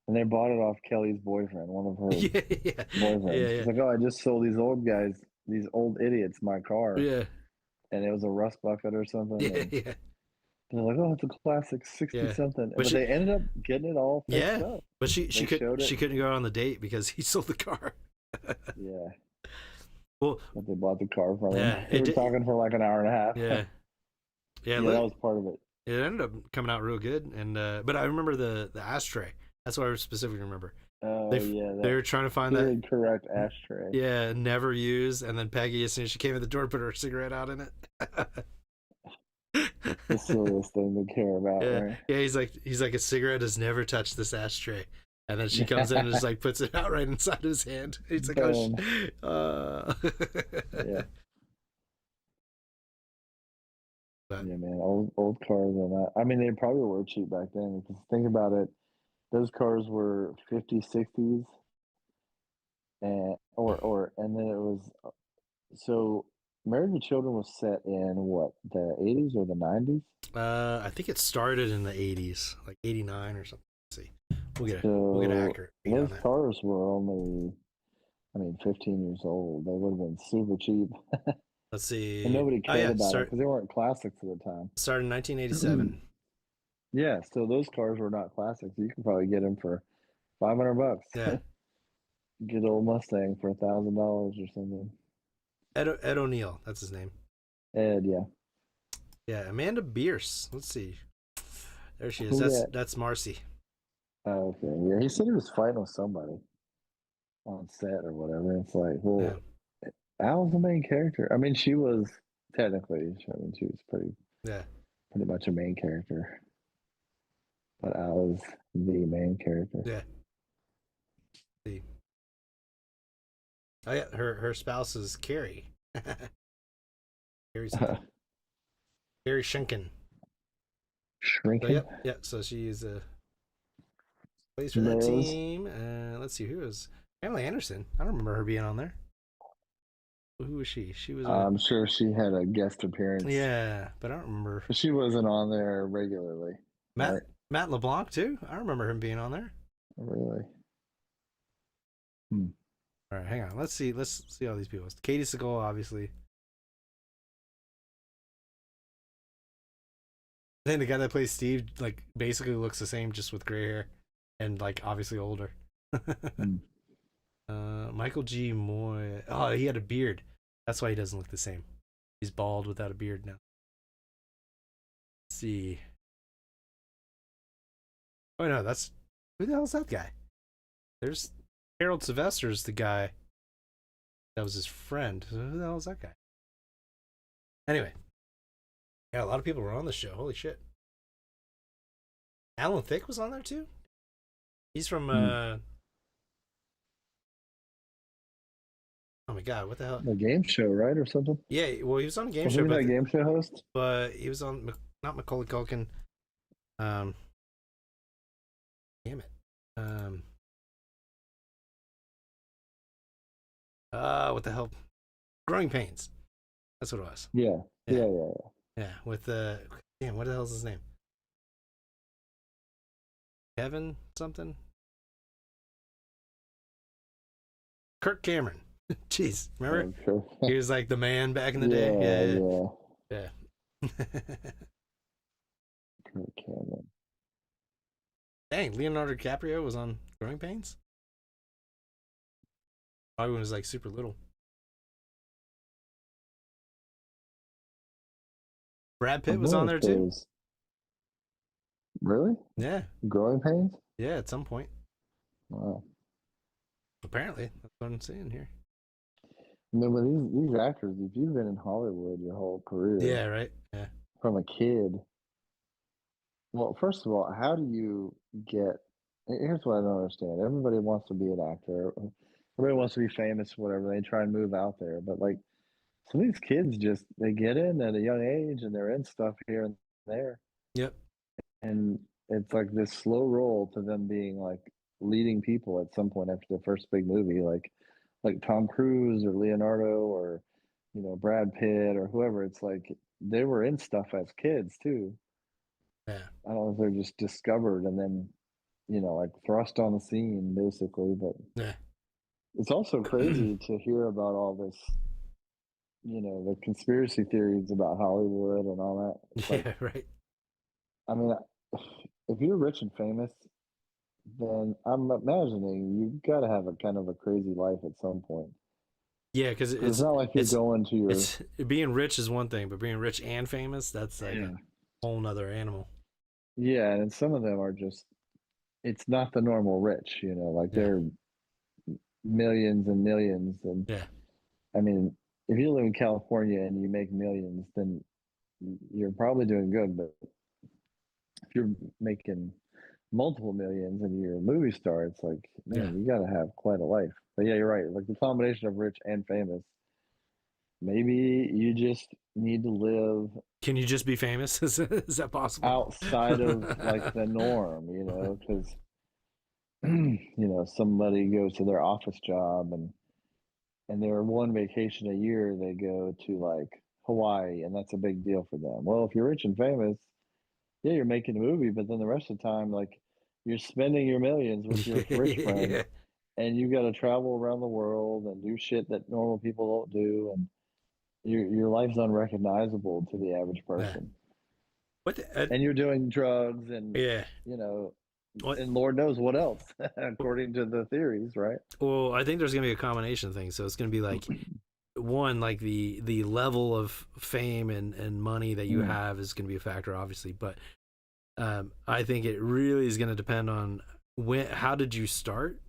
And they bought it off Kelly's boyfriend, one of her boyfriends. Yeah. It's like, oh, I just sold these old guys, these old idiots, my car. Yeah. And it was a rust bucket or something. Yeah. And they're like, oh, it's a classic 60-something. But they ended up getting it all fixed up. But she couldn't go on the date because he sold the car. Yeah. Well, but they bought the car from him. They were talking for like an hour and a half. Yeah, that was part of it. It ended up coming out real good. And but I remember the ashtray. That's what I specifically remember. Oh, they were trying to find that correct ashtray. Yeah, never used. And then Peggy, as soon as she came in the door, put her cigarette out in it. The silliest thing to care about. Right? Yeah, he's like, a cigarette has never touched this ashtray. And then she comes in and just like puts it out right inside his hand. He's like, Yeah. But Yeah, man, old cars are not. I mean, they probably were cheap back then. Because think about it, those cars were 50s, 60s, and then it was so. Married with Children was set in what, the 80s or the 90s? I think it started in the 80s, like 89 or something. Let's see. We'll get So accurate beat on those that. cars were only, I mean, 15 years old. They would have been super cheap, Let's and see. nobody Oh cared yeah, about them start because they weren't classics at the time. started in 1987. Yeah, so those cars were not classics. You could probably get them for $500. Yeah. Get old Mustang for $1,000 or something. Ed O'Neill, that's his name. Ed, yeah. Yeah, Amanda Bierce. Let's see. There she is. Who that? That's Marcy. Oh, okay, yeah. He said he was fighting with somebody on set or whatever. It's like, Yeah. well, Al's the main character. I mean, she was technically. I mean, she was Yeah. pretty much a main character, but Al is the main character. Yeah. See. Oh yeah, her spouse is Carrie. Carrie something. Carrie Schenken. So Shrinking. yep, yeah. So she is plays for that Rose. team. Let's see who is Pamela Anderson. I don't remember her being on there. Who was she? She was. I'm sure she had a guest appearance. Yeah, but I don't remember. But she wasn't on there regularly. Right? Matt LeBlanc too. I remember him being on there. Really? All right, hang on. Let's see all these people. Katie Segal, obviously. I think the guy that plays Steve like basically looks the same, just with gray hair, and like obviously older. Michael G. Moy. Oh, he had a beard. That's why he doesn't look the same. He's bald without a beard now. Let's see. Oh no, that's who the hell is that guy? There's Harold Sylvester's the guy that was his friend. So who the hell is that guy? Anyway, yeah, a lot of people were on the show. Holy shit! Alan Thicke was on there too. He's from. Oh my god, what the hell? A game show, right, or something? Yeah, well, he was on a game Was show. he But that game show host? But he was on not Macaulay Culkin. Damn it. What the hell? Growing Pains. That's what it was. Yeah. Yeah. Yeah. Yeah, with damn, what the hell's his name? Kevin something? Kirk Cameron. Jeez, remember? Sure. He was like the man back in the day. Yeah. Kirk Cameron. Dang, Leonardo DiCaprio was on Growing Pains? Probably when he was like super little. Brad Pitt was on there too. Really? Yeah. Growing Pains? Yeah, at some point. Wow. Apparently, that's what I'm seeing here. I mean, with these actors, if you've been in Hollywood your whole career, Yeah, right. Yeah. from a kid, well, first of all, how do you get? Here's what I don't understand. Everybody wants to be an actor. Everybody wants to be famous, whatever. They try and move out there, but like some of these kids just they get in at a young age and they're in stuff here and there, Yep. and it's like this slow roll to them being like leading people at some point after their first big movie, like Tom Cruise or Leonardo or Brad Pitt or whoever. It's like they were in stuff as kids too. Yeah. I don't know if they're just discovered and then like thrust on the scene basically. But Yeah. it's also crazy to hear about all this, the conspiracy theories about Hollywood and all that. It's Yeah, right. I mean, if you're rich and famous, then I'm imagining you've got to have a kind of a crazy life at some point. Yeah, because It's not like you're going to your. It's being rich is one thing, but being rich and famous, that's like a whole nother animal. Yeah, and some of them are just. It's not the normal rich, like they're millions and millions, and yeah. I mean, if you live in California and you make millions, then you're probably doing good. But if you're making multiple millions and you're a movie star, it's like, man, you got to have quite a life. But yeah, you're right. Like the combination of rich and famous maybe you just need to live Can you just be famous? Is that possible? outside of like the norm, because somebody goes to their office job and their one vacation a year they go to like Hawaii, and that's a big deal for them. Well, if you're rich and famous, yeah, you're making a movie, but then the rest of the time, like, you're spending your millions with your rich friends, Yeah. and you got to travel around the world and do shit that normal people don't do, and your life's unrecognizable to the average Yeah. person. What? And you're doing drugs and Yeah. you know, What? and Lord knows what else, according to the theories, right? Well, I think there's gonna be a combination thing. So it's gonna be like one, like the level of fame and money that you Mm. have is gonna be a factor, obviously. But I think it really is gonna depend on how did you start?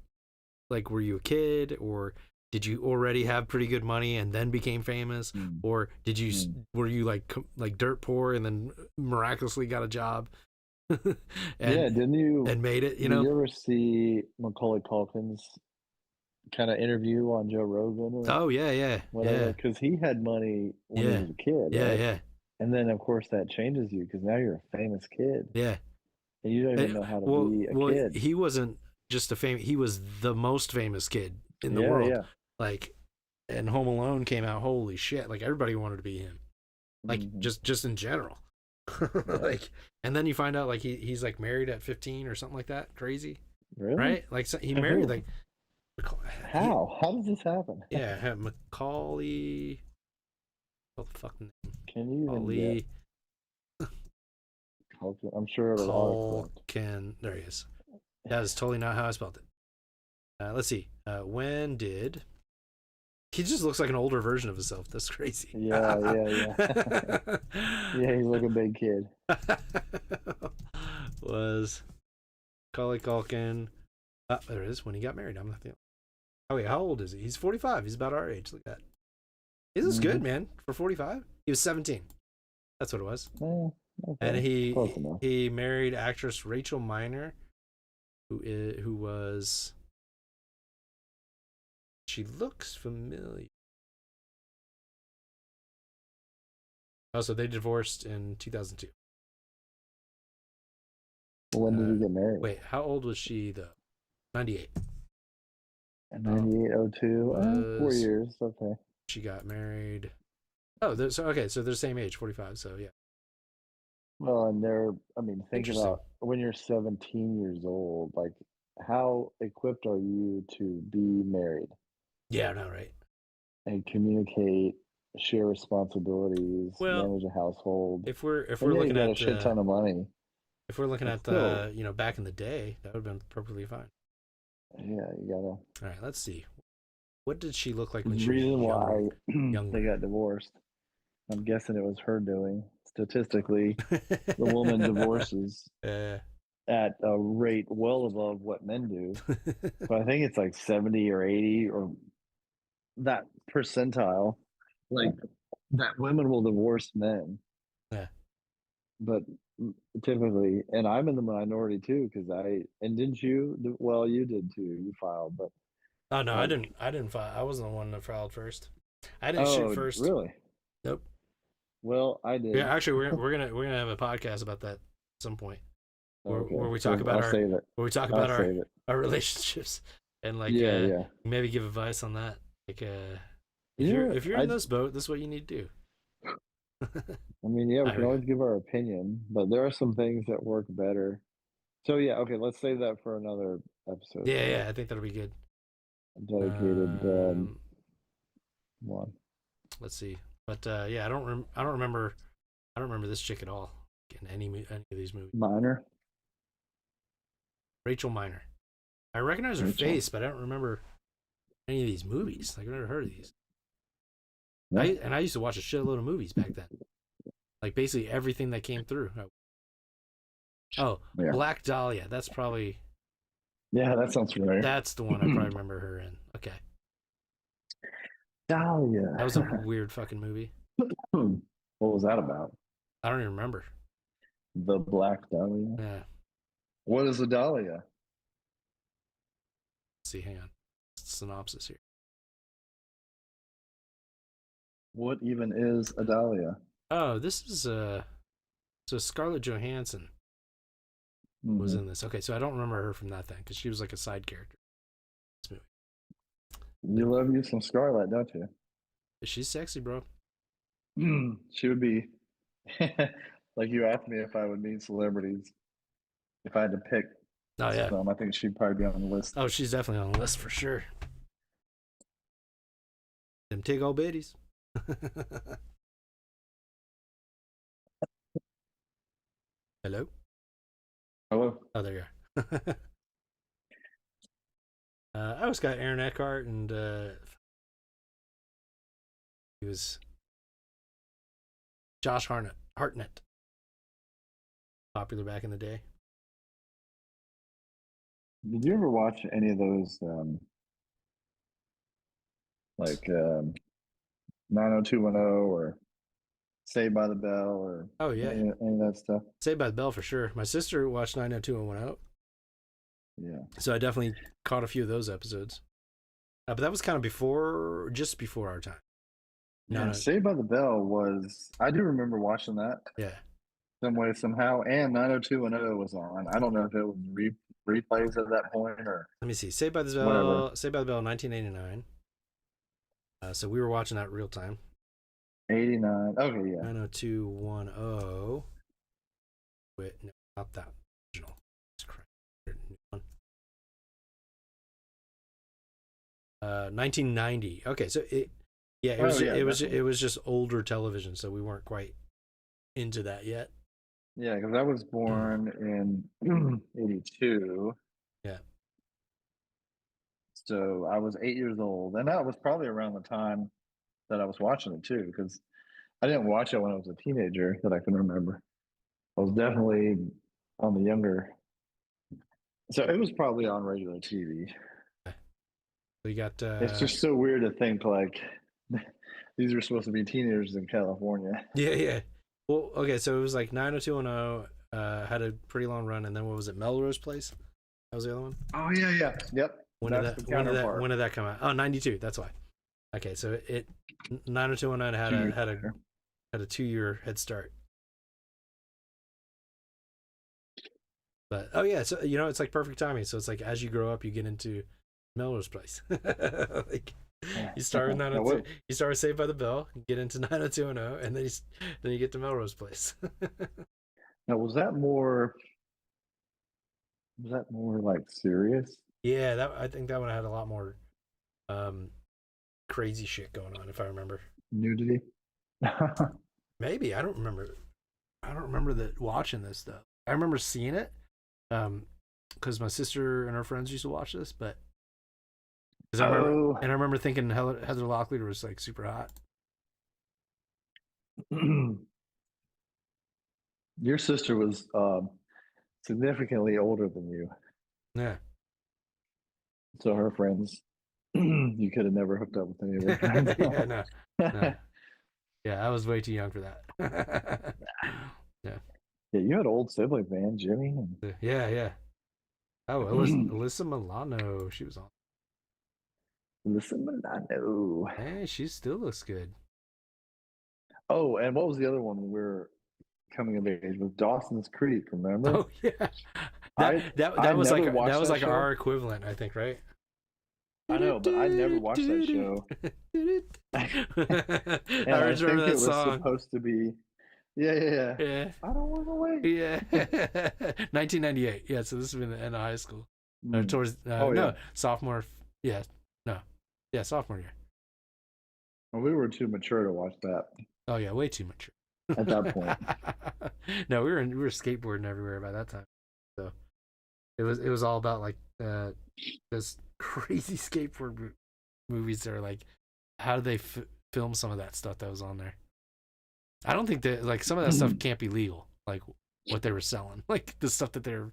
Like, were you a kid, or did you already have pretty good money and then became famous, Mm. or did you Mm. were you like dirt poor and then miraculously got a job Yeah, and made it? did you ever see Macaulay Culkin's kind of interview on Joe Rogan or Oh yeah, yeah, whatever? yeah, Because he had money when he yeah, was a kid, yeah, right? yeah, And then of course that changes you because now you're a famous kid yeah. and you don't Eh, even know how to Well, be a well, kid. he wasn't just a famous. He was the most famous kid in the Yeah, world. yeah. Like, and Home Alone came out. Holy shit! Like everybody wanted to be him. Like Mhm. just in general. Like, and then you find out like he's like married at 15 or something like that. Crazy, Really? right? Like, so he To married who? like How? How does this happen? yeah, Macaulay. What the fuck name? Can you even get? Macaulay I'm sure it'll autocorrect. Culkin. There he is. That is totally not how I spelled it. Let's see. When did he just looks like an older version of himself? That's crazy. Yeah, yeah, yeah. Yeah, he's like a big kid. Was Macaulay Culkin? There it is. When he got married. I'm not the. Oh wait, how old is he? He's 45. He's about our age. Look at that. He looks good, man. For 45, he was 17. That's what it was. Okay. And Close enough. he married actress Rachel Miner, who was. She looks familiar. Oh, so they divorced in 2002. When did he get married? Wait, how old was she though? 98. 98, 02. 4 years. Okay. She got married. Oh, so okay, so they're the same age, 45. So yeah. Well, and think about when you're 17 years old, like how equipped are you to be married Yeah, no, right. and communicate, share responsibilities, Well, manage a household? if we're And looking you got at a shit ton of money. if we're looking at still, the back in the day, that would have been perfectly fine. yeah, you gotta. All right, let's see. What did she look like when The she was reason younger? why they got divorced, I'm guessing it was her doing. Statistically, the woman divorces at a rate well above what men do. So I think it's like 70 or 80 or that percentile, like that women will divorce men. Yeah. But typically, and I'm in the minority too, because and didn't you? Well, you did too. You filed, but Oh no, I like, didn't. I didn't file. I wasn't the one that filed first. I didn't shoot oh, first. really? Nope. Well, I did. Yeah, actually, we're gonna have a podcast about that at some point, Okay. where we talk about I'll save it. where we talk I'll about save it. our relationships and like Yeah. maybe give advice on that. Like Yeah, if you're in this boat, this is what you need to do. I mean, yeah, we I can always give our opinion, but there are some things that work better. So yeah, okay, let's save that for another episode. Yeah, I think that'll be good. Dedicated one. Let's see, but yeah, I don't remember this chick at all in any of these movies. Minor. Rachel Miner. I recognize her face, but I don't remember any of these movies. Like, I've never heard of these. No. I used to watch a shitload of movies back then. Like basically everything that came through. Oh, yeah. Black Dahlia. That's probably. Yeah, that sounds familiar. That's the one I probably remember her in. Okay. Dahlia. That was a weird fucking movie. What was that about? I don't even remember. The Black Dahlia. Yeah. What is a dahlia? Let's see, hang on. Synopsis here. What even is a dahlia? Oh, this is so Scarlett Johansson was in this. Okay, so I don't remember her from that thing because she was like a side character in this movie. You love you some Scarlett, don't you? She's sexy, bro. She would be like you asked me if I would meet celebrities. If I had to pick Oh yeah. some, I think she'd probably be on the list. Oh, she's definitely on the list for sure. Them tig old biddies. Hello? Hello. Oh, there you are. I always got Aaron Eckhart, and he was Josh Hartnett. Popular back in the day. Did you ever watch any of those, like 90210 or Saved by the Bell or Oh yeah, any of that stuff? Saved by the Bell for sure. My sister watched 90210. Yeah. So I definitely caught a few of those episodes. But that was kind of just before our time. No. Saved by the Bell was, I do remember watching that. Yeah. Some way, somehow. And 90210 was on. I don't know if it was replays at that point or. Let me see. Saved by the Bell. Whatever. Saved by the Bell, 1989. So we were watching that real time. 89. Okay, yeah. 90210. Wait, no, not that original. It's correct. New one. 1990. Okay, so it was just older television, so we weren't quite into that yet. Yeah, because I was born in 82. Yeah. So I was 8 years old, and that was probably around the time that I was watching it too, because I didn't watch it when I was a teenager that I can remember. I was definitely on the younger. So it was probably on regular TV. So you got. It's just so weird to think like these are supposed to be teenagers in California. Yeah. Well, okay, so it was like 90210 had a pretty long run, and then what was it? Melrose Place? That was the other one? Oh yeah. Yep. When did that come out? Oh, 92. That's why. Okay, so it 90210 had a 2-year head start. But oh yeah, so it's like perfect timing. So it's like as you grow up, you get into Melrose Place. Like you start with 902, you start with Saved by the Bell, you get into 90210, and then you get to Melrose Place. Now was that more like serious? Yeah, I think that one had a lot more crazy shit going on, if I remember. Nudity? Maybe. I don't remember watching this though. I remember seeing it because my sister and her friends used to watch this, but I remember thinking Heather Locklear was like super hot. Your sister was significantly older than you. Yeah. So her friends, you could have never hooked up with any of her friends. Yeah, no. Yeah, I was way too young for that. Yeah. Yeah, you had old siblings, man, Jimmy. And... Yeah. Oh, Alyssa Milano, she was on. Alyssa Milano. Hey, she still looks good. Oh, and what was the other one when we were coming of age? Was Dawson's Creek? Remember? Oh yeah, that was like our equivalent, I think, right? I know, but I never watched that show. I remember that song. Was supposed to be. Yeah. I don't want to wait. Yeah. 1998. Yeah, so this has been the end of high school. Towards sophomore. Yeah. No. Yeah, sophomore year. Well, we were too mature to watch that. Oh yeah, way too mature. At that point. No, we were skateboarding everywhere by that time. So it was all about like this crazy skateboard movies that are like, how do they film some of that stuff that was on there? I don't think that like some of that stuff can't be legal, like what they were selling, like the stuff that they're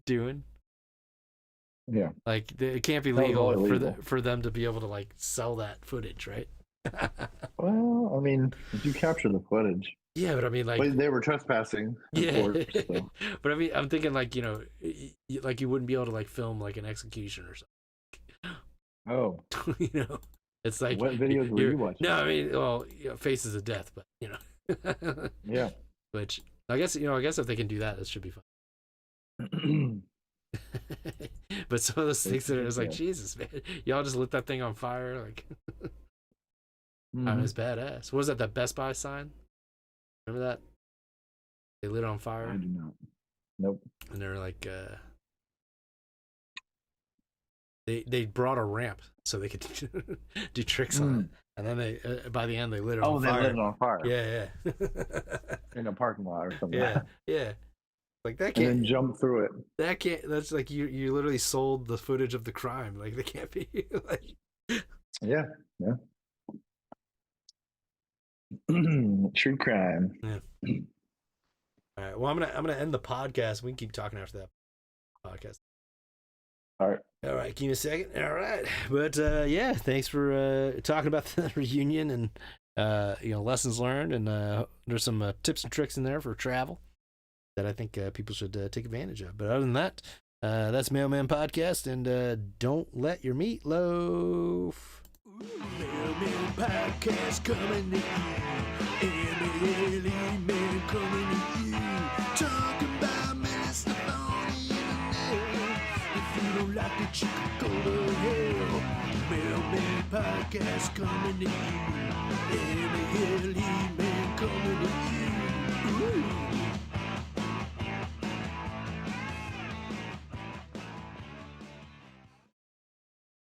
doing. Yeah, like it can't be legal for them to be able to like sell that footage, right? Well, I mean, if you capture the footage. Yeah, but I mean, like they were trespassing. Yeah, course, so. But I mean, I'm thinking like like you wouldn't be able to like film like an execution or something. Oh, It's like What videos were you watching? No, I mean, well, Faces of Death, but Yeah. Which I guess if they can do that, it should be fun. But some of those things that it's like, Jesus, man, y'all just lit that thing on fire, like. I mean, it's badass. What was that? That Best Buy sign? Remember that? They lit it on fire. I do not. Nope. And they were like, they brought a ramp so they could do tricks on it. And then they, by the end, they lit it on fire. Oh, they lit it on fire. Yeah. In a parking lot or something. Yeah. Like that And can't then jump through it. That can't. That's like you literally sold the footage of the crime. Like they can't be like. Yeah. True crime. Yeah. All right. Well, I'm gonna end the podcast. We can keep talking after that podcast. All right. All right. Give me a second. All right. But yeah, thanks for talking about the reunion and lessons learned, and there's some tips and tricks in there for travel that I think people should take advantage of. But other than that, that's Mailman Podcast, and don't let your meat loaf. Mailman Podcast coming to you. M-A-L-E-Man coming to you. Talking about Mr. Phony Internet. If you don't like it, you can go to hell. Mailman Podcast coming to you. M-A-L-E-Man coming to you.